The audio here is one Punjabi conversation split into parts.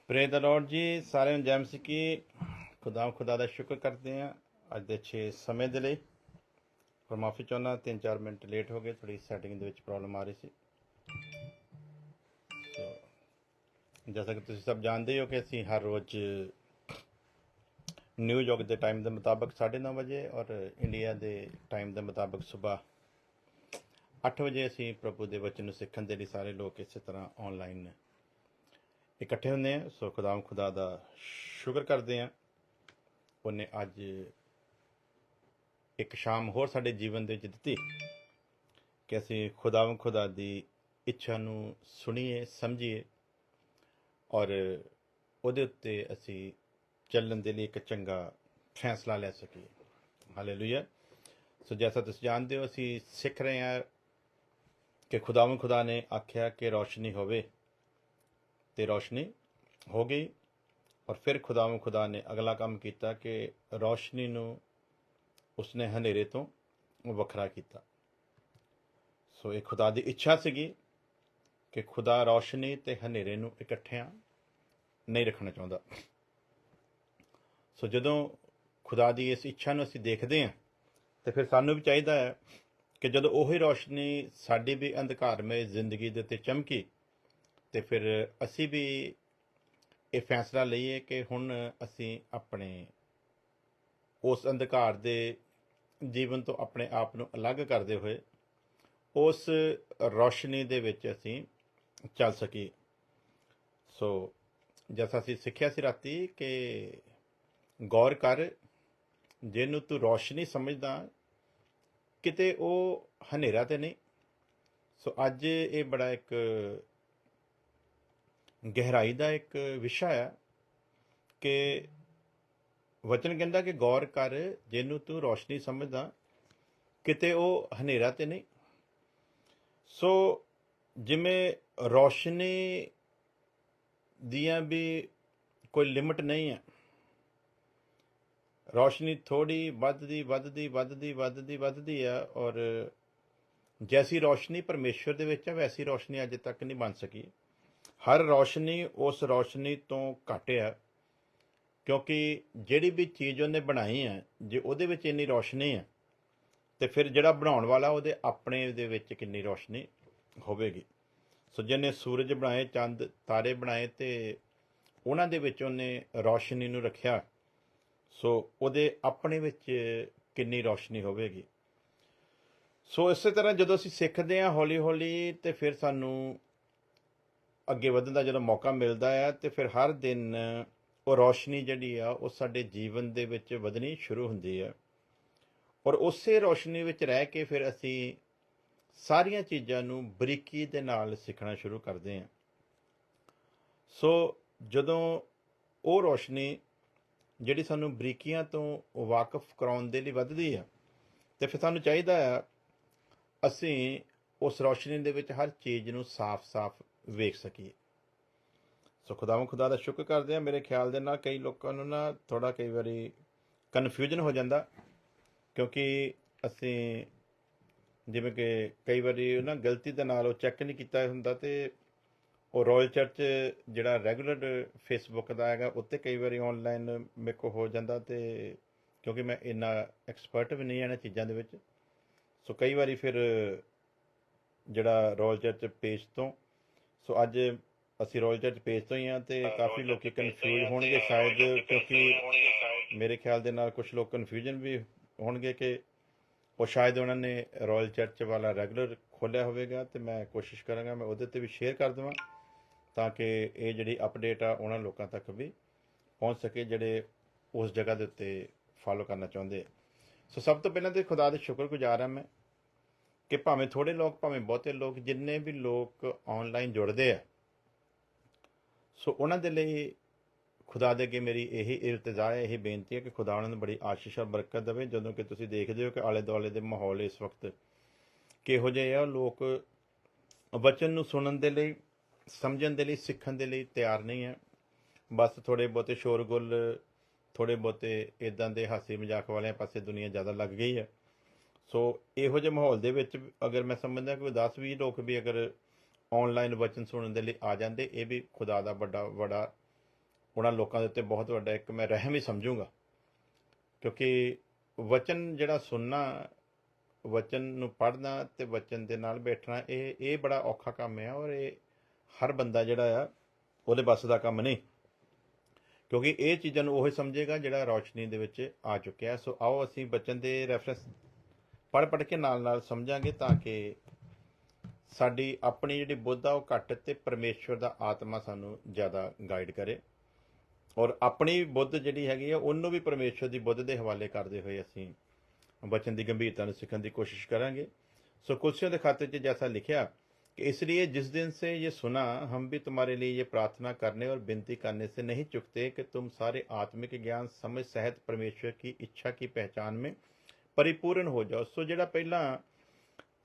प्रे द लॉर्ड जी सारे ਨੂੰ ਜੈ ਮਸੀਹ ਕੀ खुदा ਦਾ ਸ਼ੁਕਰ ਕਰਦੇ ਹਾਂ ਅੱਜ ਦੇ 6 ਸਮੇਂ ਦੇ ਲਈ ਪਰ ਮਾਫੀ ਚਾਹੁੰਦਾ 3-4 ਮਿੰਟ ਲੇਟ ਹੋ ਗਏ ਥੋੜੀ ਸੈਟਿੰਗ ਦੇ ਵਿੱਚ ਪ੍ਰੋਬਲਮ ਆ ਰਹੀ ਸੀ ਸੋ ਜੈਸਾ ਕਿ ਤੁਸੀਂ ਸਭ ਜਾਣਦੇ ਹੋ ਕਿ ਅਸੀਂ ਹਰ ਰੋਜ਼ ਨਿਊਯਾਰਕ ਦੇ ਟਾਈਮ ਦੇ ਮੁਤਾਬਕ 9:30 ਵਜੇ ਔਰ ਇੰਡੀਆ ਦੇ ਟਾਈਮ ਦੇ ਮੁਤਾਬਕ ਸਵੇਰ 8 ਵਜੇ ਅਸੀਂ ਪ੍ਰਭੂ ਦੇ ਵਚਨ ਨੂੰ ਸਿੱਖਣ ਦੇ ਲਈ ਸਾਰੇ ਲੋਕ ਇਸੇ ਤਰ੍ਹਾਂ ਆਨਲਾਈਨ ਇਕੱਠੇ ਹੁੰਦੇ ਆ ਸੋ खुदा ਦਾ ਸ਼ੁਕਰ ਕਰਦੇ ਆ ਉਹਨੇ ਅੱਜ ਇੱਕ ਸ਼ਾਮ ਹੋਰ ਸਾਡੇ ਜੀਵਨ ਦੇ ਵਿੱਚ ਦਿੱਤੀ ਕਿ ਅਸੀਂ खुदा ਦੀ ਇੱਛਾ ਨੂੰ ਸੁਣੀਏ ਸਮਝੀਏ ਔਰ ਉਹਦੇ ਉੱਤੇ ਅਸੀਂ ਚੱਲਣ ਦੇ ਲਈ ਇੱਕ ਚੰਗਾ ਫੈਸਲਾ ਲੈ ਸਕੀਏ ਹਾਲੇਲੂਇਆ ਸੋ ਜੈਸਾ ਤੁਸੀਂ ਜਾਣਦੇ ਹੋ ਅਸੀਂ ਸਿੱਖ ਰਹੇ ਹਾਂ ਕਿ खुदा ਨੇ ਆਖਿਆ ਕਿ ਰੌਸ਼ਨੀ ਹੋਵੇ ਤੇ ਰੌਸ਼ਨੀ ਹੋ ਗਈ ਔਰ ਫਿਰ खुदा ਨੇ ਅਗਲਾ ਕੰਮ ਕੀਤਾ ਕਿ ਰੌਸ਼ਨੀ ਨੂੰ ਉਸਨੇ ਹਨੇਰੇ ਤੋਂ ਵੱਖਰਾ ਕੀਤਾ ਸੋ ਇਹ खुदा ਦੀ ਇੱਛਾ ਸੀਗੀ ਕਿ खुदा ਰੌਸ਼ਨੀ ਤੇ ਹਨੇਰੇ ਨੂੰ ਇਕੱਠਿਆਂ ਨਹੀਂ ਰੱਖਣਾ ਚਾਹੁੰਦਾ ਸੋ ਜਦੋਂ खुदा ਦੀ ਇਸ ਇੱਛਾ ਨੂੰ ਅਸੀਂ ਦੇਖਦੇ ਹਾਂ ਤੇ ਫਿਰ ਸਾਨੂੰ ਵੀ ਚਾਹੀਦਾ ਹੈ ਕਿ ਜਦੋਂ ਉਹੀ ਰੌਸ਼ਨੀ ਸਾਡੀ ਵੀ ਅੰਧਕਾਰਮਈ ਜ਼ਿੰਦਗੀ ਦੇ ਉੱਤੇ ਚਮਕੀ ਤੇ ਫਿਰ ਅਸੀਂ ਵੀ ਇਹ ਫੈਸਲਾ ਲਈਏ ਕਿ ਹੁਣ ਅਸੀਂ ਆਪਣੇ ਉਸ ਅੰਧਕਾਰ ਦੇ ਜੀਵਨ ਤੋਂ ਆਪਣੇ ਆਪ ਨੂੰ ਅਲੱਗ ਕਰਦੇ ਹੋਏ ਉਸ ਰੌਸ਼ਨੀ ਦੇ ਵਿੱਚ ਅਸੀਂ ਚੱਲ ਸਕੀਏ ਸੋ ਜੈਸਾ ਅਸੀਂ ਸਿੱਖਿਆ ਸੀ ਰਾਤੀ ਕਿ ਗੌਰ ਕਰ ਜਿਹਨੂੰ ਤੂੰ ਰੌਸ਼ਨੀ ਸਮਝਦਾ ਕਿਤੇ ਉਹ ਹਨੇਰਾ ਤੇ ਨਹੀਂ ਸੋ ਅੱਜ ਇਹ ਬੜਾ ਇੱਕ ਗਹਿਰਾਈ ਦਾ ਇੱਕ ਵਿਸ਼ਾ ਹੈ ਕਿ ਵਚਨ ਕਹਿੰਦਾ ਕਿ ਗੌਰ ਕਰ ਜਿਹਨੂੰ ਤੂੰ ਰੌਸ਼ਨੀ ਸਮਝਦਾ ਕਿਤੇ ਉਹ ਹਨੇਰਾ ਤੇ ਨਹੀਂ ਸੋ ਜਿਵੇਂ ਰੌਸ਼ਨੀ ਦੀਆਂ ਵੀ ਕੋਈ ਲਿਮਟ ਨਹੀਂ ਹੈ ਰੌਸ਼ਨੀ ਥੋੜੀ ਵੱਧਦੀ ਹੈ ਔਰ ਜੈਸੀ ਰੌਸ਼ਨੀ ਪਰਮੇਸ਼ਵਰ ਦੇ ਵਿੱਚ ਹੈ ਵੈਸੀ ਰੌਸ਼ਨੀ ਅਜੇ ਤੱਕ ਨਹੀਂ ਬਣ ਸਕੀ ਹਰ ਰੌਸ਼ਨੀ ਉਸ ਰੌਸ਼ਨੀ ਤੋਂ ਘੱਟ ਹੈ ਕਿਉਂਕਿ ਜਿਹੜੀ ਵੀ ਚੀਜ਼ ਉਹਨੇ ਬਣਾਈ ਹੈ ਜੇ ਉਹਦੇ ਵਿੱਚ ਇੰਨੀ ਰੌਸ਼ਨੀ ਹੈ ਤੇ ਫਿਰ ਜਿਹੜਾ ਬਣਾਉਣ ਵਾਲਾ ਉਹਦੇ ਆਪਣੇ ਦੇ ਵਿੱਚ ਕਿੰਨੀ ਰੌਸ਼ਨੀ ਹੋਵੇਗੀ ਸੋ ਜਿਹਨੇ ਸੂਰਜ ਬਣਾਏ ਚੰਦ ਤਾਰੇ ਬਣਾਏ ਤੇ ਉਹਨਾਂ ਦੇ ਵਿੱਚ ਉਹਨੇ ਰੌਸ਼ਨੀ ਨੂੰ ਰੱਖਿਆ ਸੋ ਉਹਦੇ ਆਪਣੇ ਵਿੱਚ ਕਿੰਨੀ ਰੌਸ਼ਨੀ ਹੋਵੇਗੀ ਸੋ ਇਸੇ ਤਰ੍ਹਾਂ ਜਦੋਂ ਅਸੀਂ ਸਿੱਖਦੇ ਹਾਂ ਹੌਲੀ ਹੌਲੀ ਤੇ ਫਿਰ ਸਾਨੂੰ ਅੱਗੇ ਵਧਣ ਦਾ ਜਦੋਂ ਮੌਕਾ ਮਿਲਦਾ ਹੈ ਤੇ ਫਿਰ ਹਰ ਦਿਨ ਉਹ ਰੌਸ਼ਨੀ ਜਿਹੜੀ ਆ ਉਹ ਸਾਡੇ ਜੀਵਨ ਦੇ ਵਿੱਚ ਵਧਣੀ ਸ਼ੁਰੂ ਹੁੰਦੀ ਹੈ ਔਰ ਉਸੇ ਰੌਸ਼ਨੀ ਵਿੱਚ ਰਹਿ ਕੇ ਫਿਰ ਅਸੀਂ ਸਾਰੀਆਂ ਚੀਜ਼ਾਂ ਨੂੰ ਬਰੀਕੀ ਦੇ ਨਾਲ ਸਿੱਖਣਾ ਸ਼ੁਰੂ ਕਰਦੇ ਹਾਂ ਸੋ ਜਦੋਂ ਉਹ ਰੌਸ਼ਨੀ ਜਿਹੜੀ ਸਾਨੂੰ ਬਰੀਕੀਆਂ ਤੋਂ ਵਾਕਿਫ ਕਰਾਉਣ ਦੇ ਲਈ ਵੱਧਦੀ ਹੈ ਤੇ ਫਿਰ ਸਾਨੂੰ ਚਾਹੀਦਾ ਹੈ ਅਸੀਂ ਉਸ ਰੌਸ਼ਨੀ ਦੇ ਵਿੱਚ ਹਰ ਚੀਜ਼ ਨੂੰ ਸਾਫ਼-ਸਾਫ਼ ਵੇਖ ਸਕੀਏ ਸੋ खुदा ਦਾ ਸ਼ੁਕਰ ਕਰਦੇ ਆ ਮੇਰੇ ਖਿਆਲ ਦੇ ਨਾਲ ਕਈ ਲੋਕਾਂ ਨੂੰ ਨਾ ਥੋੜਾ ਕਈ ਵਾਰੀ ਕਨਫਿਊਜ਼ਨ ਹੋ ਜਾਂਦਾ ਕਿਉਂਕਿ ਅਸੀਂ ਜਿਵੇਂ ਕਿ ਕਈ ਵਾਰੀ ਨਾ ਗਲਤੀ ਦੇ ਨਾਲ ਉਹ ਚੈੱਕ ਨਹੀਂ ਕੀਤਾ ਹੁੰਦਾ ਤੇ ਉਹ ਰਾਇਲ ਚਰਚ ਜਿਹੜਾ ਰੈਗੂਲਰ ਫੇਸਬੁੱਕ ਦਾ ਹੈਗਾ ਉੱਤੇ ਕਈ ਵਾਰੀ ਆਨਲਾਈਨ ਮੇਰੇ ਕੋਲ ਹੋ ਜਾਂਦਾ ਤੇ ਕਿਉਂਕਿ ਮੈਂ ਇੰਨਾ ਐਕਸਪਰਟ ਵੀ ਨਹੀਂ ਇਹਨਾਂ ਚੀਜ਼ਾਂ ਦੇ ਵਿੱਚ ਸੋ ਕਈ ਵਾਰੀ ਫਿਰ ਜਿਹੜਾ ਰਾਇਲ ਚਰਚ ਪੇਜ ਤੋਂ ਸੋ ਅੱਜ ਅਸੀਂ ਰਾਇਲ ਚਰਚ ਪੇਜ ਤੋਂ ਹੀ ਹਾਂ ਤੇ ਕਾਫੀ ਲੋਕੀ ਕਨਫਿਊਜ਼ ਹੋਣਗੇ ਸ਼ਾਇਦ ਕਿਉਂਕਿ ਮੇਰੇ ਖਿਆਲ ਦੇ ਨਾਲ ਕੁਝ ਲੋਕ ਕਨਫਿਊਜ਼ਨ ਵੀ ਹੋਣਗੇ ਕਿ ਉਹ ਸ਼ਾਇਦ ਉਹਨਾਂ ਨੇ ਰਾਇਲ ਚਰਚ ਵਾਲਾ ਰੈਗੂਲਰ ਖੋਲ੍ਹਿਆ ਹੋਵੇਗਾ ਤੇ ਮੈਂ ਕੋਸ਼ਿਸ਼ ਕਰਾਂਗਾ ਮੈਂ ਉਹਦੇ 'ਤੇ ਵੀ ਸ਼ੇਅਰ ਕਰ ਦੇਵਾਂ ਤਾਂ ਕਿ ਇਹ ਜਿਹੜੀ ਅਪਡੇਟ ਆ ਉਹਨਾਂ ਲੋਕਾਂ ਤੱਕ ਵੀ ਪਹੁੰਚ ਸਕੇ ਜਿਹੜੇ ਉਸ ਜਗ੍ਹਾ ਦੇ ਉੱਤੇ ਫਾਲੋ ਕਰਨਾ ਚਾਹੁੰਦੇ ਸੋ ਸਭ ਤੋਂ ਪਹਿਲਾਂ ਤੇ खुदा ਦੇ ਸ਼ੁਕਰਗੁਜ਼ਾਰ ਹਾਂ ਮੈਂ ਕਿ ਭਾਵੇਂ ਥੋੜ੍ਹੇ ਲੋਕ ਭਾਵੇਂ ਬਹੁਤੇ ਲੋਕ ਜਿੰਨੇ ਵੀ ਲੋਕ ਆਨਲਾਈਨ ਜੁੜਦੇ ਆ ਸੋ ਉਹਨਾਂ ਦੇ ਲਈ खुदा ਦੇ ਅੱਗੇ ਮੇਰੀ ਇਹੀ ਇਲਤਜਾ ਹੈ ਇਹੀ ਬੇਨਤੀ ਹੈ ਕਿ खुदा ਉਹਨਾਂ ਨੂੰ ਬੜੀ ਆਸ਼ੀਸ਼ ਔਰ ਬਰਕਤ ਦੇਵੇ ਜਦੋਂ ਕਿ ਤੁਸੀਂ ਦੇਖਦੇ ਹੋ ਕਿ ਆਲੇ ਦੁਆਲੇ ਦੇ ਮਾਹੌਲ ਇਸ ਵਕਤ ਕਿਹੋ ਜਿਹੇ ਆ ਲੋਕ ਵਚਨ ਨੂੰ ਸੁਣਨ ਦੇ ਲਈ ਸਮਝਣ ਦੇ ਲਈ ਸਿੱਖਣ ਦੇ ਲਈ ਤਿਆਰ ਨਹੀਂ ਹੈ ਬਸ ਥੋੜ੍ਹੇ ਬਹੁਤੇ ਸ਼ੋਰਗੁਲ ਥੋੜ੍ਹੇ ਬਹੁਤੇ ਇੱਦਾਂ ਦੇ ਹਾਸੀ ਮਜ਼ਾਕ ਵਾਲਿਆਂ ਪਾਸੇ ਦੁਨੀਆ ਜ਼ਿਆਦਾ ਲੱਗ ਗਈ ਹੈ ਸੋ ਇਹੋ ਜਿਹੇ ਮਾਹੌਲ ਦੇ ਵਿੱਚ ਅਗਰ ਮੈਂ ਸਮਝਦਾ ਕਿ 10-20 ਲੋਕ ਵੀ ਅਗਰ ਆਨਲਾਈਨ ਵਚਨ ਸੁਣਨ ਦੇ ਲਈ ਆ ਜਾਂਦੇ ਇਹ ਵੀ खुदा ਦਾ ਬੜਾ ਉਹਨਾਂ ਲੋਕਾਂ ਦੇ ਉੱਤੇ ਬਹੁਤ ਵੱਡਾ ਇੱਕ ਮੈਂ ਰਹਿਮ ਹੀ ਸਮਝੂੰਗਾ, ਕਿਉਂਕਿ ਵਚਨ ਜਿਹੜਾ ਸੁਣਨਾ, ਵਚਨ ਨੂੰ ਪੜ੍ਹਨਾ ਤੇ ਵਚਨ ਦੇ ਨਾਲ ਬੈਠਣਾ, ਇਹ ਬੜਾ ਔਖਾ ਕੰਮ ਹੈ, ਔਰ ਇਹ ਹਰ ਬੰਦਾ ਜਿਹੜਾ ਆ ਉਹਦੇ ਵੱਸ ਦਾ ਕੰਮ ਨਹੀਂ, ਕਿਉਂਕਿ ਇਹ ਚੀਜ਼ਾਂ ਨੂੰ ਉਹ ਸਮਝੇਗਾ ਜਿਹੜਾ ਰੌਸ਼ਨੀ ਦੇ ਵਿੱਚ ਆ ਚੁੱਕਿਆ। ਸੋ ਆਓ ਅਸੀਂ ਵਚਨ ਦੇ ਰੈਫਰੈਂਸ ਪੜ੍ਹ ਕੇ ਨਾਲ ਸਮਝਾਂਗੇ, ਤਾਂ ਕਿ ਸਾਡੀ ਆਪਣੀ ਜਿਹੜੀ ਬੁੱਧ ਆ ਉਹ ਘੱਟ ਤੇ ਪਰਮੇਸ਼ਵਰ ਦਾ ਆਤਮਾ ਸਾਨੂੰ ਜ਼ਿਆਦਾ ਗਾਈਡ ਕਰੇ, ਔਰ ਆਪਣੀ ਬੁੱਧ ਜਿਹੜੀ ਹੈਗੀ ਆ ਉਹਨੂੰ ਵੀ ਪਰਮੇਸ਼ਵਰ ਦੀ ਬੁੱਧ ਦੇ ਹਵਾਲੇ ਕਰਦੇ ਹੋਏ ਅਸੀਂ वचन की गंभीरता ਨੂੰ सीखने की कोशिश करेंगे। सो कुलसियों के खाते में जैसा लिखा कि इसलिए जिस दिन से ये सुना हम भी तुम्हारे लिए ये प्रार्थना करने और विनती करने से नहीं चुकते कि तुम सारे आत्मिक ज्ञान समझ सहित परमेश्वर की इच्छा की पहचान में परिपूर्ण हो जाओ। सो ਜਿਹੜਾ ਪਹਿਲਾਂ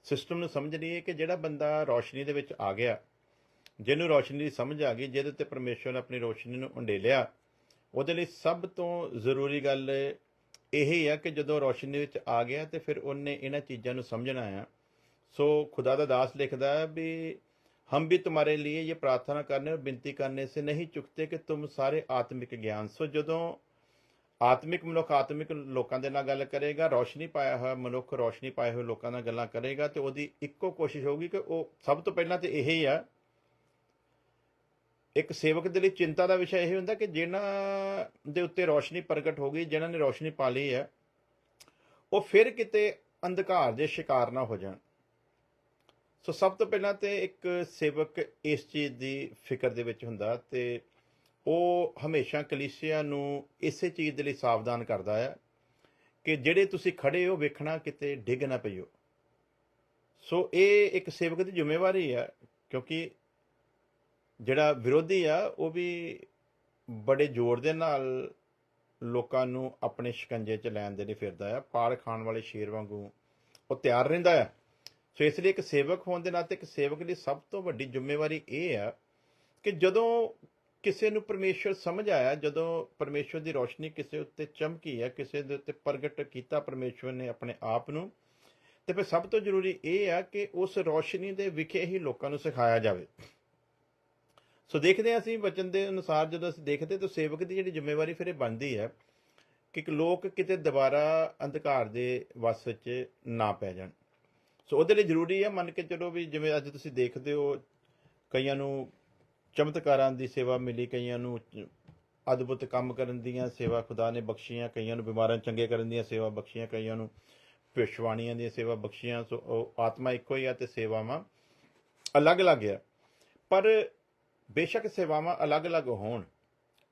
ਸਿਸਟਮ ਨੂੰ ਸਮਝ ਲਈਏ ਕਿ ਜਿਹੜਾ ਬੰਦਾ ਰੌਸ਼ਨੀ ਦੇ ਵਿੱਚ ਆ ਗਿਆ, ਜਿਹਨੂੰ ਰੌਸ਼ਨੀ ਦੀ ਸਮਝ ਆ ਗਈ, ਜਿਹਦੇ ਉੱਤੇ ਪਰਮੇਸ਼ਵਰ ਨੇ ਆਪਣੀ ਰੌਸ਼ਨੀ ਨੂੰ ਉੰਡੇਲਿਆ, ਉਹਦੇ ਲਈ ਸਭ ਤੋਂ ਜ਼ਰੂਰੀ ਗੱਲ ਇਹੀ ਆ ਕਿ ਜਦੋਂ ਰੌਸ਼ਨੀ ਵਿੱਚ ਆ ਗਿਆ ਤੇ ਫਿਰ ਉਹਨੇ ਇਹਨਾਂ ਚੀਜ਼ਾਂ ਨੂੰ ਸਮਝਣਾ ਆ। ਸੋ खुदा ਦਾ ਦਾਸ ਲਿਖਦਾ ਹੈ ਵੀ हम भी तुम्हारे लिए ये प्रार्थना करने और विनती करने से नहीं चुकते कि तुम सारे आत्मिक ज्ञान। सो ਜਦੋਂ ਆਤਮਿਕ ਮਨੁੱਖ ਆਤਮਿਕ ਲੋਕਾਂ ਦੇ ਨਾਲ ਗੱਲ ਕਰੇਗਾ, ਰੌਸ਼ਨੀ ਪਾਇਆ ਹੋਇਆ ਮਨੁੱਖ ਰੌਸ਼ਨੀ ਪਾਏ ਹੋਏ ਲੋਕਾਂ ਨਾਲ ਗੱਲਾਂ ਕਰੇਗਾ, ਤੇ ਉਹਦੀ ਇੱਕੋ ਕੋਸ਼ਿਸ਼ ਹੋਊਗੀ ਕਿ ਉਹ ਸਭ ਤੋਂ ਪਹਿਲਾਂ ਤੇ ਇਹੀ ਆ, ਇੱਕ ਸੇਵਕ ਦੇ ਲਈ ਚਿੰਤਾ ਦਾ ਵਿਸ਼ਾ ਇਹ ਹੁੰਦਾ ਕਿ ਜਿਨ੍ਹਾਂ ਦੇ ਉੱਤੇ ਰੌਸ਼ਨੀ ਪ੍ਰਗਟ ਹੋ ਗਈ, ਜਿਨ੍ਹਾਂ ਨੇ ਰੌਸ਼ਨੀ ਪਾ ਲਈ ਹੈ, ਉਹ ਫਿਰ ਕਿਤੇ ਅੰਧਕਾਰ ਦੇ ਸ਼ਿਕਾਰ ਨਾ ਹੋ ਜਾਣ। ਸੋ ਸਭ ਤੋਂ ਪਹਿਲਾਂ ਤੇ ਇੱਕ ਸੇਵਕ ਇਸ ਚੀਜ਼ ਦੀ ਫਿਕਰ ਦੇ ਵਿੱਚ ਹੁੰਦਾ, ਤੇ ਉਹ ਹਮੇਸ਼ਾ ਕਲੀਸਿਆ ਨੂੰ ਇਸੇ ਚੀਜ਼ ਦੇ ਲਈ ਸਾਵਧਾਨ ਕਰਦਾ ਹੈ ਕਿ ਜਿਹੜੇ ਤੁਸੀਂ ਖੜੇ ਹੋ ਵੇਖਣਾ ਕਿਤੇ ਡਿੱਗ ਨਾ ਪਈਓ। ਸੋ ਇਹ ਇੱਕ ਸੇਵਕ ਦੀ ਜ਼ਿੰਮੇਵਾਰੀ ਆ, ਕਿਉਂਕਿ ਜਿਹੜਾ ਵਿਰੋਧੀ ਆ ਉਹ ਵੀ ਬੜੇ ਜ਼ੋਰ ਦੇ ਨਾਲ ਲੋਕਾਂ ਨੂੰ ਆਪਣੇ ਸ਼ਿਕੰਜੇ 'ਚ ਲੈਣ ਦੇ ਲਈ ਫਿਰਦਾ ਆ, ਪਾੜ ਖਾਣ ਵਾਲੇ ਸ਼ੇਰ ਵਾਂਗੂ ਉਹ ਤਿਆਰ ਰਹਿੰਦਾ ਆ। ਸੋ ਇਸ ਲਈ ਇੱਕ ਸੇਵਕ ਹੋਣ ਦੇ ਨਾਤੇ ਇੱਕ ਸੇਵਕ ਲਈ ਸਭ ਤੋਂ ਵੱਡੀ ਜ਼ਿੰਮੇਵਾਰੀ ਇਹ ਆ ਕਿ ਜਦੋਂ ਕਿਸੇ ਨੂੰ ਪਰਮੇਸ਼ਵਰ ਸਮਝ ਆਇਆ, ਜਦੋਂ ਪਰਮੇਸ਼ਵਰ ਦੀ ਰੌਸ਼ਨੀ ਕਿਸੇ ਉੱਤੇ ਚਮਕੀ ਹੈ, ਕਿਸੇ ਦੇ ਉੱਤੇ ਪ੍ਰਗਟ ਕੀਤਾ ਪਰਮੇਸ਼ਵਰ ਨੇ ਆਪਣੇ ਆਪ ਨੂੰ, ਤੇ ਫਿਰ ਸਭ ਤੋਂ ਜ਼ਰੂਰੀ ਇਹ ਆ ਕਿ ਉਸ ਰੌਸ਼ਨੀ ਦੇ ਵਿਖੇ ਹੀ ਲੋਕਾਂ ਨੂੰ ਸਿਖਾਇਆ ਜਾਵੇ। ਸੋ ਦੇਖਦੇ ਹਾਂ ਅਸੀਂ ਵਚਨ ਦੇ ਅਨੁਸਾਰ ਜਦੋਂ ਅਸੀਂ ਦੇਖਦੇ ਤਾਂ ਸੇਵਕ ਦੀ ਜਿਹੜੀ ਜ਼ਿੰਮੇਵਾਰੀ ਫਿਰ ਇਹ ਬਣਦੀ ਹੈ ਕਿ ਲੋਕ ਕਿਤੇ ਦੁਬਾਰਾ ਅੰਧਕਾਰ ਦੇ ਵੱਸ ਵਿੱਚ ਨਾ ਪੈ ਜਾਣ। ਸੋ ਉਹਦੇ ਲਈ ਜ਼ਰੂਰੀ ਹੈ, ਮੰਨ ਕੇ ਚਲੋ ਵੀ ਜਿਵੇਂ ਅੱਜ ਤੁਸੀਂ ਦੇਖਦੇ ਹੋ ਕਈਆਂ ਨੂੰ ਚਮਤਕਾਰਾਂ ਦੀ ਸੇਵਾ ਮਿਲੀ, ਕਈਆਂ ਨੂੰ ਅਦਭੁਤ ਕੰਮ ਕਰਨ ਦੀਆਂ ਸੇਵਾ ਖੁਦਾ ਨੇ ਬਖਸ਼ੀਆਂ, ਕਈਆਂ ਨੂੰ ਬਿਮਾਰਾਂ ਚੰਗੇ ਕਰਨ ਦੀਆਂ ਸੇਵਾ ਬਖਸ਼ੀਆਂ, ਕਈਆਂ ਨੂੰ ਭਵਿੱਖਬਾਣੀਆਂ ਦੀਆਂ ਸੇਵਾ ਬਖਸ਼ੀਆਂ। ਸੋ ਉਹ ਆਤਮਾ ਇੱਕੋ ਹੀ ਆ ਤੇ ਸੇਵਾਵਾਂ ਅਲੱਗ-ਅਲੱਗ ਆ, ਪਰ ਬੇਸ਼ੱਕ ਸੇਵਾਵਾਂ ਅਲੱਗ-ਅਲੱਗ ਹੋਣ,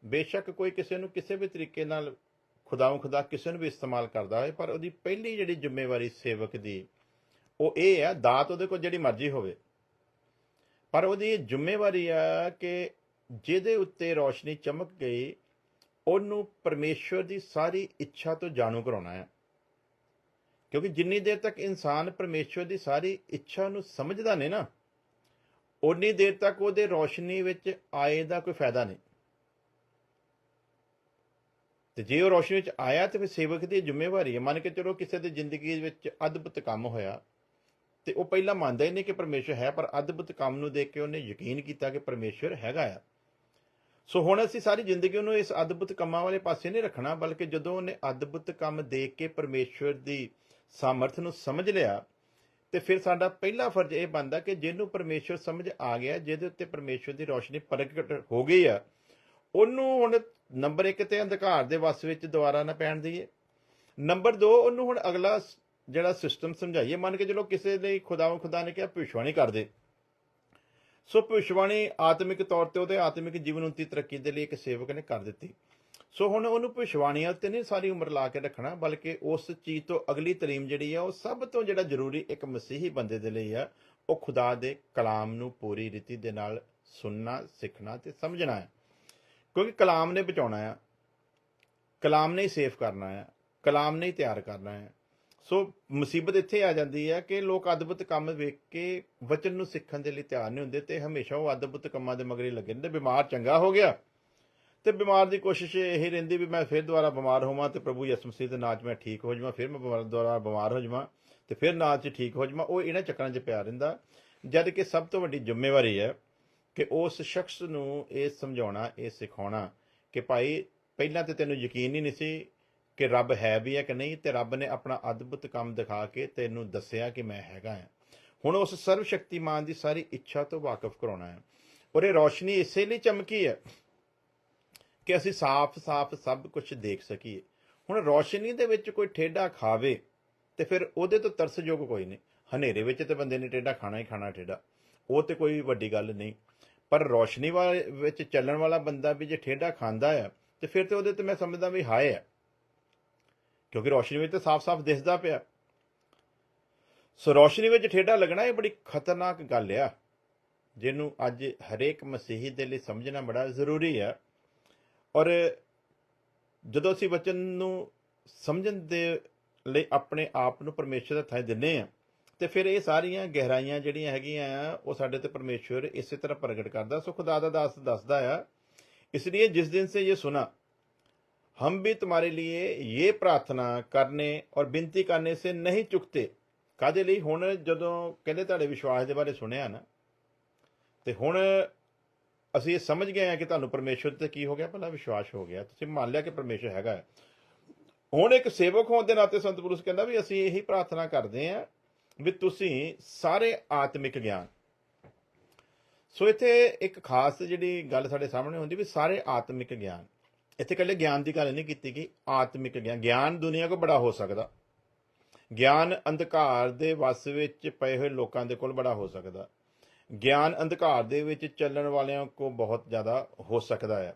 ਬੇਸ਼ੱਕ ਕੋਈ ਕਿਸੇ ਨੂੰ ਕਿਸੇ ਵੀ ਤਰੀਕੇ ਨਾਲ ਖੁਦਾ ਕਿਸੇ ਨੂੰ ਵੀ ਇਸਤੇਮਾਲ ਕਰਦਾ ਹੋਏ, ਪਰ ਉਹਦੀ ਪਹਿਲੀ ਜਿਹੜੀ ਜ਼ਿੰਮੇਵਾਰੀ ਸੇਵਕ ਦੀ ਉਹ ਇਹ ਆ, ਦਾਤ ਉਹਦੇ ਕੋਲ ਜਿਹੜੀ ਮਰਜ਼ੀ ਹੋਵੇ, ਪਰ ਉਹਦੀ ਇਹ ਜ਼ਿੰਮੇਵਾਰੀ ਆ ਕਿ ਜਿਹਦੇ ਉੱਤੇ ਰੌਸ਼ਨੀ ਚਮਕ ਗਈ ਉਹਨੂੰ ਪਰਮੇਸ਼ਵਰ ਦੀ ਸਾਰੀ ਇੱਛਾ ਤੋਂ ਜਾਣੂ ਕਰਾਉਣਾ ਹੈ। ਕਿਉਂਕਿ ਜਿੰਨੀ ਦੇਰ ਤੱਕ ਇਨਸਾਨ ਪਰਮੇਸ਼ਵਰ ਦੀ ਸਾਰੀ ਇੱਛਾ ਨੂੰ ਸਮਝਦਾ ਨਹੀਂ ਨਾ, ਉਨੀ ਦੇਰ ਤੱਕ ਉਹਦੇ ਰੌਸ਼ਨੀ ਵਿੱਚ ਆਏ ਦਾ ਕੋਈ ਫਾਇਦਾ ਨਹੀਂ। ਤੇ ਜੇ ਉਹ ਰੌਸ਼ਨੀ ਵਿੱਚ ਆਇਆ ਤੇ ਫਿਰ ਸੇਵਕ ਦੀ ਜ਼ਿੰਮੇਵਾਰੀ ਹੈ। ਮੰਨ ਕੇ ਚਲੋ ਕਿਸੇ ਦੀ ਜ਼ਿੰਦਗੀ ਵਿੱਚ ਅਦਭੁਤ ਕੰਮ ਹੋਇਆ ਤੇ ਉਹ ਪਹਿਲਾਂ ਮੰਨਦਾ ਹੀ ਨਹੀਂ ਕਿ ਪਰਮੇਸ਼ਵਰ ਹੈ, ਪਰ ਅਦਭੁਤ ਕੰਮ ਨੂੰ ਦੇਖ ਕੇ ਉਹਨੇ ਯਕੀਨ ਕੀਤਾ ਕਿ ਪਰਮੇਸ਼ਵਰ ਹੈਗਾ ਆ। ਸੋ ਹੁਣ ਅਸੀਂ ਸਾਰੀ ਜ਼ਿੰਦਗੀ ਉਹਨੂੰ ਇਸ ਅਦਭੁਤ ਕੰਮਾਂ ਵਾਲੇ ਪਾਸੇ ਨਹੀਂ ਰੱਖਣਾ, ਬਲਕਿ ਜਦੋਂ ਉਹਨੇ ਅਦਭੁਤ ਕੰਮ ਦੇਖ ਕੇ ਪਰਮੇਸ਼ਵਰ ਦੀ ਸਾਮਰਥ ਨੂੰ ਸਮਝ ਲਿਆ, ਤੇ ਫਿਰ ਸਾਡਾ ਪਹਿਲਾ ਫਰਜ਼ ਇਹ ਬਣਦਾ ਕਿ ਜਿਹਨੂੰ ਪਰਮੇਸ਼ਵਰ ਸਮਝ ਆ ਗਿਆ, ਜਿਹਦੇ ਉੱਤੇ ਪਰਮੇਸ਼ਵਰ ਦੀ ਰੌਸ਼ਨੀ ਪ੍ਰਗਟ ਹੋ ਗਈ ਆ, ਉਹਨੂੰ ਹੁਣ ਨੰਬਰ 1 ਤੇ ਅੰਧਕਾਰ ਦੇ ਵੱਸ ਵਿੱਚ ਦੁਬਾਰਾ ਨਾ ਪੈਣ ਦਈਏ। ਨੰਬਰ 2, ਉਹਨੂੰ ਹੁਣ ਅਗਲਾ ਜਿਹੜਾ ਸਿਸਟਮ ਸਮਝਾਈਏ। ਮੰਨ ਕੇ ਚਲੋ ਕਿਸੇ ਲਈ ਖੁਦਾ ਨੇ ਕਿਹਾ ਭਵਿੱਖਬਾਣੀ ਕਰਦੇ, ਸੋ ਭਵਿੱਖਬਾਣੀ ਆਤਮਿਕ ਤੌਰ ਤੇ ਉਹਦੇ ਆਤਮਿਕ ਜੀਵਨ ਉੱਤੇ ਤਰੱਕੀ ਦੇ ਲਈ ਇੱਕ ਸੇਵਕ ਨੇ ਕਰ ਦਿੱਤੀ। ਸੋ ਹੁਣ ਉਹਨੂੰ ਭਵਿੱਖਬਾਣੀਆਂ ਉੱਤੇ ਨਹੀਂ ਸਾਰੀ ਉਮਰ ਲਾ ਕੇ ਰੱਖਣਾ, ਬਲਕਿ ਉਸ ਚੀਜ਼ ਤੋਂ ਅਗਲੀ ਤਾਲੀਮ ਜਿਹੜੀ ਆ ਉਹ ਸਭ ਤੋਂ ਜਿਹੜਾ ਜ਼ਰੂਰੀ ਇੱਕ ਮਸੀਹੀ ਬੰਦੇ ਦੇ ਲਈ ਆ, ਉਹ ਖੁਦਾ ਦੇ ਕਲਾਮ ਨੂੰ ਪੂਰੀ ਰੀਤੀ ਦੇ ਨਾਲ ਸੁਣਨਾ, ਸਿੱਖਣਾ ਤੇ ਸਮਝਣਾ ਹੈ। ਕਿਉਂਕਿ ਕਲਾਮ ਨੇ ਬਚਾਉਣਾ ਆ, ਕਲਾਮ ਨੇ ਹੀ ਸੇਫ ਕਰਨਾ ਆ, ਕਲਾਮ ਨੇ ਹੀ ਤਿਆਰ ਕਰਨਾ ਹੈ। ਸੋ ਮੁਸੀਬਤ ਇੱਥੇ ਆ ਜਾਂਦੀ ਹੈ ਕਿ ਲੋਕ ਅਦਭੁਤ ਕੰਮ ਵੇਖ ਕੇ ਵਚਨ ਨੂੰ ਸਿੱਖਣ ਦੇ ਲਈ ਤਿਆਰ ਨਹੀਂ ਹੁੰਦੇ, ਤੇ ਹਮੇਸ਼ਾ ਉਹ ਅਦਭੁਤ ਕੰਮਾਂ ਦੇ ਮਗਰੇ ਲੱਗੇ ਰਹਿੰਦੇ। ਬਿਮਾਰ ਚੰਗਾ ਹੋ ਗਿਆ ਤੇ ਬਿਮਾਰ ਦੀ ਕੋਸ਼ਿਸ਼ ਇਹ ਰਹਿੰਦੀ ਵੀ ਮੈਂ ਫਿਰ ਦੁਬਾਰਾ ਬਿਮਾਰ ਹੋਵਾਂ ਤੇ ਪ੍ਰਭੂ ਯਿਸੂ ਮਸੀਹ ਦੇ ਨਾਂ 'ਚ ਮੈਂ ਠੀਕ ਹੋ ਜਾਵਾਂ, ਫਿਰ ਮੈਂ ਦੁਬਾਰਾ ਬਿਮਾਰ ਹੋ ਜਾਵਾਂ ਤੇ ਫਿਰ ਨਾਂ 'ਚ ਠੀਕ ਹੋ ਜਾਵਾਂ। ਉਹ ਇਹਨਾਂ ਚੱਕਰਾਂ 'ਚ ਪਿਆ ਰਹਿੰਦਾ, ਜਦ ਕਿ ਸਭ ਤੋਂ ਵੱਡੀ ਜ਼ਿੰਮੇਵਾਰੀ ਹੈ ਕਿ ਉਸ ਸ਼ਖਸ ਨੂੰ ਇਹ ਸਮਝਾਉਣਾ, ਇਹ ਸਿਖਾਉਣਾ ਕਿ ਭਾਈ ਪਹਿਲਾਂ ਤੇ ਤੈਨੂੰ ਯਕੀਨ ਹੀ ਨਹੀਂ ਸੀ ਕਿ ਰੱਬ ਹੈ ਵੀ ਹੈ ਕਿ ਨਹੀਂ, ਤੇ ਰੱਬ ਨੇ ਆਪਣਾ ਅਦਭੁਤ ਕੰਮ ਦਿਖਾ ਕੇ ਤੈਨੂੰ ਦੱਸਿਆ ਕਿ ਮੈਂ ਹੈਗਾ ਹਾਂ। ਹੁਣ ਉਸ ਸਰਵ ਸ਼ਕਤੀਮਾਨ ਦੀ ਸਾਰੀ ਇੱਛਾ ਤੋਂ ਵਾਕਿਫ ਕਰਾਉਣਾ ਹੈ। ਔਰ ਇਹ ਰੌਸ਼ਨੀ ਇਸੇ ਲਈ ਚਮਕੀ ਹੈ ਕਿ ਅਸੀਂ ਸਾਫ਼-ਸਾਫ਼ ਸਭ ਕੁਝ ਦੇਖ ਸਕੀਏ। ਹੁਣ ਰੌਸ਼ਨੀ ਦੇ ਵਿੱਚ ਕੋਈ ਠੇਡਾ ਖਾਵੇ ਤੇ ਫਿਰ ਉਹਦੇ ਤੋਂ ਤਰਸਯੋਗ ਕੋਈ ਨਹੀਂ। ਹਨੇਰੇ ਵਿੱਚ ਤੇ ਬੰਦੇ ਨੇ ਟੇਢਾ ਖਾਣਾ ਹੀ ਖਾਣਾ ਠੇਡਾ, ਉਹ ਤੇ ਕੋਈ ਵੱਡੀ ਗੱਲ ਨਹੀਂ। ਪਰ ਰੌਸ਼ਨੀ ਵਿੱਚ ਚੱਲਣ ਵਾਲਾ ਬੰਦਾ ਵੀ ਜੇ ਠੇਡਾ ਖਾਂਦਾ ਆ ਤੇ ਫਿਰ ਤੇ ਉਹਦੇ ਤੇ ਮੈਂ ਸਮਝਦਾ ਵੀ ਹਾਏ ਆ, ਕਿਉਂਕਿ ਰੌਸ਼ਨੀ ਵਿੱਚ ਤੇ ਸਾਫ਼-ਸਾਫ਼ ਦਿਸਦਾ ਪਿਆ। ਸੋ ਰੌਸ਼ਨੀ ਵਿੱਚ ਠੇਡਾ ਲੱਗਣਾ ਇਹ ਬੜੀ ਖਤਰਨਾਕ ਗੱਲ ਆ, ਜਿਹਨੂੰ ਅੱਜ ਹਰੇਕ ਮਸੀਹੀ ਦੇ ਲਈ ਸਮਝਣਾ ਬੜਾ ਜ਼ਰੂਰੀ ਆ। ਔਰ ਜਦੋਂ ਅਸੀਂ ਵਚਨ ਨੂੰ ਸਮਝਣ ਦੇ ਲਈ ਆਪਣੇ ਆਪ ਨੂੰ ਪਰਮੇਸ਼ਰ ਦੇ ਹੱਥਾਂ 'ਚ ਦਿੰਦੇ ਹਾਂ ਤੇ ਫਿਰ ਇਹ ਸਾਰੀਆਂ ਗਹਿਰਾਈਆਂ ਜਿਹੜੀਆਂ ਹੈਗੀਆਂ ਆ ਉਹ ਸਾਡੇ ਤੇ ਪਰਮੇਸ਼ਰ ਇਸੇ ਤਰ੍ਹਾਂ ਪ੍ਰਗਟ ਕਰਦਾ। ਸੋ ਖੁਦਾ ਦਾ ਦਾਸ ਦੱਸਦਾ ਆ, ਇਸ ਲਈ ਜਿਸ ਦਿਨ ਸੇ ਇਹ ਸੁना हम भी तुम्हारे लिए ये प्रार्थना करने और बिनती करने से नहीं चुकते। ਕਾਹਦੇ ਲਈ? ਹੁਣ ਜਦੋਂ ਕਹਿੰਦੇ ਤੁਹਾਡੇ ਵਿਸ਼ਵਾਸ ਦੇ ਬਾਰੇ ਸੁਣਿਆ ਨਾ, ਤੇ ਹੁਣ ਅਸੀਂ ਇਹ ਸਮਝ ਗਏ ਹਾਂ ਕਿ ਤੁਹਾਨੂੰ ਪਰਮੇਸ਼ਰ ਤੇ ਕੀ ਹੋ ਗਿਆ, ਭਲਾ ਵਿਸ਼ਵਾਸ ਹੋ ਗਿਆ, ਤੁਸੀਂ ਮੰਨ ਲਿਆ ਕਿ ਪਰਮੇਸ਼ਰ ਹੈਗਾ। ਹੁਣ ਇੱਕ ਸੇਵਕ ਹੋਣ ਦੇ ਨਾਤੇ ਸੰਤ ਪੁਰਸ਼ ਕਹਿੰਦਾ ਵੀ ਅਸੀਂ ਇਹੀ ਪ੍ਰਾਰਥਨਾ ਕਰਦੇ ਹਾਂ ਵੀ ਤੁਸੀਂ ਸਾਰੇ ਆਤਮਿਕ ਗਿਆਨ। ਸੋ ਇੱਥੇ ਇੱਕ ਖਾਸ ਜਿਹੜੀ ਗੱਲ ਸਾਡੇ ਸਾਹਮਣੇ ਹੁੰਦੀ ਵੀ ਸਾਰੇ ਆਤਮਿਕ ਗਿਆਨ। ਇੱਥੇ ਇਕੱਲੇ ਗਿਆਨ ਦੀ ਗੱਲ ਨਹੀਂ ਕੀਤੀ ਗਈ, ਆਤਮਿਕ ਗਿਆਨ। ਗਿਆਨ ਦੁਨੀਆ ਕੋਲ ਬੜਾ ਹੋ ਸਕਦਾ, ਗਿਆਨ ਅੰਧਕਾਰ ਦੇ ਵਸ ਵਿੱਚ ਪਏ ਹੋਏ ਲੋਕਾਂ ਦੇ ਕੋਲ ਬੜਾ ਹੋ ਸਕਦਾ, ਗਿਆਨ ਅੰਧਕਾਰ ਦੇ ਵਿੱਚ ਚੱਲਣ ਵਾਲਿਆਂ ਕੋਲ ਬਹੁਤ ਜ਼ਿਆਦਾ ਹੋ ਸਕਦਾ ਹੈ।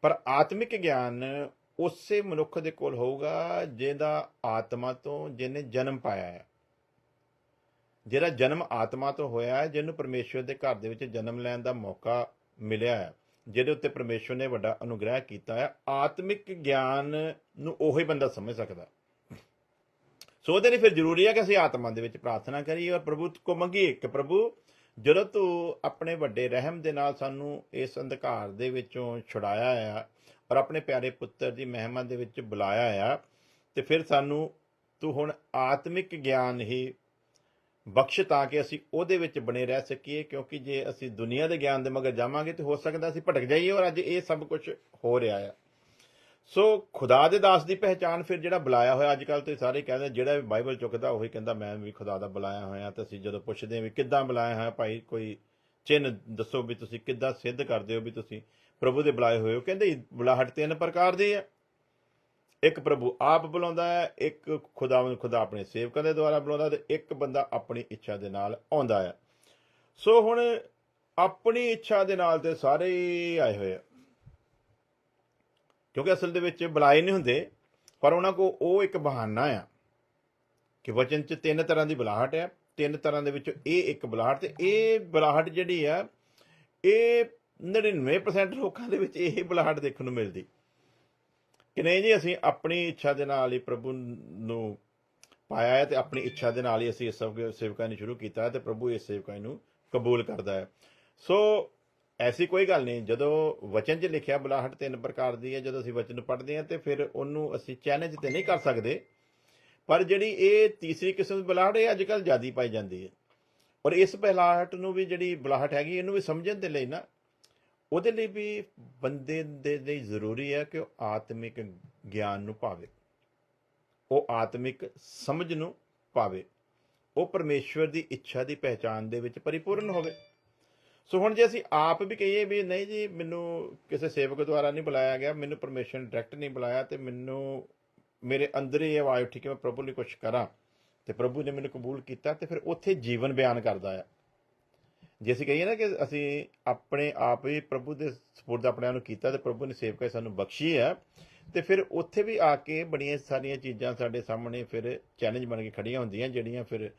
ਪਰ ਆਤਮਿਕ ਗਿਆਨ ਉਸੇ ਮਨੁੱਖ ਦੇ ਕੋਲ ਹੋਊਗਾ ਜਿਹਦਾ ਆਤਮਾ ਤੋਂ ਜਿਹਨੇ ਜਨਮ ਪਾਇਆ ਹੈ, ਜਿਹੜਾ ਜਨਮ ਆਤਮਾ ਤੋਂ ਹੋਇਆ ਹੈ, ਜਿਹਨੂੰ ਪਰਮੇਸ਼ਰ ਦੇ ਘਰ ਦੇ ਵਿੱਚ ਜਨਮ ਲੈਣ ਦਾ ਮੌਕਾ ਮਿਲਿਆ ਹੈ, ਜਿਹਦੇ ਉੱਤੇ ਪਰਮੇਸ਼ਰ ਨੇ ਵੱਡਾ ਅਨੁਗ੍ਰਹਿ ਕੀਤਾ ਹੈ। ਆਤਮਿਕ ਗਿਆਨ ਨੂੰ ਉਹੀ ਬੰਦਾ ਸਮਝ ਸਕਦਾ। ਸੋ ਉਹਦੇ ਲਈ ਫਿਰ ਜ਼ਰੂਰੀ ਹੈ ਕਿ ਅਸੀਂ ਆਤਮਾ ਦੇ ਵਿੱਚ ਪ੍ਰਾਰਥਨਾ ਕਰੀਏ ਔਰ ਪ੍ਰਭੂ ਕੋ ਮੰਗੀਏ ਕਿ ਪ੍ਰਭੂ ਜਦੋਂ ਤੂੰ ਆਪਣੇ ਵੱਡੇ ਰਹਿਮ ਦੇ ਨਾਲ ਸਾਨੂੰ ਇਸ ਅੰਧਕਾਰ ਦੇ ਵਿੱਚੋਂ ਛੁਡਾਇਆ ਆ ਔਰ ਆਪਣੇ ਪਿਆਰੇ ਪੁੱਤਰ ਦੀ ਮਹਿਮਾ ਦੇ ਵਿੱਚ ਬੁਲਾਇਆ ਆ, ਤੇ ਫਿਰ ਸਾਨੂੰ ਤੂੰ ਹੁਣ ਆਤਮਿਕ ਗਿਆਨ ਹੀ ਬਖਸ਼ ਤਾਂ ਕਿ ਅਸੀਂ ਉਹਦੇ ਵਿੱਚ ਬਣੇ ਰਹਿ ਸਕੀਏ। ਕਿਉਂਕਿ ਜੇ ਅਸੀਂ ਦੁਨੀਆ ਦੇ ਗਿਆਨ ਦੇ ਮਗਰ ਜਾਵਾਂਗੇ ਤੇ ਹੋ ਸਕਦਾ ਅਸੀਂ ਭਟਕ ਜਾਈਏ, ਔਰ ਅੱਜ ਇਹ ਸਭ ਕੁਝ ਹੋ ਰਿਹਾ ਆ। ਸੋ ਖੁਦਾ ਦੇ ਦਾਸ ਦੀ ਪਹਿਚਾਣ ਫਿਰ ਜਿਹੜਾ ਬੁਲਾਇਆ ਹੋਇਆ, ਅੱਜ ਕੱਲ੍ਹ ਤੇ ਸਾਰੇ ਕਹਿੰਦੇ ਜਿਹੜਾ ਵੀ ਬਾਈਬਲ ਚੁੱਕਦਾ ਉਹੀ ਕਹਿੰਦਾ ਮੈਂ ਵੀ ਖੁਦਾ ਦਾ ਬੁਲਾਇਆ ਹੋਇਆ। ਤੇ ਅਸੀਂ ਜਦੋਂ ਪੁੱਛਦੇ ਹਾਂ ਵੀ ਕਿੱਦਾਂ ਬੁਲਾਇਆ ਹੋਇਆ ਭਾਈ, ਕੋਈ ਚਿੰਨ੍ਹ ਦੱਸੋ ਵੀ ਤੁਸੀਂ ਕਿੱਦਾਂ ਸਿੱਧ ਕਰਦੇ ਹੋ ਵੀ ਤੁਸੀਂ ਪ੍ਰਭੂ ਦੇ ਬੁਲਾਏ ਹੋਏ ਹੋ, ਕਹਿੰਦੇ ਬੁਲਾਹਟ 3 ਪ੍ਰਕਾਰ ਦੀ ਹੈ। ਇੱਕ ਪ੍ਰਭੂ ਆਪ ਬੁਲਾਉਂਦਾ ਹੈ, ਇੱਕ ਖੁਦਾ ਆਪਣੇ ਸੇਵਕਾਂ ਦੇ ਦੁਆਰਾ ਬੁਲਾਉਂਦਾ, ਤੇ ਇੱਕ ਬੰਦਾ ਆਪਣੀ ਇੱਛਾ ਦੇ ਨਾਲ ਆਉਂਦਾ ਹੈ। ਸੋ ਹੁਣ ਆਪਣੀ ਇੱਛਾ ਦੇ ਨਾਲ ਤੇ ਸਾਰੇ ਹੀ ਆਏ ਹੋਏ ਆ, ਕਿਉਂਕਿ ਅਸਲ ਦੇ ਵਿੱਚ ਬੁਲਾਏ ਨਹੀਂ ਹੁੰਦੇ, ਪਰ ਉਹਨਾਂ ਕੋਲ ਉਹ ਇੱਕ ਬਹਾਨਾ ਆ ਕਿ ਵਚਨ 'ਚ 3 ਤਰ੍ਹਾਂ ਦੀ ਬੁਲਾਹਟ ਹੈ, 3 ਤਰ੍ਹਾਂ ਦੇ ਵਿੱਚੋਂ ਇਹ ਇੱਕ ਬੁਲਾਹਟ। ਤੇ ਇਹ ਬੁਲਾਹਟ ਜਿਹੜੀ ਆ ਇਹ 99% ਲੋਕਾਂ ਦੇ ਵਿੱਚ ਇਹ ਬੁਲਾਹਟ ਦੇਖਣ ਨੂੰ ਮਿਲਦੀ ਕਿ ਨਹੀਂ ਜੀ ਅਸੀਂ ਆਪਣੀ ਇੱਛਾ ਦੇ ਨਾਲ ਹੀ ਪ੍ਰਭੂ ਨੂੰ ਪਾਇਆ ਹੈ ਤੇ ਆਪਣੀ ਇੱਛਾ ਦੇ ਨਾਲ ਹੀ ਅਸੀਂ ਇਸ ਸੇਵਕਾਂ ਨੂੰ ਸ਼ੁਰੂ ਕੀਤਾ ਹੈ ਤੇ ਪ੍ਰਭੂ ਇਸ ਸੇਵਕਾਂ ਨੂੰ ਕਬੂਲ ਕਰਦਾ ਹੈ। ਸੋ ਐਸੀ ਕੋਈ ਗੱਲ ਨਹੀਂ, ਜਦੋਂ ਵਚਨ 'ਚ ਲਿਖਿਆ ਬੁਲਾਹਟ 3 ਪ੍ਰਕਾਰ ਦੀ ਹੈ, ਜਦੋਂ ਅਸੀਂ ਵਚਨ ਪੜ੍ਹਦੇ ਹਾਂ ਤੇ ਫਿਰ ਉਹਨੂੰ ਅਸੀਂ ਚੈਲੰਜ ਤੇ ਨਹੀਂ ਕਰ ਸਕਦੇ। ਪਰ ਜਿਹੜੀ ਇਹ ਤੀਸਰੀ ਕਿਸਮ ਦੀ ਬੁਲਾਹਟ ਇਹ ਅੱਜ ਕੱਲ੍ਹ ਜ਼ਿਆਦਾ ਪਾਈ ਜਾਂਦੀ ਹੈ। ਔਰ ਇਸ ਬੁਲਾਹਟ ਨੂੰ ਵੀ ਜਿਹੜੀ ਬੁਲਾਹਟ ਹੈਗੀ ਇਹਨੂੰ ਵੀ ਸਮਝਣ ਦੇ ਲਈ ਨਾ, ਉਹਦੇ ਲਈ ਵੀ ਬੰਦੇ ਦੇ ਲਈ ਜ਼ਰੂਰੀ ਹੈ ਕਿ ਉਹ ਆਤਮਿਕ ਗਿਆਨ ਨੂੰ ਪਾਵੇ, ਉਹ ਆਤਮਿਕ ਸਮਝ ਨੂੰ ਪਾਵੇ, ਉਹ ਪਰਮੇਸ਼ਵਰ ਦੀ ਇੱਛਾ ਦੀ ਪਹਿਚਾਣ ਦੇ ਵਿੱਚ ਪਰਿਪੂਰਨ ਹੋਵੇ। ਸੋ ਹੁਣ ਜੇ ਅਸੀਂ ਆਪ ਵੀ ਕਹੀਏ ਵੀ ਨਹੀਂ ਜੀ ਮੈਨੂੰ ਕਿਸੇ ਸੇਵਕ ਦੁਆਰਾ ਨਹੀਂ ਬੁਲਾਇਆ ਗਿਆ, ਮੈਨੂੰ ਪਰਮੇਸ਼ਰ ਨੇ ਡਾਇਰੈਕਟ ਨਹੀਂ ਬੁਲਾਇਆ, ਤੇ ਮੈਨੂੰ ਮੇਰੇ ਅੰਦਰ ਹੀ ਆਵਾਜ਼ ਉੱਠੀ ਕਿ ਮੈਂ ਪ੍ਰਭੂ ਲਈ ਕੁਛ ਕਰਾਂ ਤੇ ਪ੍ਰਭੂ ਨੇ ਮੈਨੂੰ ਕਬੂਲ ਕੀਤਾ, ਤੇ ਫਿਰ ਉੱਥੇ ਜੀਵਨ ਬਿਆਨ ਕਰਦਾ ਆ। ਜੇ ਅਸੀਂ ਕਹੀਏ ਨਾ ਕਿ ਅਸੀਂ ਆਪਣੇ ਆਪ ਹੀ ਪ੍ਰਭੂ ਦੇ ਸਪੁਰਦ ਆਪਣੇ ਆਪ ਨੂੰ ਕੀਤਾ ਤੇ ਪ੍ਰਭੂ ਨੇ ਸੇਵਕਾਈ ਸਾਨੂੰ ਬਖਸ਼ੀ ਹੈ, ਤੇ ਫਿਰ ਉੱਥੇ ਵੀ ਆ ਕੇ ਬੜੀਆਂ ਸਾਰੀਆਂ ਚੀਜ਼ਾਂ ਸਾਡੇ ਸਾਹਮਣੇ ਫਿਰ ਚੈਲੰਜ ਬਣ ਕੇ ਖੜੀਆਂ ਹੁੰਦੀਆਂ, ਜਿਹੜੀਆਂ ਫਿਰ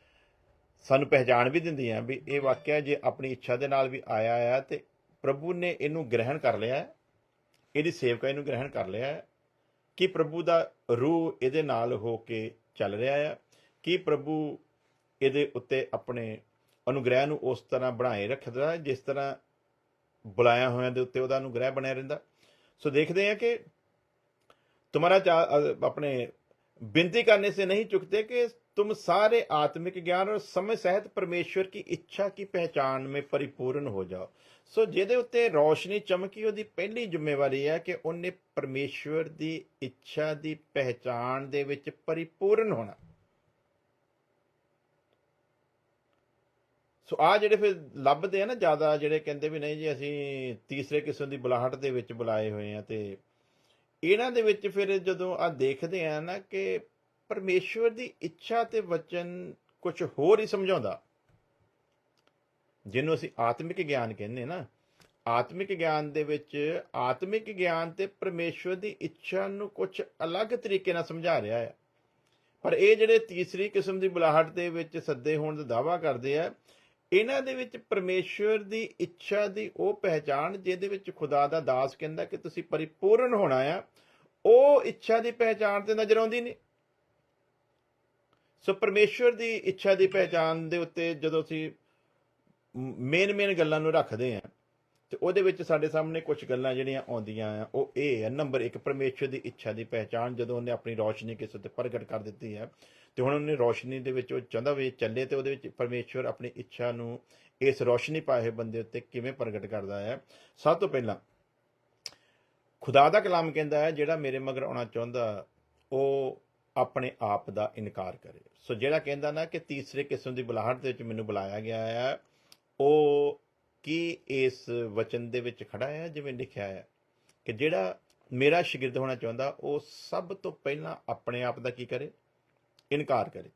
ਸਾਨੂੰ ਪਹਿਚਾਣ ਵੀ ਦਿੰਦੀਆਂ ਵੀ ਇਹ ਵਾਕਿਆ ਜੇ ਆਪਣੀ ਇੱਛਾ ਦੇ ਨਾਲ ਵੀ ਆਇਆ ਆ ਤੇ ਪ੍ਰਭੂ ਨੇ ਇਹਨੂੰ ਗ੍ਰਹਿਣ ਕਰ ਲਿਆ, ਇਹਦੀ ਸੇਵਕਾਈ ਨੂੰ ਗ੍ਰਹਿਣ ਕਰ ਲਿਆ, ਕਿ ਪ੍ਰਭੂ ਦਾ ਰੂਹ ਇਹਦੇ ਨਾਲ ਹੋ ਕੇ ਚੱਲ ਰਿਹਾ ਆ, ਕਿ ਪ੍ਰਭੂ ਇਹਦੇ ਉੱਤੇ ਆਪਣੇ ਅਨੁਗ੍ਰਹਿ ਨੂੰ ਉਸ ਤਰ੍ਹਾਂ ਬਣਾਏ ਰੱਖਦਾ ਜਿਸ ਤਰ੍ਹਾਂ ਬੁਲਾਇਆ ਹੋਇਆਂ ਦੇ ਉੱਤੇ ਉਹਦਾ ਅਨੁਗ੍ਰਹਿ ਬਣਿਆ ਰਹਿੰਦਾ। ਸੋ ਦੇਖਦੇ ਹਾਂ ਕਿ ਤੁਹਾਡਾ ਆਪਣੇ विनती करने से नहीं चुकते कि तुम सारे आत्मिक ज्ञान और समय सहित परमेश्वर की इच्छा की पहचान में परिपूर्ण हो जाओ। सो ਜਿਹਦੇ ਉੱਤੇ ਰੌਸ਼ਨੀ ਚਮਕੀ ਉਹਦੀ ਪਹਿਲੀ ਜ਼ਿੰਮੇਵਾਰੀ ਹੈ ਕਿ ਉਹਨੇ ਪਰਮੇਸ਼ਵਰ ਦੀ ਇੱਛਾ ਦੀ ਪਹਿਚਾਨ ਦੇ ਵਿੱਚ ਪਰਿਪੂਰਨ ਹੋਣਾ। ਸੋ ਆ ਜਿਹੜੇ ਫਿਰ ਲੱਭਦੇ ਆ ਨਾ ਜ਼ਿਆਦਾ, ਜਿਹੜੇ ਕਹਿੰਦੇ ਵੀ ਨਹੀਂ ਜੀ ਅਸੀਂ ਤੀਸਰੇ ਕਿਸਮ ਦੀ ਬੁਲਾਹਟ ਦੇ ਵਿੱਚ ਬੁਲਾਏ ਹੋਏ ਆ, ਤੇ ਇਹਨਾਂ ਦੇ ਵਿੱਚ ਫਿਰ ਜਦੋਂ ਆ ਦੇਖਦੇ ਆ ਨਾ ਕਿ ਪਰਮੇਸ਼ਵਰ ਦੀ ਇੱਛਾ ਤੇ ਵਚਨ ਕੁਝ ਹੋਰ ਹੀ ਸਮਝਾਉਂਦਾ, ਜਿਹਨੂੰ ਅਸੀਂ ਆਤਮਿਕ ਗਿਆਨ ਕਹਿੰਦੇ ਨਾ। ਆਤਮਿਕ ਗਿਆਨ ਦੇ ਵਿੱਚ ਆਤਮਿਕ ਗਿਆਨ ਤੇ ਪਰਮੇਸ਼ਵਰ ਦੀ ਇੱਛਾ ਨੂੰ ਕੁਝ ਅਲੱਗ ਤਰੀਕੇ ਨਾਲ ਸਮਝਾ ਰਿਹਾ ਹੈ। ਪਰ ਇਹ ਜਿਹੜੇ ਤੀਸਰੀ ਕਿਸਮ ਦੀ ਬੁਲਾਹਟ ਦੇ ਵਿੱਚ ਸੱਦੇ ਹੋਣ ਦਾ ਦਾਅਵਾ ਕਰਦੇ ਆ, ਇਹਨਾਂ ਦੇ ਵਿੱਚ ਪਰਮੇਸ਼ਵਰ ਦੀ ਇੱਛਾ ਦੀ ਉਹ ਪਹਿਚਾਣ ਜਿਹਦੇ ਵਿੱਚ ਖੁਦਾ ਦਾ ਦਾਸ ਕਹਿੰਦਾ ਕਿ ਤੁਸੀਂ ਪਰਿਪੂਰਨ ਹੋਣਾ ਆ, ਉਹ ਇੱਛਾ ਦੀ ਪਹਿਚਾਣ ਤੇ ਨਜ਼ਰ ਆਉਂਦੀ ਨਹੀਂ। ਸੋ ਪਰਮੇਸ਼ਵਰ ਦੀ ਇੱਛਾ ਦੀ ਪਹਿਚਾਣ ਦੇ ਉੱਤੇ ਜਦੋਂ ਅਸੀਂ ਮੇਨ ਗੱਲਾਂ ਨੂੰ ਰੱਖਦੇ ਆ, ਤੇ ਉਹਦੇ ਵਿੱਚ ਸਾਡੇ ਸਾਹਮਣੇ ਕੁਝ ਗੱਲਾਂ ਜਿਹੜੀਆਂ ਆਉਂਦੀਆਂ ਆ ਉਹ ਇਹ ਹੈ। ਨੰਬਰ 1, ਪਰਮੇਸ਼ਵਰ ਦੀ ਇੱਛਾ ਦੀ ਪਹਿਚਾਣ। ਜਦੋਂ ਉਹਨੇ ਆਪਣੀ ਰੌਸ਼ਨੀ ਕਿਸੇ ਉੱਤੇ ਪ੍ਰਗਟ ਕਰ ਦਿੱਤੀ ਹੈ, ਤੇ ਹੁਣ ਉਹਨੇ ਰੌਸ਼ਨੀ ਦੇ ਵਿੱਚ ਉਹ ਚਾਹੁੰਦਾ ਵੀ ਚੱਲੇ, ਤੇ ਉਹਦੇ ਵਿੱਚ ਪਰਮੇਸ਼ਵਰ ਆਪਣੀ ਇੱਛਾ ਨੂੰ ਇਸ ਰੌਸ਼ਨੀ ਪਾਏ ਹੋਏ ਬੰਦੇ ਉੱਤੇ ਕਿਵੇਂ ਪ੍ਰਗਟ ਕਰਦਾ ਹੈ। ਸਭ ਤੋਂ ਪਹਿਲਾਂ ਖੁਦਾ ਦਾ ਕਲਾਮ ਕਹਿੰਦਾ ਹੈ ਜਿਹੜਾ ਮੇਰੇ ਮਗਰ ਆਉਣਾ ਚਾਹੁੰਦਾ ਉਹ ਆਪਣੇ ਆਪ ਦਾ ਇਨਕਾਰ ਕਰੇ। ਸੋ ਜਿਹੜਾ ਕਹਿੰਦਾ ਨਾ ਕਿ ਤੀਸਰੇ ਕਿਸਮ ਦੀ ਬੁਲਾਹਟ ਦੇ ਵਿੱਚ ਮੈਨੂੰ ਬੁਲਾਇਆ ਗਿਆ ਹੈ, ਉਹ ਕੀ ਇਸ ਵਚਨ ਦੇ ਵਿੱਚ ਖੜਾ ਹੈ ਜਿਵੇਂ ਲਿਖਿਆ ਹੈ ਕਿ ਜਿਹੜਾ ਮੇਰਾ ਸ਼ਾਗਿਰਦ ਹੋਣਾ ਚਾਹੁੰਦਾ ਉਹ ਸਭ ਤੋਂ ਪਹਿਲਾਂ ਆਪਣੇ ਆਪ ਦਾ ਕੀ ਕਰੇ? ਇਨਕਾਰ ਕਰੇ।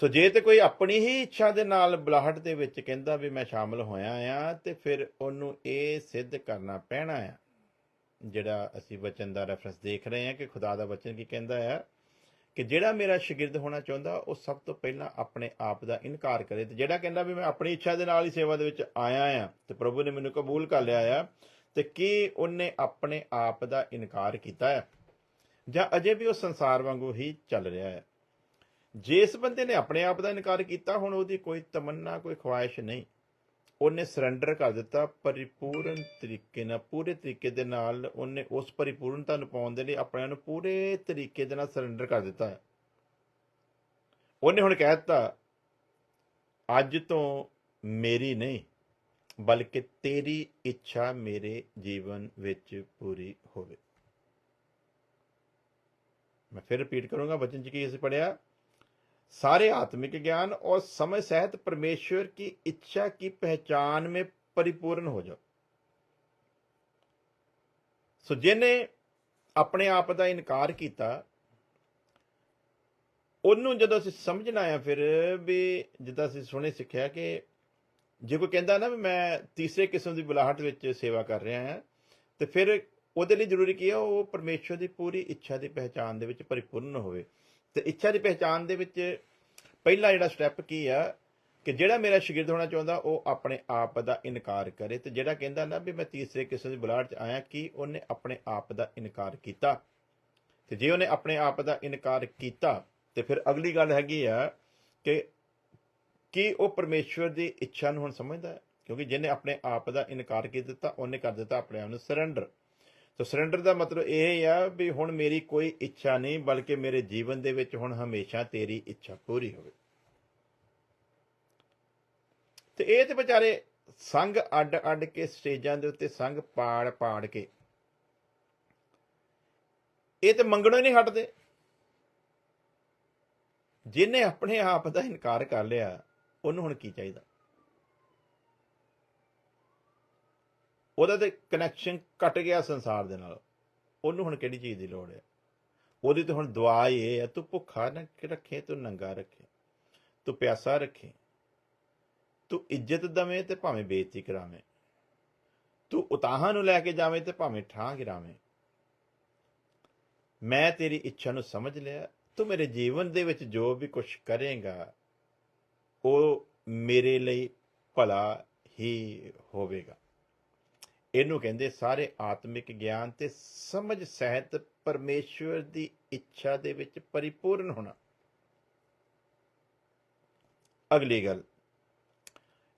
ਸੋ ਜੇ ਤੇ ਕੋਈ ਆਪਣੀ ਹੀ ਇੱਛਾ ਦੇ ਨਾਲ ਬੁਲਾਹਟ ਦੇ ਵਿੱਚ ਕਹਿੰਦਾ ਵੀ ਮੈਂ ਸ਼ਾਮਲ ਹੋਇਆ ਆ, ਤੇ ਫਿਰ ਉਹਨੂੰ ਇਹ ਸਿੱਧ ਕਰਨਾ ਪੈਣਾ ਆ, ਜਿਹੜਾ ਅਸੀਂ ਵਚਨ ਦਾ ਰੈਫਰੈਂਸ ਦੇਖ ਰਹੇ ਹਾਂ ਕਿ ਖੁਦਾ ਦਾ ਵਚਨ ਕੀ ਕਹਿੰਦਾ ਆ ਕਿ ਜਿਹੜਾ ਮੇਰਾ ਸ਼ਾਗਿਰਦ ਹੋਣਾ ਚਾਹੁੰਦਾ ਉਹ ਸਭ ਤੋਂ ਪਹਿਲਾਂ ਆਪਣੇ ਆਪ ਦਾ ਇਨਕਾਰ ਕਰੇ। ਤੇ ਜਿਹੜਾ ਕਹਿੰਦਾ ਵੀ ਮੈਂ ਆਪਣੀ ਇੱਛਾ ਦੇ ਨਾਲ ਹੀ ਸੇਵਾ ਦੇ ਵਿੱਚ ਆਇਆ ਆ ਤੇ ਪ੍ਰਭੂ ਨੇ ਮੈਨੂੰ ਕਬੂਲ ਕਰ ਲਿਆ ਆ, ਤੇ ਕੀ ਉਹਨੇ ਆਪਣੇ ਆਪ ਦਾ ਇਨਕਾਰ ਕੀਤਾ ਹੈ ਜਾਂ ਅਜੇ ਵੀ ਉਹ ਸੰਸਾਰ ਵਾਂਗੂ ਹੀ ਚੱਲ ਰਿਹਾ ਹੈ? ਜਿਸ ਬੰਦੇ ਨੇ ਆਪਣੇ ਆਪ ਦਾ ਇਨਕਾਰ ਕੀਤਾ, ਹੁਣ ਉਹਦੀ ਕੋਈ ਤਮੰਨਾ, ਕੋਈ ਖੁਆਇਸ਼ ਨਹੀਂ, ਉਹਨੇ ਸਰੈਂਡਰ ਕਰ ਦਿੱਤਾ ਪਰਿਪੂਰਨ ਤਰੀਕੇ ਨਾਲ, ਪੂਰੇ ਤਰੀਕੇ ਦੇ ਨਾਲ ਉਹਨੇ ਉਸ ਪਰਿਪੂਰਨਤਾ ਨੂੰ ਪਾਉਣ ਦੇ ਲਈ ਆਪਣੇ ਨੂੰ ਪੂਰੇ ਤਰੀਕੇ ਦੇ ਨਾਲ ਸਰੈਂਡਰ ਕਰ ਦਿੱਤਾ ਹੈ। ਉਹਨੇ ਹੁਣ ਕਹਿ ਦਿੱਤਾ ਅੱਜ ਤੋਂ ਮੇਰੀ ਨਹੀਂ ਬਲਕਿ ਤੇਰੀ ਇੱਛਾ ਮੇਰੇ ਜੀਵਨ ਵਿੱਚ ਪੂਰੀ ਹੋਵੇ। ਮੈਂ ਫਿਰ ਰਿਪੀਟ ਕਰੂੰਗਾ, वचन की इसे पढ़िया, सारे आत्मिक ज्ञान और समय सहित परमेश्वर की इच्छा की पहचान में परिपूर्ण हो जाओ। सो जिन्हें अपने आप का इनकार किया, ਉਹਨੂੰ ਜਦੋਂ ਅਸੀਂ ਸਮਝਣਾ ਆ ਫਿਰ ਵੀ ਜਿੱਦਾਂ ਅਸੀਂ ਸੁਣੇ ਸਿੱਖਿਆ ਕਿ ਜੇ ਕੋਈ ਕਹਿੰਦਾ ਨਾ ਵੀ ਮੈਂ ਤੀਸਰੇ ਕਿਸਮ ਦੀ ਬੁਲਾਹਟ ਵਿੱਚ ਸੇਵਾ ਕਰ ਰਿਹਾ ਹਾਂ, ਤੇ ਫਿਰ ਉਹਦੇ ਲਈ ਜ਼ਰੂਰੀ ਕੀ ਆ? ਉਹ ਪਰਮੇਸ਼ਵਰ ਦੀ ਪੂਰੀ ਇੱਛਾ ਦੀ ਪਹਿਚਾਣ ਦੇ ਵਿੱਚ ਪਰਿਪੂਰਨ ਹੋਵੇ। ਤੇ ਇੱਛਾ ਦੀ ਪਹਿਚਾਣ ਦੇ ਵਿੱਚ ਪਹਿਲਾ ਜਿਹੜਾ ਸਟੈਪ ਕੀ ਆ ਕਿ ਜਿਹੜਾ ਮੇਰਾ ਸ਼ਾਗਿਰਦ ਹੋਣਾ ਚਾਹੁੰਦਾ ਉਹ ਆਪਣੇ ਆਪ ਦਾ ਇਨਕਾਰ ਕਰੇ। ਤੇ ਜਿਹੜਾ ਕਹਿੰਦਾ ਨਾ ਵੀ ਮੈਂ ਤੀਸਰੇ ਕਿਸਮ ਦੀ ਬੁਲਾਹਟ 'ਚ ਆਇਆ, ਕੀ ਉਹਨੇ ਆਪਣੇ ਆਪ ਦਾ ਇਨਕਾਰ ਕੀਤਾ? ਤੇ ਜੇ ਉਹਨੇ ਆਪਣੇ ਆਪ ਦਾ ਇਨਕਾਰ ਕੀਤਾ ਤੇ ਫਿਰ ਅਗਲੀ ਗੱਲ ਹੈਗੀ ਆ ਕਿ ਕੀ ਉਹ ਪਰਮੇਸ਼ਵਰ ਦੀ ਇੱਛਾ ਨੂੰ ਹੁਣ ਸਮਝਦਾ ਹੈ? ਕਿਉਂਕਿ ਜਿਹਨੇ ਆਪਣੇ ਆਪ ਦਾ ਇਨਕਾਰ ਕਰ ਦਿੱਤਾ, ਉਹਨੇ ਕਰ ਦਿੱਤਾ ਆਪਣੇ ਆਪ ਨੂੰ ਸਰੈਂਡਰ। ਤਾਂ ਸਰੈਂਡਰ ਦਾ ਮਤਲਬ ਇਹ ਆ ਵੀ ਹੁਣ ਮੇਰੀ ਕੋਈ ਇੱਛਾ ਨਹੀਂ, ਬਲਕਿ ਮੇਰੇ ਜੀਵਨ ਦੇ ਵਿੱਚ ਹੁਣ ਹਮੇਸ਼ਾ ਤੇਰੀ ਇੱਛਾ ਪੂਰੀ ਹੋਵੇ। ਤੇ ਇਹ ਤੇ ਵਿਚਾਰੇ ਸੰਗ ਅੱਡ ਕੇ ਸਟੇਜਾਂ ਦੇ ਉੱਤੇ ਸੰਗ ਪਾੜ ਕੇ ਇਹ ਤੇ ਮੰਗਣੋਂ ਹੀ ਨਹੀਂ ਹਟਦੇ। ਜਿਹਨੇ ਆਪਣੇ ਆਪ ਦਾ ਇਨਕਾਰ ਕਰ ਲਿਆ ਉਹਨੂੰ ਹੁਣ ਕੀ ਚਾਹੀਦਾ? ਉਹਦਾ ਤੇ ਕਨੈਕਸ਼ਨ ਕੱਟ ਗਿਆ ਸੰਸਾਰ ਦੇ ਨਾਲ, ਉਹਨੂੰ ਹੁਣ ਕਿਹੜੀ ਚੀਜ਼ ਦੀ ਲੋੜ ਹੈ? ਉਹਦੀ ਤਾਂ ਹੁਣ ਦੁਆ ਇਹ ਹੈ, ਤੂੰ ਭੁੱਖਾ ਨਾ ਰੱਖੇ, ਤੂੰ ਨੰਗਾ ਰੱਖੇ, ਤੂੰ ਪਿਆਸਾ ਰੱਖੇ, ਤੂੰ ਇੱਜ਼ਤ ਦਵੇਂ ਤੇ ਭਾਵੇਂ ਬੇਇੱਜ਼ਤੀ ਕਰਾਵੇਂ, ਤੂੰ ਉਤਾਹਾਂ ਨੂੰ ਲੈ ਕੇ ਜਾਵੇਂ ਤੇ ਭਾਵੇਂ ਠਾਂ ਗਿਰਾਵੇਂ। ਮੈਂ ਤੇਰੀ ਇੱਛਾ ਨੂੰ ਸਮਝ ਲਿਆ, ਤੂੰ ਮੇਰੇ ਜੀਵਨ ਦੇ ਵਿੱਚ ਜੋ ਵੀ ਕੁਝ ਕਰੇਗਾ ਉਹ ਮੇਰੇ ਲਈ ਭਲਾ ਹੀ ਹੋਵੇਗਾ। ਇਹਨੂੰ ਕਹਿੰਦੇ ਸਾਰੇ ਆਤਮਿਕ ਗਿਆਨ ਤੇ ਸਮਝ ਸਹਿਤ ਪਰਮੇਸ਼ਵਰ ਦੀ ਇੱਛਾ ਦੇ ਵਿੱਚ ਪਰਿਪੂਰਨ ਹੋਣਾ। ਅਗਲੀ ਗੱਲ,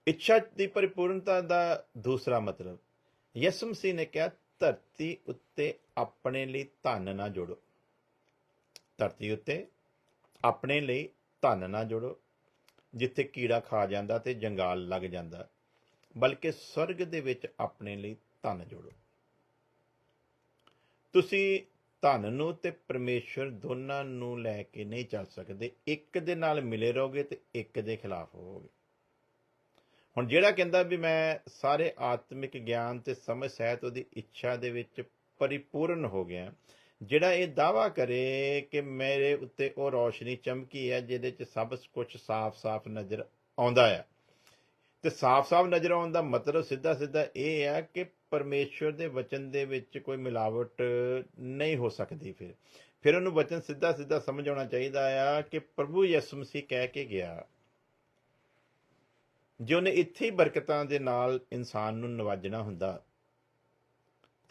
ਇੱਛਾ ਦੀ ਪਰਿਪੂਰਨਤਾ ਦਾ ਦੂਸਰਾ ਮਤਲਬ, ਯਿਸੂ ਮਸੀਹ ਨੇ ਕਿਹਾ ਧਰਤੀ ਉੱਤੇ ਆਪਣੇ ਲਈ ਧਨ ਨਾ ਜੋੜੋ। ਧਰਤੀ ਉੱਤੇ ਆਪਣੇ ਲਈ ਧਨ ਨਾ ਜੋੜੋ ਜਿੱਥੇ ਕੀੜਾ ਖਾ ਜਾਂਦਾ ਤੇ ਜੰਗਾਲ ਲੱਗ ਜਾਂਦਾ, ਬਲਕਿ ਸਵਰਗ ਦੇ ਵਿੱਚ ਆਪਣੇ ਲਈ ਧਨ ਜੋੜੋ। ਤੁਸੀਂ ਧਨ ਨੂੰ ਤੇ ਪਰਮੇਸ਼ਵਰ ਦੋਨਾਂ ਨੂੰ ਲੈ ਕੇ ਨਹੀਂ ਚੱਲ ਸਕਦੇ। ਇੱਕ ਦੇ ਨਾਲ ਮਿਲੇ ਰਹੋਗੇ ਤੇ ਇੱਕ ਦੇ ਖਿਲਾਫ ਹੋਵੋਗੇ। ਹੁਣ ਜਿਹੜਾ ਕਹਿੰਦਾ ਵੀ ਮੈਂ ਸਾਰੇ ਆਤਮਿਕ ਗਿਆਨ ਤੇ ਸਮਝ ਸਹਿਤ ਉਹਦੀ ਇੱਛਾ ਦੇ ਵਿੱਚ ਪਰਿਪੂਰਨ ਹੋ ਗਿਆ, ਜਿਹੜਾ ਇਹ ਦਾਅਵਾ ਕਰੇ ਕਿ ਮੇਰੇ ਉੱਤੇ ਉਹ ਰੌਸ਼ਨੀ ਚਮਕੀ ਹੈ ਜਿਹਦੇ 'ਚ ਸਭ ਕੁਝ ਸਾਫ਼-ਸਾਫ਼ ਨਜ਼ਰ ਆਉਂਦਾ ਹੈ, ਤੇ ਸਾਫ਼-ਸਾਫ਼ ਨਜ਼ਰ ਆਉਣ ਦਾ ਮਤਲਬ ਸਿੱਧਾ ਸਿੱਧਾ ਇਹ ਹੈ ਕਿ ਪਰਮੇਸ਼ਵਰ ਦੇ ਵਚਨ ਦੇ ਵਿੱਚ ਕੋਈ ਮਿਲਾਵਟ ਨਹੀਂ ਹੋ ਸਕਦੀ। ਫਿਰ ਉਹਨੂੰ ਵਚਨ ਸਿੱਧਾ ਸਿੱਧਾ ਸਮਝ ਆਉਣਾ ਚਾਹੀਦਾ ਆ ਕਿ ਪ੍ਰਭੂ ਯਿਸੂ ਮਸੀਹ ਕਹਿ ਕੇ ਗਿਆ, ਜੇ ਉਹਨੇ ਇੱਥੇ ਹੀ ਬਰਕਤਾਂ ਦੇ ਨਾਲ ਇਨਸਾਨ ਨੂੰ ਨਵਾਜਣਾ ਹੁੰਦਾ,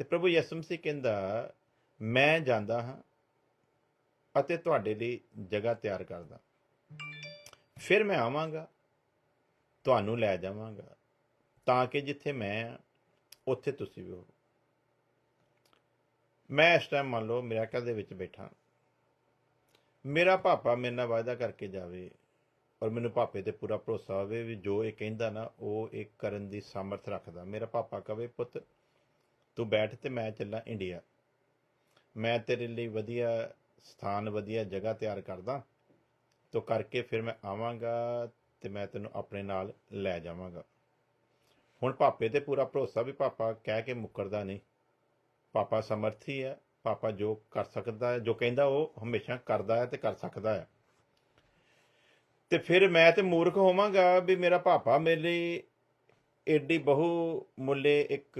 ਤੇ ਪ੍ਰਭੂ ਯਿਸੂ ਮਸੀਹ ਕਹਿੰਦਾ ਮੈਂ ਜਾਂਦਾ ਹਾਂ ਅਤੇ ਤੁਹਾਡੇ ਲਈ ਜਗ੍ਹਾ ਤਿਆਰ ਕਰਦਾ, ਫਿਰ ਮੈਂ ਆਵਾਂਗਾ, ਤੁਹਾਨੂੰ ਲੈ ਜਾਵਾਂਗਾ, ਤਾਂ ਕਿ ਜਿੱਥੇ ਮੈਂ ਹਾਂ ਉੱਥੇ ਤੁਸੀਂ ਵੀ ਹੋ। ਮੈਂ ਇਸ ਟਾਈਮ ਮੰਨ ਲਓ ਅਮਰੀਕਾ ਦੇ ਵਿੱਚ ਬੈਠਾ, ਮੇਰਾ ਪਾਪਾ ਮੇਰੇ ਨਾਲ ਵਾਅਦਾ ਕਰਕੇ ਜਾਵੇ ਔਰ ਮੈਨੂੰ ਪਾਪੇ ਤੇ ਪੂਰਾ ਭਰੋਸਾ ਹੋਵੇ ਵੀ ਜੋ ਇਹ ਕਹਿੰਦਾ ਨਾ ਉਹ ਇਹ ਕਰਨ ਦੀ ਸਾਮਰਥ ਰੱਖਦਾ। ਮੇਰਾ ਪਾਪਾ ਕਵੇ ਪੁੱਤ ਤੂੰ ਬੈਠ ਤੇ ਮੈਂ ਚੱਲਾਂ ਇੰਡੀਆ, ਮੈਂ ਤੇਰੇ ਲਈ ਵਧੀਆ ਸਥਾਨ ਵਧੀਆ ਜਗ੍ਹਾ ਤਿਆਰ ਕਰਦਾ, ਤੋ ਕਰਕੇ ਫਿਰ ਮੈਂ ਆਵਾਂਗਾ ਤੇ ਮੈਂ ਤੈਨੂੰ ਆਪਣੇ ਨਾਲ ਲੈ ਜਾਵਾਂਗਾ। ਹੁਣ ਪਾਪੇ ਤੇ ਪੂਰਾ ਭਰੋਸਾ ਵੀ ਪਾਪਾ ਕਹਿ ਕੇ ਮੁੱਕਰਦਾ ਨਹੀਂ, ਪਾਪਾ ਸਮਰਥੀ ਹੈ, ਪਾਪਾ ਜੋ ਕਰ ਸਕਦਾ ਹੈ, ਜੋ ਕਹਿੰਦਾ ਉਹ ਹਮੇਸ਼ਾ ਕਰਦਾ ਹੈ ਤੇ ਕਰ ਸਕਦਾ ਹੈ। ਤੇ ਫਿਰ ਮੈਂ ਤੇ ਮੂਰਖ ਹੋਵਾਂਗਾ ਵੀ ਮੇਰਾ ਪਾਪਾ ਮੇਰੇ ਲਈ ਏਡੀ ਬਹੁ ਮੁੱਲੇ ਇੱਕ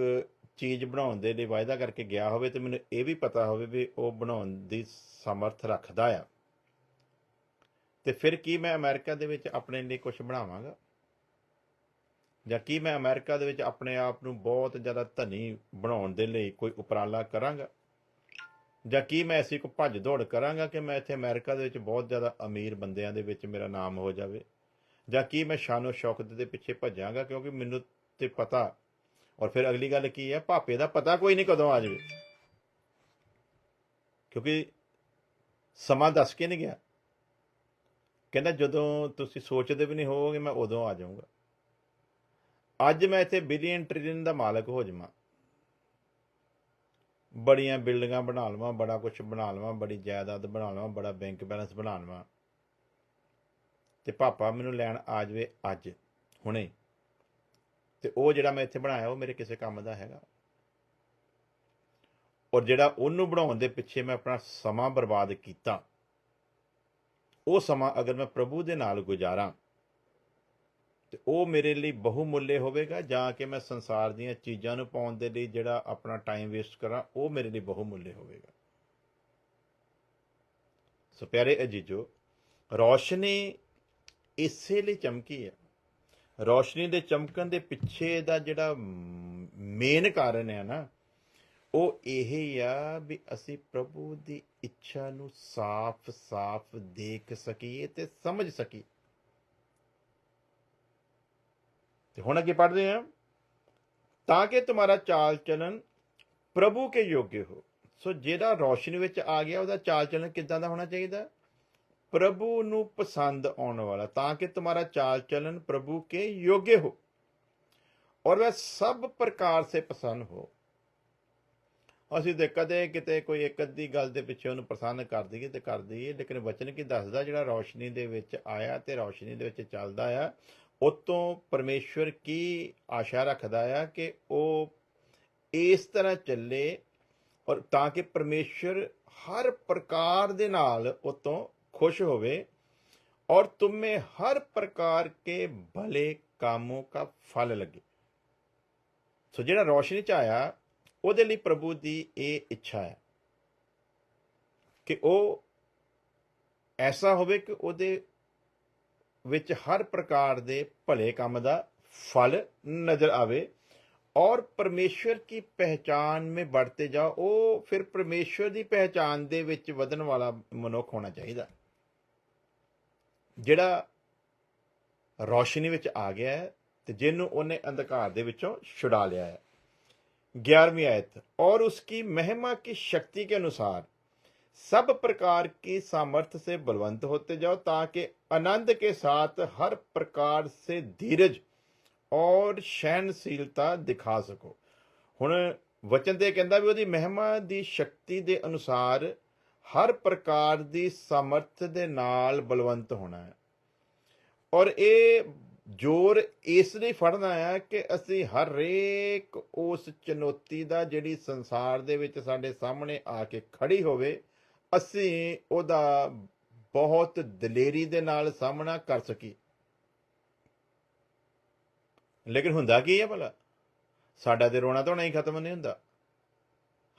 ਚੀਜ਼ ਬਣਾਉਣ ਦੇ ਲਈ ਵਾਅਦਾ ਕਰਕੇ ਗਿਆ ਹੋਵੇ ਤੇ ਮੈਨੂੰ ਇਹ ਵੀ ਪਤਾ ਹੋਵੇ ਵੀ ਉਹ ਬਣਾਉਣ ਦੀ ਸਮਰਥ ਰੱਖਦਾ ਆ, ਤੇ ਫਿਰ ਕੀ ਮੈਂ ਅਮਰੀਕਾ ਦੇ ਵਿੱਚ ਆਪਣੇ ਲਈ ਕੁਝ ਬਣਾਵਾਂਗਾ, ਜਾਂ ਕੀ ਮੈਂ ਅਮਰੀਕਾ ਦੇ ਵਿੱਚ ਆਪਣੇ ਆਪ ਨੂੰ ਬਹੁਤ ਜ਼ਿਆਦਾ ਧਨੀ ਬਣਾਉਣ ਦੇ ਲਈ ਕੋਈ ਉਪਰਾਲਾ ਕਰਾਂਗਾ, ਜਾਂ ਕੀ ਮੈਂ ਐਸੀ ਕੋਈ ਭੱਜ ਦੌੜ ਕਰਾਂਗਾ ਕਿ ਮੈਂ ਇੱਥੇ ਅਮਰੀਕਾ ਦੇ ਵਿੱਚ ਬਹੁਤ ਜ਼ਿਆਦਾ ਅਮੀਰ ਬੰਦਿਆਂ ਦੇ ਵਿੱਚ ਮੇਰਾ ਨਾਮ ਹੋ ਜਾਵੇ, ਜਾਂ ਕੀ ਮੈਂ ਸ਼ਾਨੋ ਸ਼ੌਕਤ ਦੇ ਪਿੱਛੇ ਭੱਜਾਂਗਾ ਕਿਉਂਕਿ ਮੈਨੂੰ ਤੇ ਪਤਾ। ਔਰ ਫਿਰ ਅਗਲੀ ਗੱਲ ਕੀ ਹੈ, ਭਾਪੇ ਦਾ ਪਤਾ ਕੋਈ ਨਹੀਂ ਕਦੋਂ ਆ ਜਾਵੇ, ਕਿਉਂਕਿ ਸਮਾਂ ਦੱਸ ਕੇ ਨਹੀਂ ਗਿਆ। ਕਹਿੰਦਾ ਜਦੋਂ ਤੁਸੀਂ ਸੋਚਦੇ ਵੀ ਨਹੀਂ ਹੋਵੋਗੇ ਮੈਂ ਉਦੋਂ ਆ ਜਾਊਂਗਾ। ਅੱਜ ਮੈਂ ਇੱਥੇ ਬਿਲੀਅਨ ਟ੍ਰਿਲੀਅਨ ਦਾ ਮਾਲਕ ਹੋ ਜਾਵਾਂ, ਬੜੀਆਂ ਬਿਲਡਿੰਗਾਂ ਬਣਾ ਲਵਾਂ, ਬੜਾ ਕੁਝ ਬਣਾ ਲਵਾਂ, ਬੜੀ ਜਾਇਦਾਦ ਬਣਾ ਲਵਾਂ, ਬੜਾ ਬੈਂਕ ਬੈਲੈਂਸ ਬਣਾ ਲਵਾਂ, ਤੇ ਪਾਪਾ ਮੈਨੂੰ ਲੈਣ ਆ ਜਾਵੇ ਅੱਜ ਹੁਣੇ, ਤੇ ਉਹ ਜਿਹੜਾ ਮੈਂ ਇੱਥੇ ਬਣਾਇਆ ਉਹ ਮੇਰੇ ਕਿਸੇ ਕੰਮ ਦਾ ਹੈਗਾ? ਔਰ ਜਿਹੜਾ ਉਹਨੂੰ ਬਣਾਉਣ ਦੇ ਪਿੱਛੇ ਮੈਂ ਆਪਣਾ ਸਮਾਂ ਬਰਬਾਦ ਕੀਤਾ, ਉਹ ਸਮਾਂ ਅਗਰ ਮੈਂ ਪ੍ਰਭੂ ਦੇ ਨਾਲ ਗੁਜ਼ਾਰਾਂ ਤੇ ਉਹ ਮੇਰੇ ਲਈ ਬਹੁਮੁੱਲੇ ਹੋਵੇਗਾ, ਜਾਂ ਕਿ ਮੈਂ ਸੰਸਾਰ ਦੀਆਂ ਚੀਜ਼ਾਂ ਨੂੰ ਪਾਉਣ ਦੇ ਲਈ ਜਿਹੜਾ ਆਪਣਾ ਟਾਈਮ ਵੇਸਟ ਕਰਾਂ ਉਹ ਮੇਰੇ ਲਈ ਬਹੁਮੁੱਲੇ ਹੋਵੇਗਾ। ਸੋ ਪਿਆਰੇ ਅਜੀਜ਼ੋ, ਰੌਸ਼ਨੀ ਇਸੇ ਲਈ ਚਮਕੀ ਹੈ। ਰੌਸ਼ਨੀ ਦੇ ਚਮਕਣ ਦੇ ਪਿੱਛੇ ਦਾ ਜਿਹੜਾ ਮੇਨ ਕਾਰਨ ਹੈ ਨਾ, ਉਹ ਇਹ ਹੀ ਆ ਵੀ ਅਸੀਂ ਪ੍ਰਭੂ ਦੀ ਇੱਛਾ ਨੂੰ ਸਾਫ਼-ਸਾਫ਼ ਦੇਖ ਸਕੀਏ ਤੇ ਸਮਝ ਸਕੀਏ। ਤੇ ਹੁਣ ਅੱਗੇ ਪੜ੍ਹਦੇ ਹਾਂ, ਤਾਂ ਕਿ ਤੁਹਾਡਾ ਚਾਲ ਚਲਨ ਪ੍ਰਭੂ ਕੇ ਯੋग्य ਹੋ। ਸੋ ਜਿਹੜਾ ਰੌਸ਼ਨੀ ਵਿੱਚ ਆ ਗਿਆ ਉਹਦਾ ਚਾਲ ਚਲਨ ਕਿੱਦਾਂ ਦਾ ਹੋਣਾ ਚਾਹੀਦਾ? प्रभु ਨੂੰ पसंद आने वाला, ताकि तुम्हारा चाल चलन प्रभु के योग्य हो और वह सब प्रकार से पसंद हो। ਅਸੀਂ ਤੇ ਕਦੇ ਕਿਤੇ ਕੋਈ ਇੱਕ ਅੱਧੀ ਗੱਲ ਦੇ ਪਿੱਛੇ ਉਹਨੂੰ ਪ੍ਰਸੰਨ ਕਰ ਦਈਏ ਤੇ ਕਰ ਦਈਏ, ਲੇਕਿਨ ਵਚਨ ਕੀ ਦੱਸਦਾ, ਜਿਹੜਾ ਰੌਸ਼ਨੀ ਦੇ ਵਿੱਚ ਆਇਆ ਤੇ ਰੌਸ਼ਨੀ ਦੇ ਵਿੱਚ ਚੱਲਦਾ ਆ, ਉਤੋਂ ਪਰਮੇਸ਼ਵਰ ਕੀ ਆਸ਼ਾ ਰੱਖਦਾ ਆ ਕਿ ਉਹ ਇਸ ਤਰ੍ਹਾਂ ਚੱਲੇ ਔਰ ਤਾਂ ਕਿ ਪਰਮੇਸ਼ਵਰ ਹਰ ਪ੍ਰਕਾਰ ਦੇ ਨਾਲ ਉਤੋਂ खुश होवे और तुम्हें हर प्रकार के भले कामों का फल लगे। सो जिहड़ा रोशनी च आया ਉਹਦੇ ਲਈ ਪ੍ਰਭੂ ਦੀ ਇਹ ਇੱਛਾ ਹੈ ਕਿ ਉਹ ਐਸਾ ਹੋਵੇ ਕਿ ਉਹਦੇ ਵਿੱਚ ਹਰ ਪ੍ਰਕਾਰ ਦੇ ਭਲੇ ਕੰਮ ਦਾ ਫਲ ਨਜ਼ਰ ਆਵੇ और परमेश्वर की पहचान में बढ़ते जाओ। वो फिर परमेश्वर की पहचान दे विच वधन वाला मनुख होना चाहिए, जिहड़ा रोशनी विच आ गया है ते जिन्हों उन्हें अंधकार दे विचों छुड़ा लिया है। 11वीं आयत, और उसकी महिमा की शक्ति के अनुसार सब प्रकार की सामर्थ्य से बलवंत होते जाओ, ताकि आनंद के साथ हर प्रकार से धीरज और सहनशीलता दिखा सको। ਹੁਣ ਵਚਨ ਤੇ ਕਹਿੰਦਾ ਵੀ ਉਹਦੀ ਮਹਿਮਾ ਦੀ ਸ਼ਕਤੀ ਦੇ ਅਨੁਸਾਰ ਹਰ ਪ੍ਰਕਾਰ ਦੀ ਸਮਰਥ ਦੇ ਨਾਲ ਬਲਵੰਤ ਹੋਣਾ ਹੈ। ਔਰ ਇਹ ਜ਼ੋਰ ਇਸ ਲਈ ਫੜਨਾ ਹੈ ਕਿ ਅਸੀਂ ਹਰੇਕ ਉਸ ਚੁਣੌਤੀ ਦਾ ਜਿਹੜੀ ਸੰਸਾਰ ਦੇ ਵਿੱਚ ਸਾਡੇ ਸਾਹਮਣੇ ਆ ਕੇ ਖੜੀ ਹੋਵੇ, ਅਸੀਂ ਉਹਦਾ ਬਹੁਤ ਦਲੇਰੀ ਦੇ ਨਾਲ ਸਾਹਮਣਾ ਕਰ ਸਕੀਏ। ਲੇਕਿਨ ਹੁੰਦਾ ਕੀ ਹੈ ਭਲਾ? ਸਾਡਾ ਤੇ ਰੋਣਾ ਧੋਣਾ ਹੀ ਖਤਮ ਨਹੀਂ ਹੁੰਦਾ।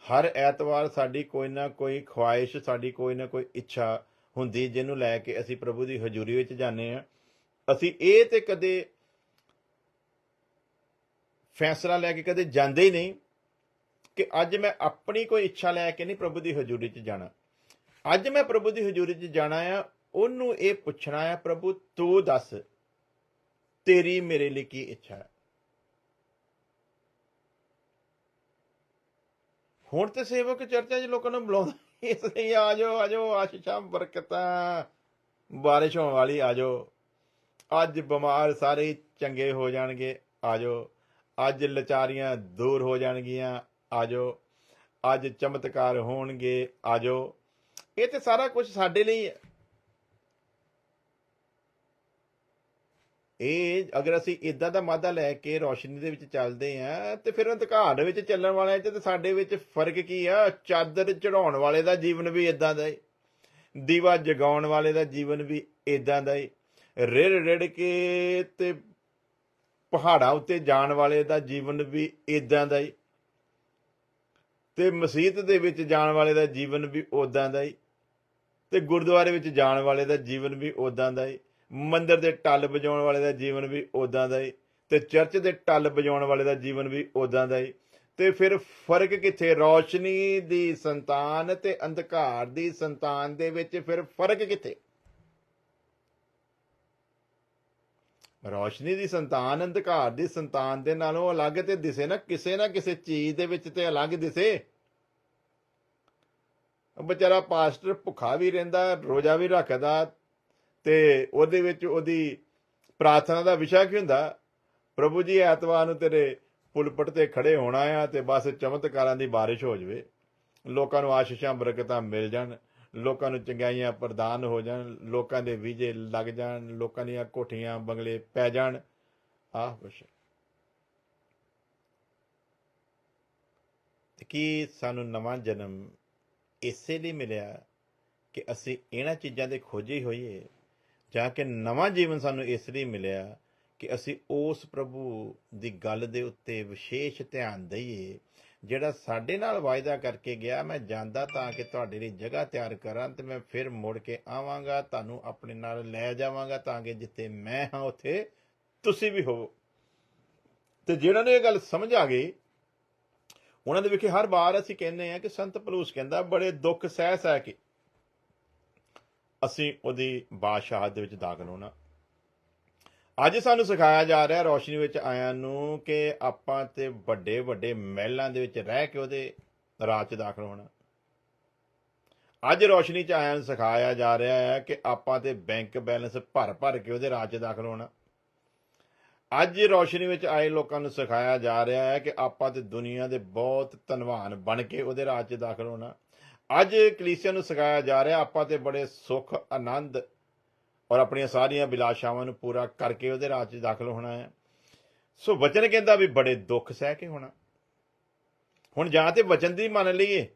ਹਰ ਐਤਵਾਰ ਸਾਡੀ ਕੋਈ ਨਾ ਕੋਈ ਖੁਆਇਸ਼, ਸਾਡੀ ਕੋਈ ਨਾ ਕੋਈ ਇੱਛਾ ਹੁੰਦੀ ਜਿਹਨੂੰ ਲੈ ਕੇ ਅਸੀਂ ਪ੍ਰਭੂ ਦੀ ਹਜ਼ੂਰੀ ਵਿੱਚ ਜਾਂਦੇ ਹਾਂ। ਅਸੀਂ ਇਹ ਤੇ ਕਦੇ ਫੈਸਲਾ ਲੈ ਕੇ ਕਦੇ ਜਾਂਦੇ ਹੀ ਨਹੀਂ ਕਿ ਅੱਜ ਮੈਂ ਆਪਣੀ ਕੋਈ ਇੱਛਾ ਲੈ ਕੇ ਨਹੀਂ ਪ੍ਰਭੂ ਦੀ ਹਜ਼ੂਰੀ 'ਚ ਜਾਣਾ। ਅੱਜ ਮੈਂ ਪ੍ਰਭੂ ਦੀ ਹਜ਼ੂਰੀ 'ਚ ਜਾਣਾ ਆ, ਉਹਨੂੰ ਇਹ ਪੁੱਛਣਾ ਆ, ਪ੍ਰਭੂ ਤੂੰ ਦੱਸ ਤੇਰੀ ਮੇਰੇ ਲਈ ਕੀ ਇੱਛਾ ਹੈ। ਹੁਣ ਤੇ ਸੇਵਕ ਚਰਚਾਂ 'ਚ ਲੋਕਾਂ ਨੂੰ ਬੁਲਾਉਂਦਾ, ਇਸ ਲਈ ਆ ਜਾਓ ਆ ਜਾਓ, ਆਸ਼ੀਸ਼ਾਂ ਬਰਕਤਾਂ, ਬਾਰਿਸ਼ ਹੋਣ ਵਾਲੀ, ਆ ਜਾਓ। ਅੱਜ ਬਿਮਾਰ ਸਾਰੇ ਚੰਗੇ ਹੋ ਜਾਣਗੇ, ਆ ਜਾਓ। ਅੱਜ ਲਾਚਾਰੀਆਂ ਦੂਰ ਹੋ ਜਾਣਗੀਆਂ, ਆ ਜਾਓ। ਅੱਜ ਚਮਤਕਾਰ ਹੋਣਗੇ, ਆ ਜਾਓ। ਇਹ ਤੇ ਸਾਰਾ ਕੁਝ ਸਾਡੇ ਲਈ ਹੈ। ਇਹ ਅਗਰ ਅਸੀਂ ਇਦਾਂ ਦਾ ਮਾਦਾ ਲੈ ਕੇ ਰੋਸ਼ਨੀ ਦੇ ਵਿੱਚ ਚੱਲਦੇ ਆ, ਤੇ ਫਿਰ ਅੰਧਕਾਰ ਵਿੱਚ ਚੱਲਣ ਵਾਲਿਆਂ 'ਚ ਤੇ ਸਾਡੇ ਵਿੱਚ ਫਰਕ ਕੀ ਆ? ਚਾਦਰ ਚੜਾਉਣ ਵਾਲੇ ਦਾ ਜੀਵਨ ਵੀ ਇਦਾਂ ਦਾ ਹੀ, ਦੀਵਾ ਜਗਾਉਣ ਵਾਲੇ ਦਾ ਜੀਵਨ ਵੀ ਇਦਾਂ ਦਾ ਹੀ, ਰਿੜ ਰਿੜ ਕੇ ਤੇ ਪਹਾੜਾਂ ਉੱਤੇ ਜਾਣ ਵਾਲੇ ਦਾ ਜੀਵਨ ਵੀ ਇਦਾਂ ਦਾ ਹੀ, ਤੇ ਮਸੀਤ ਦੇ ਵਿੱਚ ਜਾਣ ਵਾਲੇ ਦਾ ਜੀਵਨ ਵੀ ਉਦਾਂ ਦਾ ਹੀ, ਤੇ ਗੁਰਦੁਆਰੇ ਵਿੱਚ ਜਾਣ ਵਾਲੇ ਦਾ ਜੀਵਨ ਵੀ ਉਦਾਂ ਦਾ ਹੀ, ਮੰਦਰ ਦੇ ਟੱਲ ਵਜਾਉਣ ਵਾਲੇ ਦਾ ਜੀਵਨ ਵੀ ਉਦਾਂ ਦਾ ਹੀ, ਤੇ ਚਰਚ ਦੇ ਟੱਲ ਵਜਾਉਣ ਵਾਲੇ ਦਾ ਜੀਵਨ ਵੀ ਉਦਾਂ ਦਾ ਹੀ। ਤੇ ਫਿਰ ਫਰਕ ਕਿੱਥੇ? ਰੌਸ਼ਨੀ ਦੀ ਸੰਤਾਨ ਤੇ ਅੰਧਕਾਰ ਦੀ ਸੰਤਾਨ ਦੇ ਵਿੱਚ ਫਿਰ ਫਰਕ ਕਿੱਥੇ? ਰੌਸ਼ਨੀ ਦੀ ਸੰਤਾਨ ਅੰਧਕਾਰ ਦੀ ਸੰਤਾਨ ਦੇ ਨਾਲੋਂ ਅਲੱਗ ਤੇ ਦਿਸੇ ਨਾ ਕਿਸੇ ਚੀਜ਼ ਦੇ ਵਿੱਚ ਤੇ ਅਲੱਗ ਦਿਸੇ। ਵਿਚਾਰਾ ਪਾਸਟਰ ਭੁੱਖਾ ਵੀ ਰਹਿੰਦਾ, ਰੋਜ਼ਾ ਵੀ ਰੱਖਦਾ, ਤੇ ਉਹਦੇ ਵਿੱਚ ਉਹਦੀ ਪ੍ਰਾਰਥਨਾ ਦਾ ਵਿਸ਼ਾ ਕੀ ਹੁੰਦਾ? ਪ੍ਰਭੂ ਜੀ ਐਤਵਾਰ ਨੂੰ ਤੇਰੇ ਪੁਲਪਟ ਤੇ ਖੜੇ ਹੋਣਾ ਆ, ਤੇ ਬਸ ਚਮਤਕਾਰਾਂ ਦੀ ਬਾਰਿਸ਼ ਹੋ ਜਾਵੇ, ਲੋਕਾਂ ਨੂੰ ਆਸ਼ੀਸ਼ਾਂ ਬਰਕਤਾਂ ਮਿਲ ਜਾਣ, ਲੋਕਾਂ ਨੂੰ ਚੰਗਿਆਈਆਂ ਪ੍ਰਦਾਨ ਹੋ ਜਾਣ, ਲੋਕਾਂ ਦੇ ਵੀਜ਼ੇ ਲੱਗ ਜਾਣ, ਲੋਕਾਂ ਦੀਆਂ ਕੋਠੀਆਂ ਬੰਗਲੇ ਪੈ ਜਾਣ। ਆਹ ਕੁਛ ਕੀ ਸਾਨੂੰ ਨਵਾਂ ਜਨਮ ਇਸੇ ਲਈ ਮਿਲਿਆ ਕਿ ਅਸੀਂ ਇਹਨਾਂ ਚੀਜ਼ਾਂ ਦੇ ਖੋਜੀ ਹੋਈਏ, ਜਾਂ ਕਿ ਨਵਾਂ ਜੀਵਨ ਸਾਨੂੰ ਇਸ ਲਈ ਮਿਲਿਆ ਕਿ ਅਸੀਂ ਉਸ ਪ੍ਰਭੂ ਦੀ ਗੱਲ ਦੇ ਉੱਤੇ ਵਿਸ਼ੇਸ਼ ਧਿਆਨ ਦਈਏ ਜਿਹੜਾ ਸਾਡੇ ਨਾਲ ਵਾਅਦਾ ਕਰਕੇ ਗਿਆ, ਮੈਂ ਜਾਂਦਾ ਤਾਂ ਕਿ ਤੁਹਾਡੇ ਲਈ ਜਗ੍ਹਾ ਤਿਆਰ ਕਰਾਂ, ਤੇ ਮੈਂ ਫਿਰ ਮੁੜ ਕੇ ਆਵਾਂਗਾ, ਤੁਹਾਨੂੰ ਆਪਣੇ ਨਾਲ ਲੈ ਜਾਵਾਂਗਾ, ਤਾਂ ਕਿ ਜਿੱਥੇ ਮੈਂ ਹਾਂ ਉੱਥੇ ਤੁਸੀਂ ਵੀ ਹੋਵੋ। ਤੇ ਜਿਹਨਾਂ ਨੂੰ ਇਹ ਗੱਲ ਸਮਝ ਆ ਗਈ, ਉਹਨਾਂ ਦੇ ਵਿਖੇ ਹਰ ਵਾਰ ਅਸੀਂ ਕਹਿੰਦੇ ਹਾਂ ਕਿ ਸੰਤ ਪਲੂਸ ਕਹਿੰਦਾ, ਬੜੇ ਦੁੱਖ ਸਹਿ ਸਹਿ ਕੇ ਅਸੀਂ ਉਹਦੀ ਬਾਦਸ਼ਾਹਤ ਦੇ ਵਿੱਚ ਦਾਖਲ ਹੋਣਾ। ਅੱਜ ਸਾਨੂੰ ਸਿਖਾਇਆ ਜਾ ਰਿਹਾ ਰੌਸ਼ਨੀ ਵਿੱਚ ਆਇਆਂ ਨੂੰ ਕਿ ਆਪਾਂ ਤੇ ਵੱਡੇ ਵੱਡੇ ਮਹਿਲਾਂ ਦੇ ਵਿੱਚ ਰਹਿ ਕੇ ਉਹਦੇ ਰਾਜ 'ਚ ਦਾਖਲ ਹੋਣਾ। ਅੱਜ ਰੌਸ਼ਨੀ 'ਚ ਆਇਆਂ ਨੂੰ ਸਿਖਾਇਆ ਜਾ ਰਿਹਾ ਹੈ ਕਿ ਆਪਾਂ ਤੇ ਬੈਂਕ ਬੈਲੈਂਸ ਭਰ ਭਰ ਕੇ ਉਹਦੇ ਰਾਜ 'ਚ ਦਾਖਲ ਹੋਣਾ। ਅੱਜ ਰੌਸ਼ਨੀ ਵਿੱਚ ਆਏ ਲੋਕਾਂ ਨੂੰ ਸਿਖਾਇਆ ਜਾ ਰਿਹਾ ਹੈ ਕਿ ਆਪਾਂ ਤੇ ਦੁਨੀਆ ਦੇ ਬਹੁਤ ਧਨਵਾਨ ਬਣ ਕੇ ਉਹਦੇ ਰਾਜ 'ਚ ਦਾਖਲ ਹੋਣਾ। ਅੱਜ ਕਲੀਸਿਆ ਨੂੰ ਸਿਖਾਇਆ ਜਾ ਰਿਹਾ ਆਪਾਂ ਤੇ ਬੜੇ ਸੁੱਖ ਆਨੰਦ ਔਰ ਆਪਣੀਆਂ ਸਾਰੀਆਂ ਬਿਲਾਸ਼ਾਵਾਂ ਨੂੰ ਪੂਰਾ ਕਰਕੇ ਉਹਦੇ ਰਾਜ 'ਚ ਦਾਖਲ ਹੋਣਾ ਹੈ। ਸੋ ਵਚਨ ਕਹਿੰਦਾ ਵੀ ਬੜੇ ਦੁੱਖ ਸਹਿ ਕੇ ਹੋਣਾ। ਹੁਣ ਜਾਂ ਤੇ ਵਚਨ ਦੀ ਮੰਨ ਲਈਏ,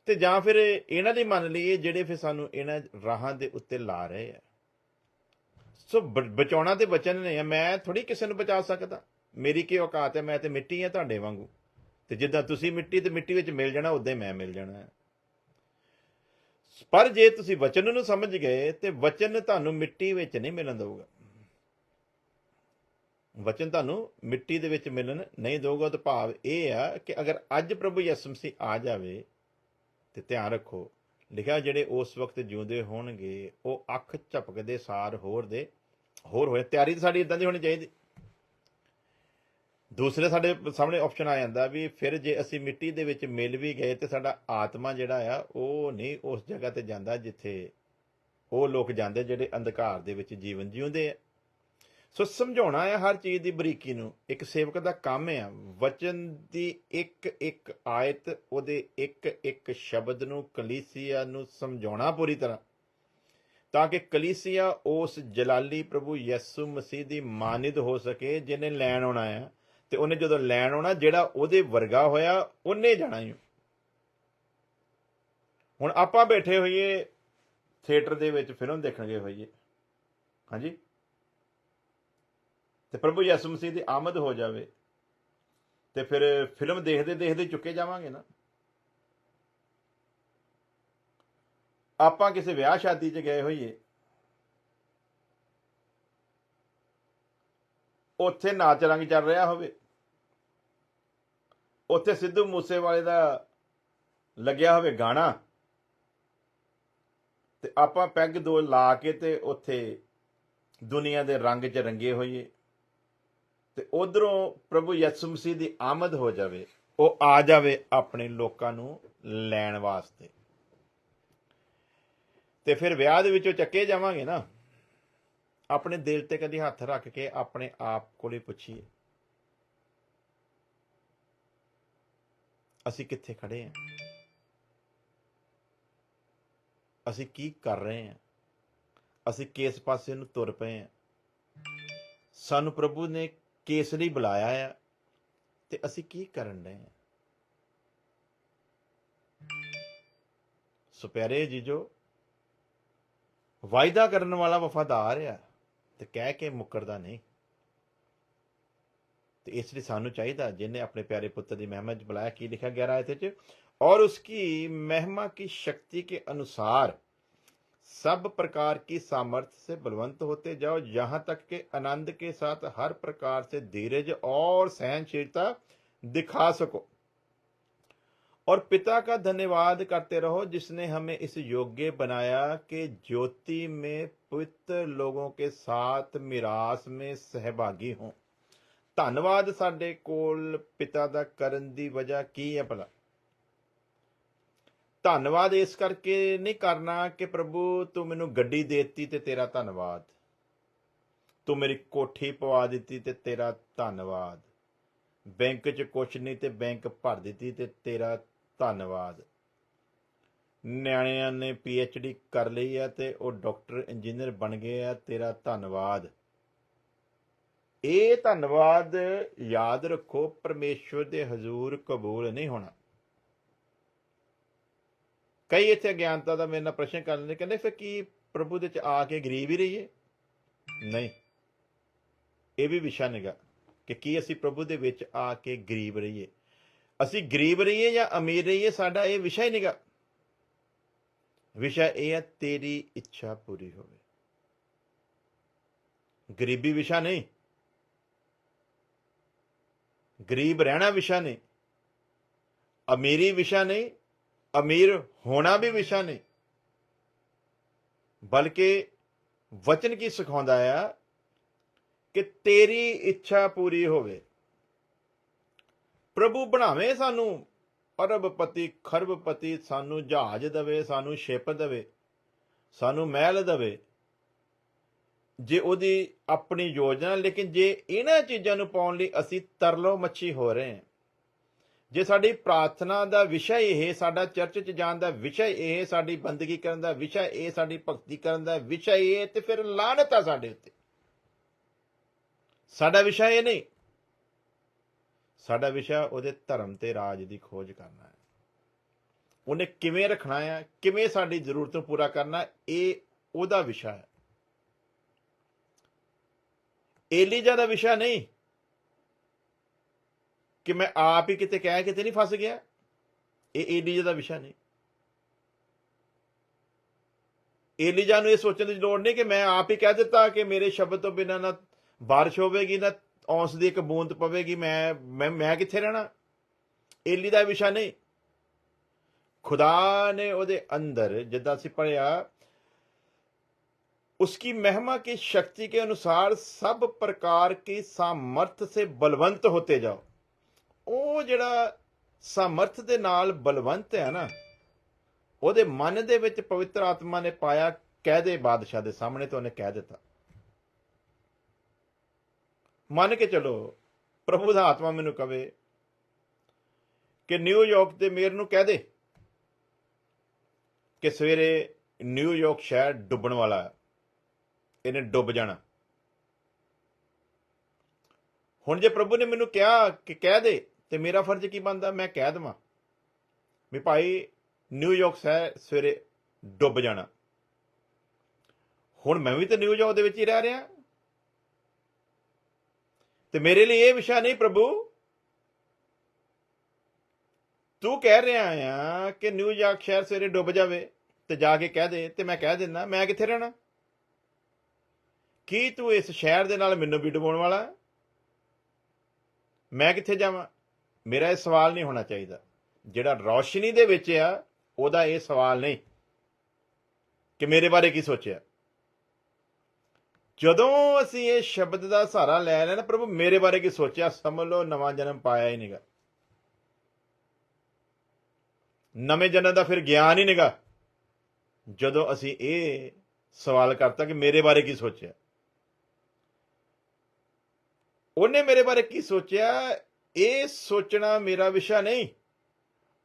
ਤੇ ਜਾਂ ਫਿਰ ਇਹਨਾਂ ਦੀ ਮੰਨ ਲਈਏ ਜਿਹੜੇ ਫਿਰ ਸਾਨੂੰ ਇਹਨਾਂ ਰਾਹਾਂ ਦੇ ਉੱਤੇ ਲਾ ਰਹੇ ਆ। ਸੋ ਬਚਾਉਣਾ ਤੇ ਵਚਨ ਨੇ। ਮੈਂ ਥੋੜੀ ਕਿਸੇ ਨੂੰ ਬਚਾ ਸਕਦਾ, ਮੇਰੀ ਕੀ ਔਕਾਤ ਹੈ? ਮੈਂ ਤੇ ਮਿੱਟੀ ਆ ਤੁਹਾਡੇ ਵਾਂਗੂ, ਤੇ ਜਿੱਦਾਂ ਤੁਸੀਂ ਮਿੱਟੀ ਤੇ ਮਿੱਟੀ ਵਿੱਚ ਮਿਲ ਜਾਣਾ, ਉਦਾਂ ਹੀ ਮੈਂ ਮਿਲ ਜਾਣਾ। ਪਰ ਜੇ ਤੁਸੀਂ ਵਚਨ ਨੂੰ ਸਮਝ ਗਏ ਤੇ ਵਚਨ ਤੁਹਾਨੂੰ ਮਿੱਟੀ ਵਿੱਚ ਨਹੀਂ ਮਿਲਣ ਦਊਗਾ। ਵਚਨ ਤੁਹਾਨੂੰ ਮਿੱਟੀ ਦੇ ਵਿੱਚ ਮਿਲਣ ਨਹੀਂ ਦਊਗਾ। ਤਾਂ ਭਾਵ ਇਹ ਆ ਕਿ ਅਗਰ ਅੱਜ ਪ੍ਰਭੂ ਯਿਸੂ ਮਸੀਹ ਆ ਜਾਵੇ ਤੇ ਧਿਆਨ ਰੱਖੋ, ਲਿਖਿਆ ਜਿਹੜੇ ਉਸ ਵਕਤ ਜਿਉਂਦੇ ਹੋਣਗੇ ਉਹ ਅੱਖ ਝਪਕਦੇ ਸਾਰ ਹੋਰ ਹੋਏ। ਤਿਆਰੀ ਤਾਂ ਸਾਡੀ ਇਦਾਂ ਦੀ ਹੋਣੀ ਚਾਹੀਦੀ। ਦੂਸਰੇ ਸਾਡੇ ਸਾਹਮਣੇ ਆਪਸ਼ਨ ਆ ਜਾਂਦਾ ਵੀ ਫਿਰ ਜੇ ਅਸੀਂ ਮਿੱਟੀ ਦੇ ਵਿੱਚ ਮਿਲ ਵੀ ਗਏ ਤੇ ਸਾਡਾ ਆਤਮਾ ਜਿਹੜਾ ਆ ਉਹ ਨਹੀਂ ਉਸ ਜਗ੍ਹਾ ਤੇ ਜਾਂਦਾ ਜਿੱਥੇ ਉਹ ਲੋਕ ਜਾਂਦੇ ਜਿਹੜੇ ਅੰਧਕਾਰ ਦੇ ਵਿੱਚ ਜੀਵਨ ਜਿਉਂਦੇ ਆ। ਸੋ ਸਮਝਾਉਣਾ ਹੈ ਹਰ ਚੀਜ਼ ਦੀ ਬਰੀਕੀ ਨੂੰ, ਇੱਕ ਸੇਵਕ ਦਾ ਕੰਮ ਹੈ। ਵਚਨ ਦੀ ਇੱਕ ਇੱਕ ਆਇਤ, ਉਹਦੇ ਇੱਕ ਇੱਕ ਸ਼ਬਦ ਨੂੰ ਕਲੀਸਿਆ ਨੂੰ ਸਮਝਾਉਣਾ ਪੂਰੀ ਤਰ੍ਹਾਂ, ਤਾਂ ਕਿ ਕਲੀਸਿਆ ਉਸ ਜਲਾਲੀ ਪ੍ਰਭੂ ਯਿਸੂ ਮਸੀਹ ਦੀ ਮਾਨਿਦ ਹੋ ਸਕੇ ਜਿਹਨੇ ਲੈਣ ਆਉਣਾ ਆ। ਤੇ ਉਹਨੇ ਜਦੋਂ ਲੈਣ ਆਉਣਾ, ਜਿਹੜਾ ਉਹਦੇ ਵਰਗਾ ਹੋਇਆ ਉਹਨੇ ਜਾਣਾ ਹੀ। ਹੁਣ ਆਪਾਂ ਬੈਠੇ ਹੋਈਏ ਥੀਏਟਰ ਦੇ ਵਿੱਚ ਫਿਲਮ ਦੇਖਣ ਗਏ ਹੋਈਏ, ਹਾਂਜੀ, ਤੇ ਪ੍ਰਭੂ ਯਿਸੂ ਮਸੀਹ ਦੀ ਆਮਦ ਹੋ ਜਾਵੇ ਤੇ ਫਿਰ ਫਿਲਮ ਦੇਖਦੇ ਦੇਖਦੇ ਚੁੱਕੇ ਜਾਵਾਂਗੇ ਨਾ। ਆਪਾਂ ਕਿਸੇ ਵਿਆਹ ਸ਼ਾਦੀ 'ਚ ਗਏ ਹੋਈਏ, ਉੱਥੇ ਨਾਚ ਰੰਗ ਚੱਲ ਰਿਹਾ ਹੋਵੇ, ਉੱਥੇ ਸਿੱਧੂ ਮੂਸੇਵਾਲੇ ਦਾ ਲੱਗਿਆ ਹੋਵੇ ਗਾਣਾ, ਤੇ ਆਪਾਂ ਪੈਗ ਦੋ ਲਾ ਕੇ ਤੇ ਉੱਥੇ ਦੁਨੀਆ ਦੇ ਰੰਗ 'ਚ ਰੰਗੇ ਹੋਈਏ, ਤੇ ਉਧਰੋਂ ਪ੍ਰਭੂ ਯਿਸੂ ਮਸੀਹ ਦੀ ਆਮਦ ਹੋ ਜਾਵੇ, ਉਹ ਆ ਜਾਵੇ ਆਪਣੇ ਲੋਕਾਂ ਨੂੰ ਲੈਣ ਵਾਸਤੇ, ਤੇ ਫਿਰ ਵਿਆਹ ਦੇ ਵਿੱਚੋਂ ਚੱਕੇ ਜਾਵਾਂਗੇ ਨਾ। ਆਪਣੇ ਦਿਲ ਤੇ ਕਦੀ ਹੱਥ ਰੱਖ ਕੇ ਆਪਣੇ ਆਪ ਕੋਲੇ ਪੁੱਛੀਏ, ਅਸੀਂ ਕਿੱਥੇ ਖੜੇ ਹਾਂ? ਅਸੀਂ ਕੀ ਕਰ ਰਹੇ ਹਾਂ? ਅਸੀਂ ਕਿਸ ਪਾਸੇ ਨੂੰ ਤੁਰ ਪਏ ਹਾਂ? ਸਾਨੂੰ ਪ੍ਰਭੂ ਨੇ ਕਿਸ ਲਈ ਬੁਲਾਇਆ ਆ, ਤੇ ਅਸੀਂ ਕੀ ਕਰਨ ਰਹੇ ਹਾਂ? ਸੋ ਪਿਆਰੇ ਜੀਜੋ, ਵਾਅਦਾ ਕਰਨ ਵਾਲਾ ਵਫਾਦਾਰ ਆ ਤੇ ਕਹਿ ਕੇ ਮੁੱਕਰਦਾ ਨਹੀਂ। ਤੇ ਇਸ ਲਈ ਸਾਨੂੰ ਚਾਹੀਦਾ, ਜਿਹਨੇ ਆਪਣੇ प्यारे पुत्र की महिमा च बुलाया, की लिखा 11 आयत च, और उसकी महिमा की शक्ति के अनुसार सब प्रकार की सामर्थ्य से बलवंत होते जाओ, यहाँ तक के आनंद के साथ हर प्रकार से धीरज और सहनशीलता दिखा सको, और पिता का धन्यवाद करते रहो जिसने हमें इस योग्य बनाया कि ज्योति में पवित्र लोगों के साथ मिरास में सहभागी हों। ਧੰਨਵਾਦ ਸਾਡੇ ਕੋਲ ਪਿਤਾ ਦਾ ਕਰਨ ਦੀ ਵਜ੍ਹਾ ਕੀ ਹੈ ਭਲਾ? ਧੰਨਵਾਦ ਇਸ ਕਰਕੇ ਨਹੀਂ ਕਰਨਾ ਕਿ ਪ੍ਰਭੂ ਤੂੰ ਮੈਨੂੰ ਗੱਡੀ ਦੇਤੀ ਤੇ ਤੇਰਾ ਧੰਨਵਾਦ, ਤੂੰ ਮੇਰੀ ਕੋਠੀ ਪਵਾ ਦਿੱਤੀ ਤੇ ਤੇਰਾ ਧੰਨਵਾਦ, ਬੈਂਕ 'ਚ ਕੁਛ ਨਹੀਂ ਤੇ ਬੈਂਕ ਭਰ ਦਿੱਤੀ ਤੇ ਤੇਰਾ ਧੰਨਵਾਦ, ਨਿਆਣਿਆਂ ਨੇ PhD ਕਰ ਲਈ ਆ ਤੇ ਉਹ ਡਾਕਟਰ ਇੰਜੀਨੀਅਰ ਬਣ ਗਏ ਆ, ਤੇਰਾ ਧੰਨਵਾਦ। ਇਹ ਧੰਨਵਾਦ ਯਾਦ ਰੱਖੋ ਪਰਮੇਸ਼ਵਰ ਦੇ ਹਜ਼ੂਰ ਕਬੂਲ ਨਹੀਂ ਹੋਣਾ। ਕਈ ਇੱਥੇ ਅਗਿਆਨਤਾ ਦਾ ਮੇਰੇ ਨਾਲ ਪ੍ਰਸ਼ਨ ਕਰ ਲੈਂਦੇ, ਕਹਿੰਦੇ ਫਿਰ ਕੀ ਪ੍ਰਭੂ ਦੇ ਚ ਆ ਕੇ ਗਰੀਬ ਹੀ ਰਹੀਏ? ਨਹੀਂ, ਇਹ ਵੀ ਵਿਸ਼ਾ ਨਿਗਾ ਕਿ ਕੀ ਅਸੀਂ ਪ੍ਰਭੂ ਦੇ ਵਿੱਚ ਆ ਕੇ ਗਰੀਬ ਰਹੀਏ। ਅਸੀਂ ਗਰੀਬ ਰਹੀਏ ਜਾਂ ਅਮੀਰ ਰਹੀਏ, ਸਾਡਾ ਇਹ ਵਿਸ਼ਾ ਹੀ ਨਿਗਾ। ਵਿਸ਼ਾ ਇਹ ਹੈ ਤੇਰੀ ਇੱਛਾ ਪੂਰੀ ਹੋਵੇ। ਗਰੀਬੀ ਵਿਸ਼ਾ ਨਹੀਂ, ਗਰੀਬ ਰਹਿਣਾ ਵਿਸ਼ਾ ਨਹੀਂ, ਅਮੀਰੀ ਵਿਸ਼ਾ ਨਹੀਂ, ਅਮੀਰ ਹੋਣਾ ਵੀ ਵਿਸ਼ਾ ਨਹੀਂ, ਬਲਕਿ ਵਚਨ ਕੀ ਸਿਖਾਉਂਦਾ ਆ ਕਿ ਤੇਰੀ ਇੱਛਾ ਪੂਰੀ ਹੋਵੇ। ਪ੍ਰਭੂ ਬਣਾਵੇ ਸਾਨੂੰ ਅਰਬਪਤੀ ਖਰਬਪਤੀ, ਸਾਨੂੰ ਜਹਾਜ਼ ਦੇਵੇ, ਸਾਨੂੰ ਸ਼ਿਪ ਦੇਵੇ, ਸਾਨੂੰ ਮਹਿਲ ਦੇਵੇ, ਜੇ ਉਹਦੀ ਆਪਣੀ ਯੋਜਨਾ। ਲੇਕਿਨ ਜੇ ਇਹਨਾਂ ਚੀਜ਼ਾਂ ਨੂੰ ਪਾਉਣ ਲਈ ਅਸੀਂ ਤਰਲੋ ਮੱਛੀ ਹੋ ਰਹੇ ਹਾਂ, ਜੇ ਸਾਡੀ ਪ੍ਰਾਰਥਨਾ ਦਾ ਵਿਸ਼ਾ ਇਹ, ਸਾਡਾ ਚਰਚ 'ਚ ਜਾਣ ਦਾ ਵਿਸ਼ਾ ਇਹ, ਸਾਡੀ ਬੰਦਗੀ ਕਰਨ ਦਾ ਵਿਸ਼ਾ ਇਹ, ਸਾਡੀ ਭਗਤੀ ਕਰਨ ਦਾ ਵਿਸ਼ਾ ਇਹ, ਤੇ ਫਿਰ ਲਾਹਨਤ ਆ ਸਾਡੇ ਉੱਤੇ। ਸਾਡਾ ਵਿਸ਼ਾ ਇਹ ਨਹੀਂ, ਸਾਡਾ ਵਿਸ਼ਾ ਉਹਦੇ ਧਰਮ ਤੇ ਰਾਜ ਦੀ ਖੋਜ ਕਰਨਾ ਹੈ। ਉਹਨੇ ਕਿਵੇਂ ਰੱਖਣਾ ਹੈ, ਕਿਵੇਂ ਸਾਡੀ ਜ਼ਰੂਰਤ ਨੂੰ ਪੂਰਾ ਕਰਨਾ, ਇਹ ਉਹਦਾ ਵਿਸ਼ਾ ਹੈ। ਏਲੀਜਾ ਦਾ ਵਿਸ਼ਾ ਨਹੀਂ ਕਿ ਮੈਂ ਆਪ ਹੀ ਕਿਤੇ ਕਹਿ ਕੇ ਤੇ ਨਹੀਂ ਫਸ ਗਿਆ, ਇਹ ਏਲੀਜਾ ਦਾ ਵਿਸ਼ਾ ਨਹੀਂ। ਏਲੀਜਾ ਨੂੰ ਇਹ ਸੋਚਣ ਦੀ ਲੋੜ ਨਹੀਂ ਕਿ ਮੈਂ ਆਪ ਹੀ ਕਹਿ ਦਿੱਤਾ ਕਿ ਮੇਰੇ ਸ਼ਬਦ ਤੋਂ ਬਿਨਾਂ ਨਾ ਬਾਰਿਸ਼ ਹੋਵੇਗੀ, ਨਾ ਔਂਸ ਦੀ ਇੱਕ ਬੂੰਦ ਪਵੇਗੀ, ਮੈਂ ਕਿੱਥੇ ਰਹਿਣਾ। ਏਲੀ ਦਾ ਵਿਸ਼ਾ ਨਹੀਂ। ਖੁਦਾ ਨੇ ਉਹਦੇ ਅੰਦਰ, ਜਿੱਦਾਂ ਅਸੀਂ ਪੜ੍ਹਿਆ उसकी महिमा की शक्ति के अनुसार सब प्रकार की सामर्थ से बलवंत होते जाओ। ਉਹ ਜਿਹੜਾ ਸਾਮਰਥ ਦੇ ਨਾਲ ਬਲਵੰਤ ਹੈ ਨਾ, ਉਹਦੇ ਮਨ ਦੇ ਵਿੱਚ ਪਵਿੱਤਰ ਆਤਮਾ ਨੇ ਪਾਇਆ, ਕਹਿ ਦੇ ਬਾਦਸ਼ਾਹ ਦੇ ਸਾਹਮਣੇ, ਤੇ ਉਹਨੇ ਕਹਿ ਦਿੱਤਾ। ਮੰਨ ਕੇ ਚਲੋ ਪ੍ਰਭੂ ਦਾ ਆਤਮਾ ਮੈਨੂੰ ਕਵੇ ਕਿ ਨਿਊਯਾਰਕ ਦੇ ਮੇਅਰ ਨੂੰ ਕਹਿ ਦੇ ਕਿ ਸਵੇਰੇ ਨਿਊਯਾਰਕ ਸ਼ਹਿਰ ਡੁੱਬਣ ਵਾਲਾ ਹੈ, ਇਹਨੇ ਡੁੱਬ ਜਾਣਾ। ਹੁਣ ਜੇ ਪ੍ਰਭੂ ਨੇ ਮੈਨੂੰ ਕਿਹਾ ਕਿ ਕਹਿ ਦੇ, ਤੇ ਮੇਰਾ ਫਰਜ਼ ਕੀ ਬਣਦਾ? ਮੈਂ ਕਹਿ ਦੇਵਾਂ ਵੀ ਭਾਈ ਨਿਊਯਾਰਕ ਸ਼ਹਿਰ ਸਵੇਰੇ ਡੁੱਬ ਜਾਣਾ। ਹੁਣ ਮੈਂ ਵੀ ਤਾਂ ਨਿਊਯਾਰਕ ਦੇ ਵਿੱਚ ਹੀ ਰਹਿ ਰਿਹਾ, ਤੇ ਮੇਰੇ ਲਈ ਇਹ ਵਿਸ਼ਾ ਨਹੀਂ ਪ੍ਰਭੂ। ਤੂੰ ਕਹਿ ਰਿਹਾ ਆ ਕਿ ਨਿਊਯਾਰਕ ਸ਼ਹਿਰ ਸਵੇਰੇ ਡੁੱਬ ਜਾਵੇ, ਤੇ ਜਾ ਕੇ ਕਹਿ ਦੇ, ਤੇ ਮੈਂ ਕਹਿ ਦਿੰਦਾ। ਮੈਂ ਕਿੱਥੇ ਰਹਿਣਾ? ਕੀ ਤੂੰ ਇਸ ਸ਼ਹਿਰ ਦੇ ਨਾਲ ਮੈਨੂੰ ਵੀ ਡੁਬਾਉਣ ਵਾਲਾ? ਮੈਂ ਕਿੱਥੇ ਜਾਵਾਂ? ਮੇਰਾ ਇਹ ਸਵਾਲ ਨਹੀਂ ਹੋਣਾ ਚਾਹੀਦਾ। ਜਿਹੜਾ ਰੌਸ਼ਨੀ ਦੇ ਵਿੱਚ ਆ, ਉਹਦਾ ਇਹ ਸਵਾਲ ਨਹੀਂ ਕਿ ਮੇਰੇ ਬਾਰੇ ਕੀ ਸੋਚਿਆ। ਜਦੋਂ ਅਸੀਂ ਇਹ ਸ਼ਬਦ ਦਾ ਸਹਾਰਾ ਲੈ ਲੈਣਾ, ਪ੍ਰਭੂ ਮੇਰੇ ਬਾਰੇ ਕੀ ਸੋਚਿਆ, ਸਮਝ ਲਓ ਨਵਾਂ ਜਨਮ ਪਾਇਆ ਹੀ ਨਹੀਂਗਾ। ਨਵੇਂ ਜਨਮ ਦਾ ਫਿਰ ਗਿਆਨ ਹੀ ਨਹੀਂਗਾ, ਜਦੋਂ ਅਸੀਂ ਇਹ ਸਵਾਲ ਕਰਤਾ ਕਿ ਮੇਰੇ ਬਾਰੇ ਕੀ ਸੋਚਿਆ। ਉਹਨੇ ਮੇਰੇ ਬਾਰੇ ਕੀ ਸੋਚਿਆ, ਇਹ ਸੋਚਣਾ ਮੇਰਾ ਵਿਸ਼ਾ ਨਹੀਂ।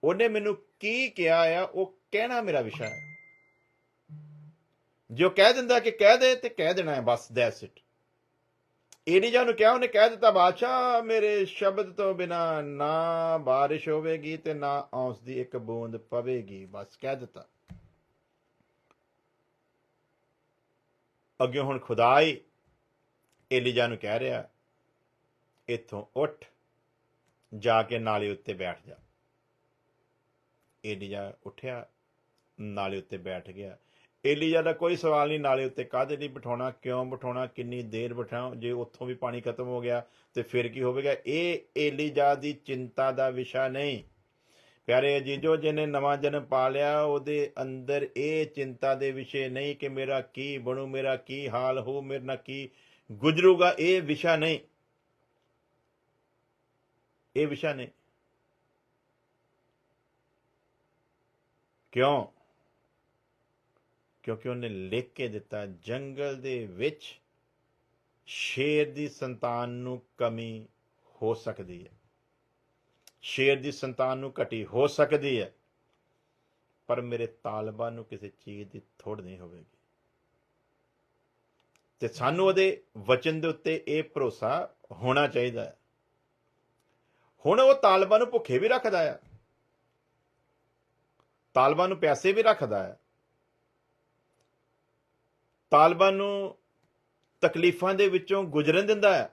ਉਹਨੇ ਮੈਨੂੰ ਕੀ ਕਿਹਾ ਆ, ਉਹ ਕਹਿਣਾ ਮੇਰਾ ਵਿਸ਼ਾ ਹੈ। ਜੋ ਕਹਿ ਦਿੰਦਾ ਕਿ ਕਹਿ ਦੇ, ਤੇ ਕਹਿ ਦੇਣਾ ਹੈ, ਬਸ ਦੈਟਸ ਇਟ। ਏਲੀਜਾ ਨੂੰ ਕਿਹਾ, ਉਹਨੇ ਕਹਿ ਦਿੱਤਾ, ਬਾਦਸ਼ਾਹ ਮੇਰੇ ਸ਼ਬਦ ਤੋਂ ਬਿਨਾ ਨਾ ਬਾਰਿਸ਼ ਹੋਵੇਗੀ ਤੇ ਨਾ ਔਂਸ ਦੀ ਇੱਕ ਬੂੰਦ ਪਵੇਗੀ। ਬਸ ਕਹਿ ਦਿੱਤਾ। ਅੱਗੇ ਹੁਣ ਖੁਦਾ ਹੀ ਏਲੀਜਾ ਨੂੰ ਕਹਿ ਰਿਹਾ, ਇੱਥੋਂ ਉੱਠ, ਜਾ ਕੇ ਨਾਲੇ ਉੱਤੇ ਬੈਠ ਜਾ। ਏਲੀਜਾ ਉੱਠਿਆ, ਨਾਲੇ ਉੱਤੇ ਬੈਠ ਗਿਆ। ਏਲੀਜਾ ਦਾ ਕੋਈ ਸਵਾਲ ਨਹੀਂ, ਨਾਲੇ ਉੱਤੇ ਕਾਹਦੇ ਲਈ ਬਿਠਾਉਣਾ, ਕਿਉਂ ਬਿਠਾਉਣਾ, ਕਿੰਨੀ ਦੇਰ ਬਿਠਾਉਂ, ਜੇ ਉੱਥੋਂ ਵੀ ਪਾਣੀ ਖਤਮ ਹੋ ਗਿਆ ਤੇ ਫਿਰ ਕੀ ਹੋਵੇਗਾ। ਇਹ ਏਲੀਜਾ ਦੀ ਚਿੰਤਾ ਦਾ ਵਿਸ਼ਾ ਨਹੀਂ। ਪਿਆਰੇ ਅਜੀਜ਼ੋ, ਜਿਹਨੇ ਨਵਾਂ ਜਨਮ ਪਾ ਲਿਆ, ਉਹਦੇ ਅੰਦਰ ਇਹ ਚਿੰਤਾ ਦੇ ਵਿਸ਼ੇ ਨਹੀਂ ਕਿ ਮੇਰਾ ਕੀ ਬਣੂ, ਮੇਰਾ ਕੀ ਹਾਲ ਹੋ, ਮੇਰੇ ਨਾਲ ਕੀ ਗੁਜ਼ਰੂਗਾ। ਇਹ ਵਿਸ਼ਾ ਨਹੀਂ, ਇਹ ਵਿਸ਼ਾ ਨਹੀਂ। ਕਿਉਂ? ਕਿਉਂਕਿ ਉਹਨੇ ਲਿਖ ਕੇ ਦਿੱਤਾ, ਜੰਗਲ ਦੇ ਵਿੱਚ ਸ਼ੇਰ ਦੀ ਸੰਤਾਨ ਨੂੰ ਕਮੀ ਹੋ ਸਕਦੀ ਹੈ, ਸ਼ੇਰ ਦੀ ਸੰਤਾਨ ਨੂੰ ਘਟੀ ਹੋ ਸਕਦੀ ਹੈ, ਪਰ ਮੇਰੇ ਤਾਲਬਾਂ ਨੂੰ ਕਿਸੇ ਚੀਜ਼ ਦੀ ਥੋੜ ਨਹੀਂ ਹੋਵੇਗੀ। ਤੇ ਸਾਨੂੰ ਉਹਦੇ ਵਚਨ ਦੇ ਉੱਤੇ ਇਹ ਭਰੋਸਾ ਹੋਣਾ ਚਾਹੀਦਾ ਹੈ। ਹੁਣ ਉਹ ਤਾਲਬਾਂ ਨੂੰ ਭੁੱਖੇ ਵੀ ਰੱਖਦਾ ਆ, ਤਾਲਬਾਂ ਨੂੰ ਪਿਆਸੇ ਵੀ ਰੱਖਦਾ ਹੈ, ਤਾਲਬਾਂ ਨੂੰ ਤਕਲੀਫਾਂ ਦੇ ਵਿੱਚੋਂ ਗੁਜ਼ਰਨ ਦਿੰਦਾ ਹੈ।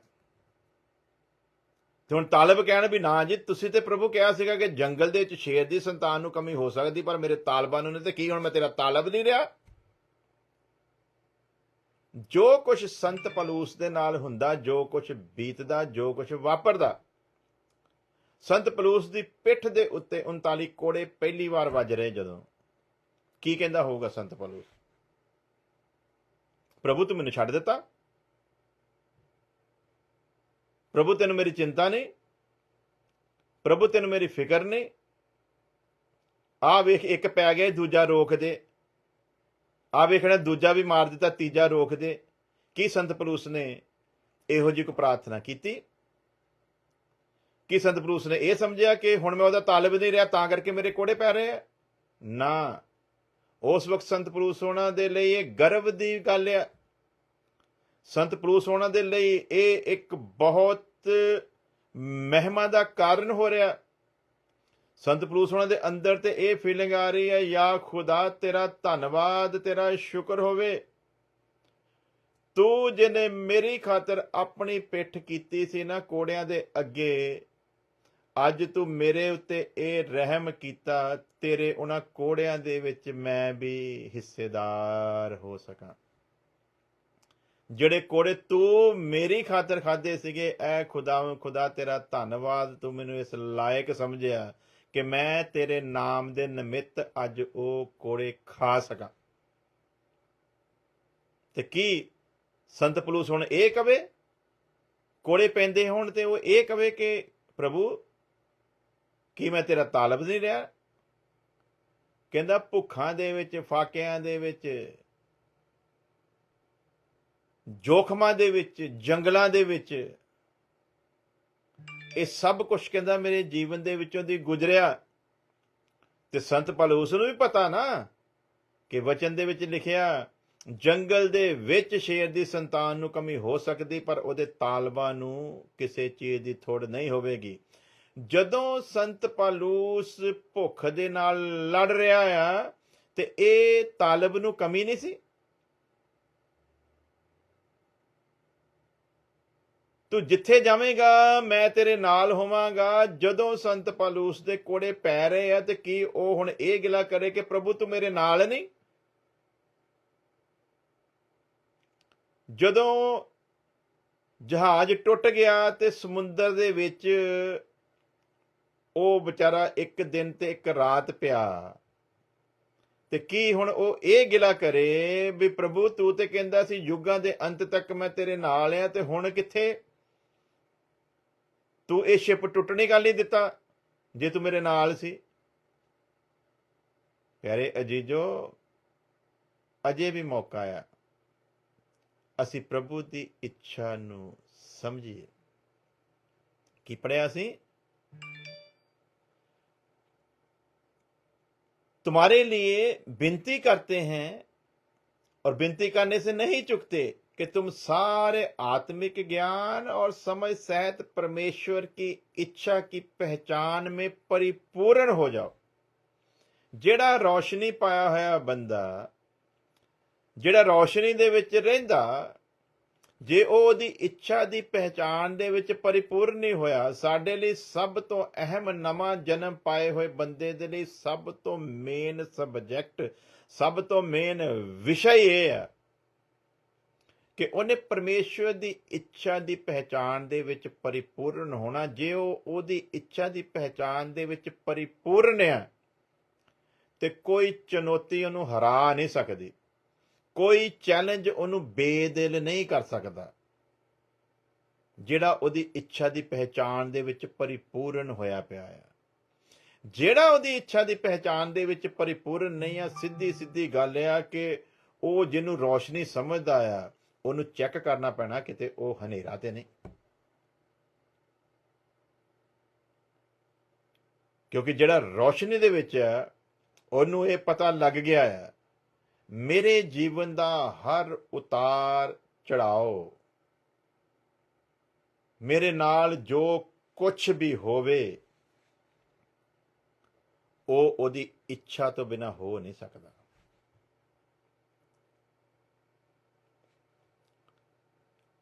ਤੇ ਹੁਣ ਤਾਲਬ ਕਹਿਣ ਵੀ ਨਾ ਜੀ, ਤੁਸੀਂ ਤੇ ਪ੍ਰਭੂ ਕਿਹਾ ਸੀਗਾ ਕਿ ਜੰਗਲ ਦੇ ਵਿੱਚ ਸ਼ੇਰ ਦੀ ਸੰਤਾਨ ਨੂੰ ਕਮੀ ਹੋ ਸਕਦੀ, ਪਰ ਮੇਰੇ ਤਾਲਬਾਂ ਨੂੰ ਨਹੀਂ, ਤੇ ਕੀ ਹੁਣ ਮੈਂ ਤੇਰਾ ਤਾਲਬ ਨਹੀਂ ਰਿਹਾ? ਜੋ ਕੁਝ ਸੰਤ ਪਲੂਸ ਦੇ ਨਾਲ ਹੁੰਦਾ, ਜੋ ਕੁਝ ਬੀਤਦਾ, ਜੋ ਕੁਝ ਵਾਪਰਦਾ, ਸੰਤ ਪਲੂਸ ਦੀ ਪਿੱਠ ਦੇ ਉੱਤੇ 39 ਕੋੜੇ ਪਹਿਲੀ ਵਾਰ ਵੱਜ ਰਹੇ, ਜਦੋਂ ਕੀ ਕਹਿੰਦਾ ਹੋਊਗਾ ਸੰਤ ਪਲੂਸ? ਪ੍ਰਭੂ ਤੂੰ ਮੈਨੂੰ ਛੱਡ ਦਿੱਤਾ, ਪ੍ਰਭੂ ਤੈਨੂੰ ਮੇਰੀ ਚਿੰਤਾ ਨਹੀਂ, ਪ੍ਰਭੂ ਤੈਨੂੰ ਮੇਰੀ ਫਿਕਰ ਨਹੀਂ। ਆਹ ਵੇਖ, ਇੱਕ ਪੈ ਗਿਆ, ਦੂਜਾ ਰੋਕ ਦੇ। ਆਹ ਵੇਖਣਾ, ਦੂਜਾ ਵੀ ਮਾਰ ਦਿੱਤਾ, ਤੀਜਾ ਰੋਕ ਦੇ। ਕੀ ਸੰਤ ਪਲੂਸ ਨੇ ਇਹੋ ਜਿਹੀ ਕੋਈ ਪ੍ਰਾਰਥਨਾ ਕੀਤੀ? ਕੀ ਸੰਤ ਪਲੂਸ ਨੇ ਇਹ ਸਮਝਿਆ ਕਿ ਹੁਣ ਮੈਂ ਉਹਦਾ ਤਾਲਬ ਨਹੀਂ ਰਿਹਾ, ਤਾਂ ਕਰਕੇ ਮੇਰੇ ਕੋੜੇ ਪੈ ਰਹੇ ਆ? ਨਾ, ਉਸ ਵਕਤ ਸੰਤ ਪਲੂਸ ਹੋਣਾ ਦੇ ਲਈ ਇਹ ਗਰਵ ਦੀ ਗੱਲ ਆ। ਸੰਤ ਪਲੂਸ ਹੋਣਾ ਦੇ ਲਈ ਇਹ ਇੱਕ ਬਹੁਤ ਮਹਿਮਾ ਦਾ ਕਾਰਨ ਹੋ ਰਿਹਾ। ਸੰਤ ਪਲੂਸ ਹੋਣਾ ਦੇ ਅੰਦਰ ਤੇ ਇਹ ਫੀਲਿੰਗ ਆ ਰਹੀ ਹੈ, ਯਾ ਖੁਦਾ ਤੇਰਾ ਧੰਨਵਾਦ, ਤੇਰਾ ਸ਼ੁਕਰ ਹੋਵੇ, ਤੂੰ ਜਿਹਨੇ ਮੇਰੀ ਖਾਤਰ ਆਪਣੀ ਪਿੱਠ ਕੀਤੀ ਸੀ ਨਾ ਕੋੜਿਆਂ ਦੇ ਅੱਗੇ, ਅੱਜ ਤੂੰ ਮੇਰੇ ਉੱਤੇ ਇਹ ਰਹਿਮ ਕੀਤਾ, ਤੇਰੇ ਉਹਨਾਂ ਕੋੜਿਆਂ ਦੇ ਵਿੱਚ ਮੈਂ ਵੀ ਹਿੱਸੇਦਾਰ ਹੋ ਸਕਾਂ। ਜਿਹੜੇ ਕੋੜੇ ਤੂੰ ਮੇਰੀ ਖਾਤਰ ਖਾਦੇ ਸੀਗੇ, ਐ ਖੁਦਾ ਤੇਰਾ ਧੰਨਵਾਦ, ਤੂੰ ਮੈਨੂੰ ਇਸ ਲਾਇਕ ਸਮਝਿਆ ਕਿ ਮੈਂ ਤੇਰੇ ਨਾਮ ਦੇ ਨਿਮਿਤ ਅੱਜ ਉਹ ਕੋੜੇ ਖਾ ਸਕਾਂ। ਤੇ ਕੀ ਸੰਤ ਪਲੂਸ ਹੁਣ ਇਹ ਕਵੇ, ਕੋਲੇ ਪੈਂਦੇ ਹੋਣ ਤੇ ਉਹ ਇਹ ਕਵੇ ਕਿ ਪ੍ਰਭੂ ਕੀ ਮੈਂ ਤੇਰਾ ਤਾਲਬ ਨਹੀਂ ਰਿਹਾ? ਕਹਿੰਦਾ ਭੁੱਖਾਂ ਦੇ ਵਿੱਚ, ਫਾਕਿਆਂ ਦੇ ਵਿੱਚ, ਜੋਖਮਾਂ ਦੇ ਵਿੱਚ, ਜੰਗਲਾਂ ਦੇ ਵਿੱਚ, ਇਹ ਸਭ ਕੁਝ ਕਹਿੰਦਾ ਮੇਰੇ ਜੀਵਨ ਦੇ ਵਿੱਚੋਂ ਦੀ ਗੁਜ਼ਰਿਆ। ਤੇ ਸੰਤ ਪਲੂਸ ਨੂੰ ਵੀ ਪਤਾ ਨਾ ਕਿ ਵਚਨ ਦੇ ਵਿੱਚ ਲਿਖਿਆ, ਜੰਗਲ ਦੇ ਵਿੱਚ ਸ਼ੇਰ ਦੀ ਸੰਤਾਨ ਨੂੰ ਕਮੀ ਹੋ ਸਕਦੀ, ਪਰ ਉਹਦੇ ਤਾਲਬਾਂ ਨੂੰ ਕਿਸੇ ਚੀਜ਼ ਦੀ ਥੋੜ ਨਹੀਂ ਹੋਵੇਗੀ। ਜਦੋਂ ਸੰਤ ਪਲੂਸ ਭੁੱਖ ਦੇ ਨਾਲ ਲੜ ਰਿਹਾ ਆ ਤੇ ਇਹ ਤਾਲਬ ਨੂੰ ਕਮੀ ਨਹੀਂ ਸੀ। ਤੂੰ ਜਿੱਥੇ ਜਾਵੇਂਗਾ ਮੈਂ ਤੇਰੇ ਨਾਲ ਹੋਵਾਂਗਾ। ਜਦੋਂ ਸੰਤ ਪਲੂਸ ਦੇ ਕੋੜੇ ਪੈ ਰਹੇ ਆ ਤੇ ਕੀ ਉਹ ਹੁਣ ਇਹ ਗਿਲਾ ਕਰੇ ਕਿ ਪ੍ਰਭੂ ਤੂੰ ਮੇਰੇ ਨਾਲ ਨਹੀਂ? ਜਦੋਂ ਜਹਾਜ਼ ਟੁੱਟ ਗਿਆ ਤੇ ਸਮੁੰਦਰ ਦੇ ਵਿੱਚ ਉਹ ਵਿਚਾਰਾ ਇੱਕ ਦਿਨ ਤੇ ਇੱਕ ਰਾਤ ਪਿਆ, ਤੇ ਕੀ ਹੁਣ ਉਹ ਇਹ ਗਿਲਾ ਕਰੇ ਵੀ ਪ੍ਰਭੂ ਤੂੰ ਤੇ ਕਹਿੰਦਾ ਸੀ ਯੁੱਗਾਂ ਦੇ ਅੰਤ ਤੱਕ ਮੈਂ ਤੇਰੇ ਨਾਲ ਆ, ਤੇ ਹੁਣ ਕਿੱਥੇ? ਤੂੰ ਇਹ ਸ਼ਿਪ ਟੁੱਟਣੀ ਗੱਲ ਨਹੀਂ ਦਿੱਤਾ ਜੇ ਤੂੰ ਮੇਰੇ ਨਾਲ ਸੀ। ਪਿਆਰੇ ਅਜੀਜ਼ੋ, ਅਜੇ ਵੀ ਮੌਕਾ ਆ, ਅਸੀਂ ਪ੍ਰਭੂ ਦੀ ਇੱਛਾ ਨੂੰ ਸਮਝੀਏ। ਕੀ ਪੜਿਆ ਸੀ? तुम्हारे लिए विनती करते हैं और विनती करने से नहीं चुकते कि तुम सारे आत्मिक ज्ञान और समझ सहित परमेश्वर की इच्छा की पहचान में परिपूर्ण हो जाओ। ਜਿਹੜਾ ਰੌਸ਼ਨੀ ਪਾਇਆ ਹੋਇਆ ਬੰਦਾ, ਜਿਹੜਾ ਰੌਸ਼ਨੀ ਦੇ ਵਿੱਚ ਰਹਿੰਦਾ, ਜੇ ਉਹ ਉਹਦੀ ਇੱਛਾ ਦੀ ਪਹਿਚਾਣ ਦੇ ਵਿੱਚ ਪਰਿਪੂਰਨ ਨਹੀਂ ਹੋਇਆ, ਸਾਡੇ ਲਈ ਸਭ ਤੋਂ ਅਹਿਮ ਨਵਾਂ ਜਨਮ ਪਾਏ ਹੋਏ ਬੰਦੇ ਦੇ ਲਈ ਸਭ ਤੋਂ ਮੇਨ ਸਬਜੈਕਟ, ਸਭ ਤੋਂ ਮੇਨ ਵਿਸ਼ਾ ਇਹ ਹੈ ਕਿ ਉਹਨੇ ਪਰਮੇਸ਼ਵਰ ਦੀ ਇੱਛਾ ਦੀ ਪਹਿਚਾਣ ਦੇ ਵਿੱਚ ਪਰਿਪੂਰਨ ਹੋਣਾ। ਜੇ ਉਹ ਉਹਦੀ ਇੱਛਾ ਦੀ ਪਹਿਚਾਣ ਦੇ ਵਿੱਚ ਪਰਿਪੂਰਨ ਹੈ ਤੇ ਕੋਈ ਚੁਣੌਤੀ ਉਹਨੂੰ ਹਰਾ ਨਹੀਂ ਸਕਦੀ, ਕੋਈ ਚੈਲੰਜ ਉਹਨੂੰ ਬੇਦਿਲ ਨਹੀਂ ਕਰ ਸਕਦਾ। ਜਿਹੜਾ ਉਹਦੀ ਇੱਛਾ ਦੀ ਪਹਿਚਾਣ ਦੇ ਵਿੱਚ ਪਰਿਪੂਰਨ ਹੋਇਆ ਪਿਆ ਆ। ਜਿਹੜਾ ਉਹਦੀ ਇੱਛਾ ਦੀ ਪਹਿਚਾਣ ਦੇ ਵਿੱਚ ਪਰਿਪੂਰਨ ਨਹੀਂ ਆ, ਸਿੱਧੀ ਸਿੱਧੀ ਗੱਲ ਆ ਕਿ ਉਹ ਜਿਹਨੂੰ ਰੌਸ਼ਨੀ ਸਮਝਦਾ ਆ, ਉਹਨੂੰ ਚੈੱਕ ਕਰਨਾ ਪੈਣਾ ਕਿਤੇ ਉਹ ਹਨੇਰਾ ਤੇ ਨਹੀਂ। ਕਿਉਂਕਿ ਜਿਹੜਾ ਰੌਸ਼ਨੀ ਦੇ ਵਿੱਚ ਆ, ਉਹਨੂੰ ਇਹ ਪਤਾ ਲੱਗ ਗਿਆ ਆ, ਮੇਰੇ ਜੀਵਨ ਦਾ ਹਰ ਉਤਾਰ ਚੜਾਓ, ਮੇਰੇ ਨਾਲ ਜੋ ਕੁਛ ਵੀ ਹੋਵੇ, ਉਹ ਉਹਦੀ ਇੱਛਾ ਤੋਂ ਬਿਨਾਂ ਹੋ ਨਹੀਂ ਸਕਦਾ।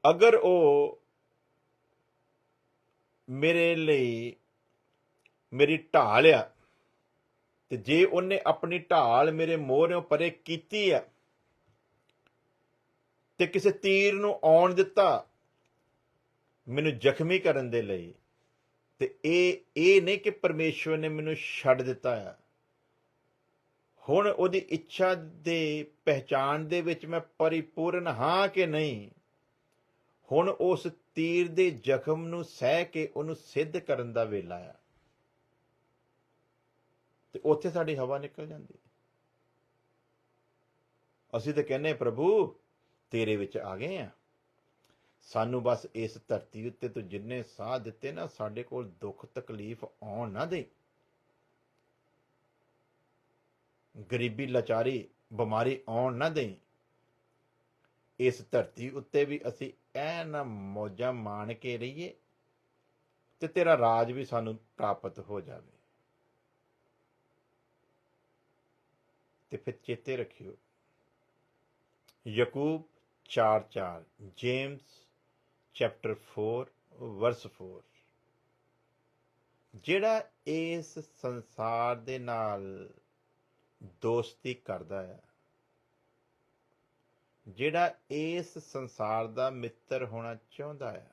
ਅਗਰ ਉਹ ਮੇਰੇ ਲਈ ਮੇਰੀ ਢਾਲ ਆ, ਤੇ ਜੇ ਉਹਨੇ ਆਪਣੀ ਢਾਲ ਮੇਰੇ ਮੋਹਰਿਓਂ ਪਰੇ ਕੀਤੀ ਆ ਤੇ ਕਿਸੇ ਤੀਰ ਨੂੰ ਆਉਣ ਦਿੱਤਾ ਮੈਨੂੰ ਜ਼ਖਮੀ ਕਰਨ ਦੇ ਲਈ, ਤੇ ਇਹ ਨਹੀਂ ਕਿ ਪਰਮੇਸ਼ਵਰ ਨੇ ਮੈਨੂੰ ਛੱਡ ਦਿੱਤਾ ਆ। ਹੁਣ ਉਹਦੀ ਇੱਛਾ ਦੇ ਪਹਿਚਾਣ ਦੇ ਵਿੱਚ ਮੈਂ ਪਰਿਪੂਰਨ ਹਾਂ ਕਿ ਨਹੀਂ, ਹੁਣ ਉਸ ਤੀਰ ਦੇ ਜ਼ਖਮ ਨੂੰ ਸਹਿ ਕੇ ਉਹਨੂੰ ਸਿੱਧ ਕਰਨ ਦਾ ਵੇਲਾ ਆ। ਤੇ ਉੱਥੇ ਸਾਡੀ ਹਵਾ ਨਿਕਲ ਜਾਂਦੀ। ਅਸੀਂ ਤਾਂ ਕਹਿੰਦੇ ਪ੍ਰਭੂ ਤੇਰੇ ਵਿੱਚ ਆ ਗਏ ਆ, ਸਾਨੂੰ ਬਸ ਇਸ ਧਰਤੀ ਉੱਤੇ ਤੂੰ ਜਿੰਨੇ ਸਾਹ ਦਿੱਤੇ ਨਾ, ਸਾਡੇ ਕੋਲ ਦੁੱਖ ਤਕਲੀਫ ਆਉਣ ਨਾ ਦੇ, ਗਰੀਬੀ, ਲਾਚਾਰੀ, ਬਿਮਾਰੀ ਆਉਣ ਨਾ ਦੇ। ਇਸ ਧਰਤੀ ਉੱਤੇ ਵੀ ਅਸੀਂ ਐਨ ਮੌਜਾਂ ਮਾਣ ਕੇ ਰਹੀਏ ਤੇ ਤੇਰਾ ਰਾਜ ਵੀ ਸਾਨੂੰ ਪ੍ਰਾਪਤ ਹੋ ਜਾਵੇ। ਤੇ ਫਿਰ ਚੇਤੇ ਰੱਖਿਓ ਯਕੂਬ 4:4, ਜੇਮਸ ਚੈਪਟਰ 4 ਵਰਸ 4, ਜਿਹੜਾ ਇਸ ਸੰਸਾਰ ਦੇ ਨਾਲ ਦੋਸਤੀ ਕਰਦਾ ਹੈ, ਜਿਹੜਾ ਇਸ ਸੰਸਾਰ ਦਾ ਮਿੱਤਰ ਹੋਣਾ ਚਾਹੁੰਦਾ ਹੈ,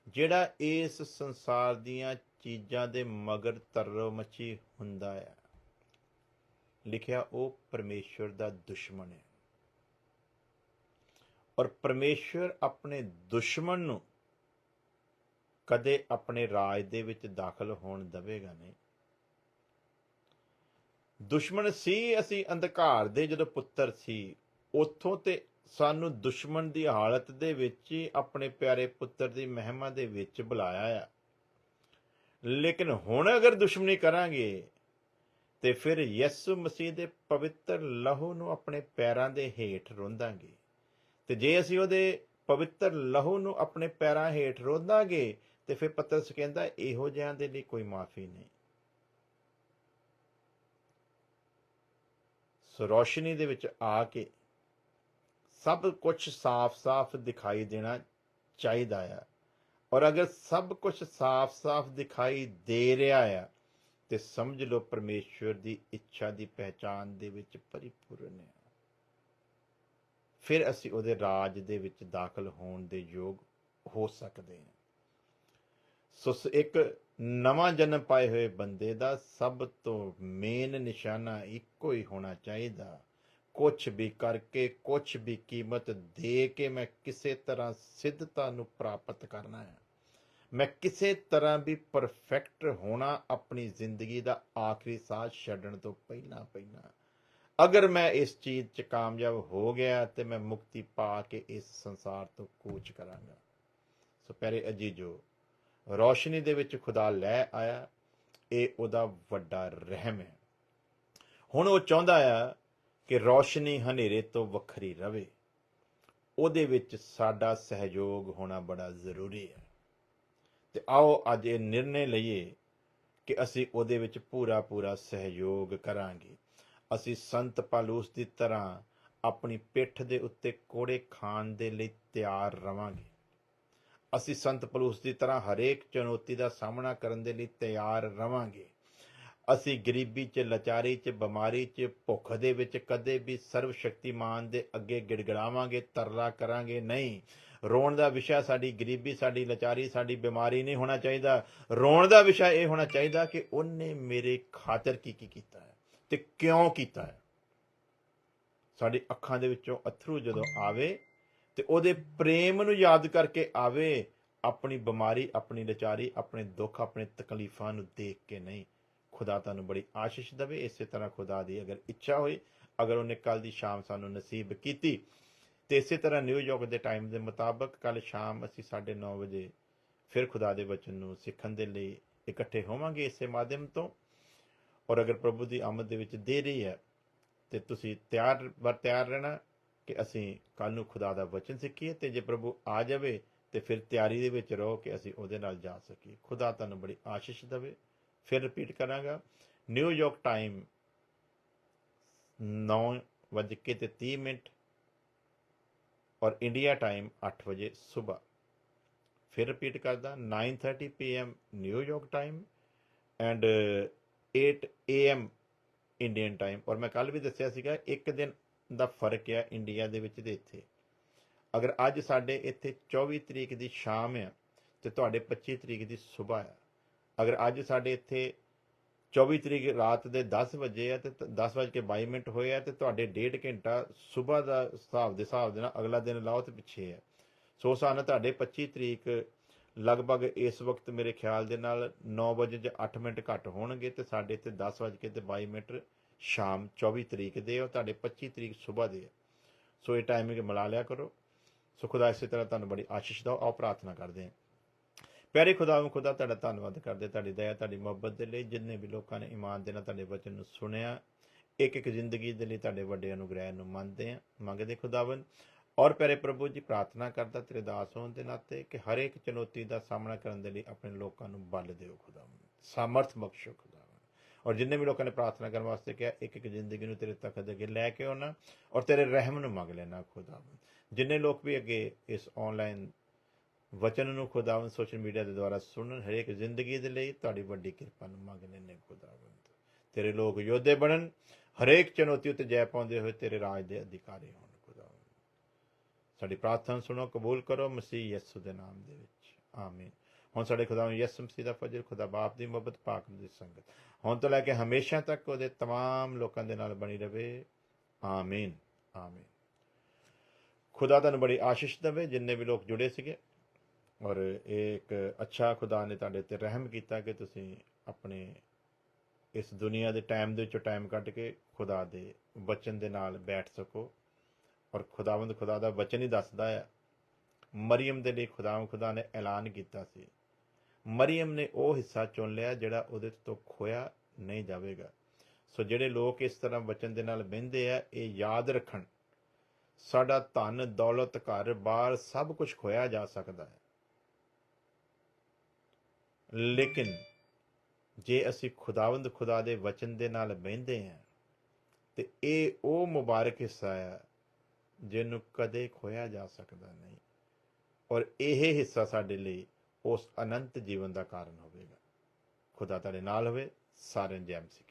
ਜਿਹੜਾ ਇਸ ਸੰਸਾਰ ਦੀਆਂ ਚੀਜ਼ਾਂ ਦੇ ਮਗਰ ਤਰੋ ਮੱਛੀ ਹੁੰਦਾ ਹੈ, ਲਿਖਿਆ ਉਹ ਪਰਮੇਸ਼ਵਰ ਦਾ ਦੁਸ਼ਮਣ ਹੈ। ਔਰ ਪਰਮੇਸ਼ਵਰ ਆਪਣੇ ਦੁਸ਼ਮਣ ਨੂੰ ਕਦੇ ਆਪਣੇ ਰਾਜ ਦੇ ਵਿੱਚ ਦਾਖਲ ਹੋਣ ਦੇਵੇਗਾ ਨਹੀਂ। ਦੁਸ਼ਮਣ ਸੀ ਅਸੀਂ ਅੰਧਕਾਰ ਦੇ ਜਦੋਂ ਪੁੱਤਰ ਸੀ, ਉੱਥੋਂ ਤੇ ਸਾਨੂੰ ਦੁਸ਼ਮਣ ਦੀ ਹਾਲਤ ਦੇ ਵਿੱਚ ਹੀ ਆਪਣੇ ਪਿਆਰੇ ਪੁੱਤਰ ਦੀ ਮਹਿਮਾ ਦੇ ਵਿੱਚ ਬੁਲਾਇਆ ਆ। ਲੇਕਿਨ ਹੁਣ ਅਗਰ ਦੁਸ਼ਮਣੀ ਕਰਾਂਗੇ ਤੇ ਫਿਰ ਯਿਸੂ ਮਸੀਹ ਦੇ ਪਵਿੱਤਰ ਲਹੂ ਨੂੰ ਆਪਣੇ ਪੈਰਾਂ ਦੇ ਹੇਠ ਰੋਂਦਾਂਗੇ। ਤੇ ਜੇ ਅਸੀਂ ਉਹਦੇ ਪਵਿੱਤਰ ਲਹੂ ਨੂੰ ਆਪਣੇ ਪੈਰਾਂ ਹੇਠ ਰੋਂਦਾਂਗੇ ਤੇ ਫਿਰ ਪਤਰਸ ਕਹਿੰਦਾ ਇਹੋ ਜਿਹਿਆਂ ਦੇ ਲਈ ਕੋਈ ਮਾਫੀ ਨਹੀਂ। ਸੋ ਰੋਸ਼ਨੀ ਦੇ ਵਿੱਚ ਆ ਕੇ ਸਭ ਕੁਝ ਸਾਫ਼-ਸਾਫ਼ ਦਿਖਾਈ ਦੇਣਾ ਚਾਹੀਦਾ ਆ। ਔਰ ਅਗਰ ਸਭ ਕੁਝ ਸਾਫ਼-ਸਾਫ਼ ਦਿਖਾਈ ਦੇ ਰਿਹਾ ਆ ਤੇ ਸਮਝ ਲਓ ਪਰਮੇਸ਼ਵਰ ਦੀ ਇੱਛਾ ਦੀ ਪਹਿਚਾਨ ਦੇ ਵਿੱਚ ਪਰਿਪੂਰਨ ਹੈ। ਫਿਰ ਅਸੀਂ ਉਹਦੇ ਰਾਜ ਦੇ ਵਿੱਚ ਦਾਖਲ ਹੋਣ ਦੇ ਯੋਗ ਹੋ ਸਕਦੇ ਹਾਂ। ਸੋ ਇੱਕ ਨਵਾਂ ਜਨਮ ਪਾਏ ਹੋਏ ਬੰਦੇ ਦਾ ਸਭ ਤੋਂ ਮੇਨ ਨਿਸ਼ਾਨਾ ਇੱਕੋ ਹੀ ਹੋਣਾ ਚਾਹੀਦਾ, ਕੁਛ ਵੀ ਕਰਕੇ, ਕੁਛ ਵੀ ਕੀਮਤ ਦੇ ਕੇ ਮੈਂ ਕਿਸੇ ਤਰ੍ਹਾਂ ਸਿੱਧਤਾ ਨੂੰ ਪ੍ਰਾਪਤ ਕਰਨਾ ਹੈ। ਮੈਂ ਕਿਸੇ ਤਰ੍ਹਾਂ ਵੀ ਪਰਫੈਕਟ ਹੋਣਾ ਆਪਣੀ ਜ਼ਿੰਦਗੀ ਦਾ ਆਖਰੀ ਸਾਹ ਛੱਡਣ ਤੋਂ ਪਹਿਲਾਂ। ਅਗਰ ਮੈਂ ਇਸ ਚੀਜ਼ 'ਚ ਕਾਮਯਾਬ ਹੋ ਗਿਆ ਤੇ ਮੈਂ ਮੁਕਤੀ ਪਾ ਕੇ ਇਸ ਸੰਸਾਰ ਤੋਂ ਕੂਚ ਕਰਾਂਗਾ। ਸੋ ਪਿਆਰੇ ਅਜੀਜ਼ੋ, ਰੌਸ਼ਨੀ ਦੇ ਵਿੱਚ ਖੁਦਾ ਲੈ ਆਇਆ, ਇਹ ਉਹਦਾ ਵੱਡਾ ਰਹਿਮ ਹੈ। ਹੁਣ ਉਹ ਚਾਹੁੰਦਾ ਆ ਕਿ ਰੌਸ਼ਨੀ ਹਨੇਰੇ ਤੋਂ ਵੱਖਰੀ ਰਵੇ। ਉਹਦੇ ਵਿੱਚ ਸਾਡਾ ਸਹਿਯੋਗ ਹੋਣਾ ਬੜਾ ਜ਼ਰੂਰੀ ਹੈ। ਤੇ ਆਓ ਅੱਜ ਇਹ ਨਿਰਣੇ ਲਈਏ ਕਿ ਅਸੀਂ ਉਹਦੇ ਵਿੱਚ ਪੂਰਾ ਸਹਿਯੋਗ ਕਰਾਂਗੇ। ਅਸੀਂ ਸੰਤ ਪੌਲੁਸ ਦੀ ਤਰ੍ਹਾਂ ਆਪਣੀ ਪਿੱਠ ਦੇ ਉੱਤੇ ਕੋੜੇ ਖਾਣ ਦੇ ਲਈ ਤਿਆਰ ਰਵਾਂਗੇ। ਅਸੀਂ ਸੰਤ ਪੌਲੁਸ ਦੀ ਤਰ੍ਹਾਂ ਹਰੇਕ ਚੁਣੌਤੀ ਦਾ ਸਾਹਮਣਾ ਕਰਨ ਦੇ ਲਈ ਤਿਆਰ ਰਵਾਂਗੇ। ਅਸੀਂ ਗਰੀਬੀ 'ਚ, ਲਾਚਾਰੀ 'ਚ, ਬਿਮਾਰੀ 'ਚ, ਭੁੱਖ ਦੇ ਵਿੱਚ ਕਦੇ ਵੀ ਸਰਵ ਸ਼ਕਤੀਮਾਨ ਦੇ ਅੱਗੇ ਗਿੜਗੜਾਵਾਂਗੇ, ਤਰਲਾ ਕਰਾਂਗੇ ਨਹੀਂ। ਰੋਣ ਦਾ ਵਿਸ਼ਾ ਸਾਡੀ ਗਰੀਬੀ, ਸਾਡੀ ਲਾਚਾਰੀ, ਸਾਡੀ ਬਿਮਾਰੀ ਨਹੀਂ ਹੋਣਾ ਚਾਹੀਦਾ। ਰੋਣ ਦਾ ਵਿਸ਼ਾ ਇਹ ਹੋਣਾ ਚਾਹੀਦਾ ਕਿ ਉਹਨੇ ਮੇਰੇ ਖਾਤਰ ਕੀ ਕੀਤਾ ਹੈ ਤੇ ਕਿਉਂ ਕੀਤਾ ਹੈ। ਸਾਡੀ ਅੱਖਾਂ ਦੇ ਵਿੱਚੋਂ ਅਥਰੂ ਜਦੋਂ ਆਵੇ ਤੇ ਉਹਦੇ ਪ੍ਰੇਮ ਨੂੰ ਯਾਦ ਕਰਕੇ ਆਵੇ, ਆਪਣੀ ਬਿਮਾਰੀ, ਆਪਣੀ ਲਾਚਾਰੀ, ਆਪਣੇ ਦੁੱਖ, ਆਪਣੇ ਤਕਲੀਫਾਂ ਨੂੰ ਦੇਖ ਕੇ ਨਹੀਂ। ਖੁਦਾ ਤੁਹਾਨੂੰ ਬੜੀ ਆਸ਼ੀਸ਼ ਦੇਵੇ। ਇਸੇ ਤਰ੍ਹਾਂ ਖੁਦਾ ਦੀ ਅਗਰ ਇੱਛਾ ਹੋਈ, ਅਗਰ ਉਹਨੇ ਕੱਲ ਦੀ ਸ਼ਾਮ ਸਾਨੂੰ ਨਸੀਬ ਕੀਤੀ ਤੇ ਇਸੇ ਤਰ੍ਹਾਂ ਨਿਊਯਾਰਕ ਦੇ ਟਾਈਮ ਦੇ ਮੁਤਾਬਕ ਕੱਲ ਸ਼ਾਮ ਅਸੀਂ 9:30 ਵਜੇ ਫਿਰ ਖੁਦਾ ਦੇ ਵਚਨ ਨੂੰ ਸਿੱਖਣ ਦੇ ਲਈ ਇਕੱਠੇ ਹੋਵਾਂਗੇ ਇਸੇ ਮਾਧਿਅਮ ਤੋਂ। ਔਰ ਅਗਰ ਪ੍ਰਭੂ ਦੀ ਆਮਦ ਦੇ ਵਿੱਚ ਦੇਰੀ ਹੈ ਤੇ ਤੁਸੀਂ ਤਿਆਰ ਰਹਿਣਾ ਕਿ ਅਸੀਂ ਕੱਲ ਨੂੰ ਖੁਦਾ ਦਾ ਵਚਨ ਸਿੱਖੀਏ, ਤੇ ਜੇ ਪ੍ਰਭੂ ਆ ਜਾਵੇ ਤੇ ਫਿਰ ਤਿਆਰੀ ਦੇ ਵਿੱਚ ਰਹੋ ਕਿ ਅਸੀਂ ਉਹਦੇ ਨਾਲ ਜਾ ਸਕੀਏ। ਖੁਦਾ ਤੁਹਾਨੂੰ ਬੜੀ ਆਸ਼ੀਸ਼ ਦੇਵੇ। ਫਿਰ ਰਿਪੀਟ ਕਰਾਂਗਾ, ਨਿਊਯਾਰਕ ਟਾਈਮ 9:30 ਔਰ ਇੰਡੀਆ ਟਾਈਮ 8 ਵਜੇ ਸੁਬਹ। ਫਿਰ ਰਿਪੀਟ ਕਰਦਾ, 9:30 PM New York time and 8 AM Indian time. ਔਰ ਮੈਂ ਕੱਲ ਵੀ ਦੱਸਿਆ ਸੀਗਾ, ਇੱਕ ਦਿਨ ਦਾ ਫਰਕ ਆ ਇੰਡੀਆ ਦੇ ਵਿੱਚ ਤੇ ਇੱਥੇ। ਅਗਰ ਅੱਜ ਸਾਡੇ ਇੱਥੇ 24 ਤਰੀਕ ਦੀ ਸ਼ਾਮ ਆ ਤੇ ਤੁਹਾਡੇ 25 ਤਰੀਕ ਦੀ ਸੁਬਹ ਆ। ਅਗਰ ਅੱਜ ਸਾਡੇ ਇੱਥੇ 24 ਤਰੀਕ ਰਾਤ ਦੇ 10 ਵਜੇ ਆ ਤੇ 10:22 ਹੋਏ ਆ ਤੇ ਤੁਹਾਡੇ 1.5 ਘੰਟਾ ਸੁਬਹ ਦਾ ਹਿਸਾਬ ਦੇ ਨਾਲ ਅਗਲਾ ਦਿਨ ਲਾਓ ਤੇ ਪਿੱਛੇ ਆ। ਸੋ ਸਾਨੂੰ ਤੁਹਾਡੇ 25 ਤਰੀਕ ਲਗਭਗ ਇਸ ਵਕਤ ਮੇਰੇ ਖਿਆਲ ਦੇ ਨਾਲ 9 ਵਜੇ ਜਾਂ 8 ਮਿੰਟ ਘੱਟ ਹੋਣਗੇ ਤੇ ਸਾਡੇ ਇੱਥੇ 10:22 ਸ਼ਾਮ 24 ਤਰੀਕ ਦੇ ਔਰ ਤੁਹਾਡੇ 25 ਤਰੀਕ ਸੁਬਹ ਦੇ ਆ। ਸੋ ਇਹ ਟਾਈਮਿੰਗ ਮਿਲਾ ਲਿਆ ਕਰੋ। ਸੋ ਖੁਦਾ ਇਸੇ ਤਰ੍ਹਾਂ ਤੁਹਾਨੂੰ ਬੜੀ ਆਸ਼ੀਸ਼ ਦਿਓ। ਆਓ ਪ੍ਰਾਰਥਨਾ ਕਰਦੇ ਹਾਂ। ਪਿਆਰੇ ਖੁਦਾ ਤੁਹਾਡਾ ਧੰਨਵਾਦ ਕਰਦੇ, ਤੁਹਾਡੀ ਦਇਆ, ਤੁਹਾਡੀ ਮੁਹੱਬਤ ਦੇ ਲਈ। ਜਿੰਨੇ ਵੀ ਲੋਕਾਂ ਨੇ ਈਮਾਨ ਦੇ ਨਾਲ ਤੁਹਾਡੇ ਵਚਨ ਨੂੰ ਸੁਣਿਆ, ਇੱਕ ਜ਼ਿੰਦਗੀ ਦੇ ਲਈ ਤੁਹਾਡੇ ਵੱਡੇ ਅਨੁਗ੍ਰਹਿ ਨੂੰ ਮੰਗਦੇ ਖੁਦਾਵੰਦ। ਔਰ ਪਿਆਰੇ ਪ੍ਰਭੂ ਜੀ, ਪ੍ਰਾਰਥਨਾ ਕਰਦਾ ਤੇਰੇ ਦਾਸ ਹੋਣ ਦੇ ਨਾਤੇ ਕਿ ਹਰ ਇੱਕ ਚੁਣੌਤੀ ਦਾ ਸਾਹਮਣਾ ਕਰਨ ਦੇ ਲਈ ਆਪਣੇ ਲੋਕਾਂ ਨੂੰ ਬਲ ਦਿਓ ਖੁਦਾਵੰਦ, ਸਾਮਰਥ ਬਖਸ਼ੋ ਖੁਦਾਵੰਦ। ਔਰ ਜਿੰਨੇ ਵੀ ਲੋਕਾਂ ਨੇ ਪ੍ਰਾਰਥਨਾ ਕਰਨ ਵਾਸਤੇ ਕਿਹਾ, ਇੱਕ ਜ਼ਿੰਦਗੀ ਨੂੰ ਤੇਰੇ ਤਖਤ ਦੇ ਅੱਗੇ ਲੈ ਕੇ ਆਉਣਾ ਔਰ ਤੇਰੇ ਰਹਿਮ ਨੂੰ ਮੰਗ ਲੈਣਾ ਖੁਦਾਵੰਦ। ਜਿੰਨੇ ਲੋਕ ਵੀ ਅੱਗੇ ਇਸ ਆਨਲਾਈਨ ਵਚਨ ਨੂੰ ਖੁਦਾਵੰਦ ਸੋਸ਼ਲ ਮੀਡੀਆ ਦੇ ਦੁਆਰਾ ਸੁਣਨ, ਹਰੇਕ ਜ਼ਿੰਦਗੀ ਦੇ ਲਈ ਤੁਹਾਡੀ ਵੱਡੀ ਕਿਰਪਾ ਨੂੰ ਮੰਗ ਲੈਂਦੇ ਖੁਦਾਵੰਦ। ਤੇਰੇ ਲੋਕ ਯੋਧੇ ਬਣਨ, ਹਰੇਕ ਚੁਣੌਤੀ ਉੱਤੇ ਜੈ ਪਾਉਂਦੇ ਹੋਏ ਤੇਰੇ ਰਾਜ ਦੇ ਅਧਿਕਾਰੀ ਹੋਣ ਖੁਦਾਵੰਦ। ਸਾਡੀ ਪ੍ਰਾਰਥਨਾ ਸੁਣੋ, ਕਬੂਲ ਕਰੋ ਮਸੀਹ ਯਿਸੂ ਦੇ ਨਾਮ ਦੇ ਵਿੱਚ, ਆਮੀਨ। ਹੁਣ ਸਾਡੇ ਖੁਦਾਵੰਦ ਯਿਸੂ ਮਸੀਹ ਦਾ ਫਜ਼ਲ, ਖੁਦਾ ਬਾਪ ਦੀ ਮੁਹੱਬਤ, ਪਾਕ ਦੀ ਸੰਗਤ ਹੁਣ ਤੋਂ ਲੈ ਕੇ ਹਮੇਸ਼ਾ ਤੱਕ ਉਹਦੇ ਤਮਾਮ ਲੋਕਾਂ ਦੇ ਨਾਲ ਬਣੀ ਰਵੇ, ਆਮੀਨ ਆਮੀਨ। खुदा तुहानूं बड़ी आशीष देवे जिन्ने भी लोग जुड़े सीगे। और ये एक अच्छा खुदा ने तुहाडे ते रहम कीता कि तुसीं अपने इस दुनिया के टाइम ਦੇ ਵਿੱਚੋਂ टाइम ਕੱਢ ਕੇ खुदा ਦੇ वचन ਦੇ ਨਾਲ बैठ सको। और खुदावंद खुदा ਦਾ वचन ही दसदा है मरियम ਦੇ ਲਈ खुदा ने ऐलान ਕੀਤਾ ਸੀ। मरियम ने ਉਹ ਹਿੱਸਾ ਚੁਣ ਲਿਆ ਜਿਹੜਾ ਉਹਦੇ ਤੋਂ ਖੋਇਆ ਨਹੀਂ ਜਾਵੇਗਾ। ਸੋ ਜਿਹੜੇ ਲੋਕ ਇਸ ਤਰ੍ਹਾਂ ਵਚਨ ਦੇ ਨਾਲ ਬਹਿੰਦੇ ਆ ਇਹ ਯਾਦ ਰੱਖਣ, ਸਾਡਾ ਧਨ ਦੌਲਤ ਘਰ ਬਾਰ ਸਭ ਕੁਝ ਖੋਇਆ ਜਾ ਸਕਦਾ ਹੈ, ਲੇਕਿਨ ਜੇ ਅਸੀਂ ਖੁਦਾਵੰਦ ਖੁਦਾ ਦੇ ਵਚਨ ਦੇ ਨਾਲ ਬਹਿੰਦੇ ਹਾਂ ਤੇ ਇਹ ਉਹ ਮੁਬਾਰਕ ਹਿੱਸਾ ਹੈ ਜਿਹਨੂੰ ਕਦੇ ਖੋਇਆ ਜਾ ਸਕਦਾ ਨਹੀਂ। ਔਰ ਇਹ ਹਿੱਸਾ ਸਾਡੇ ਲਈ ਉਸ ਅਨੰਤ ਜੀਵਨ ਦਾ ਕਾਰਨ ਹੋਵੇਗਾ। ਖੁਦਾ ਤੁਹਾਡੇ ਨਾਲ ਹੋਵੇ। ਸਾਰਿਆਂ ਨੂੰ ਜੈ ਮਸੀਹ।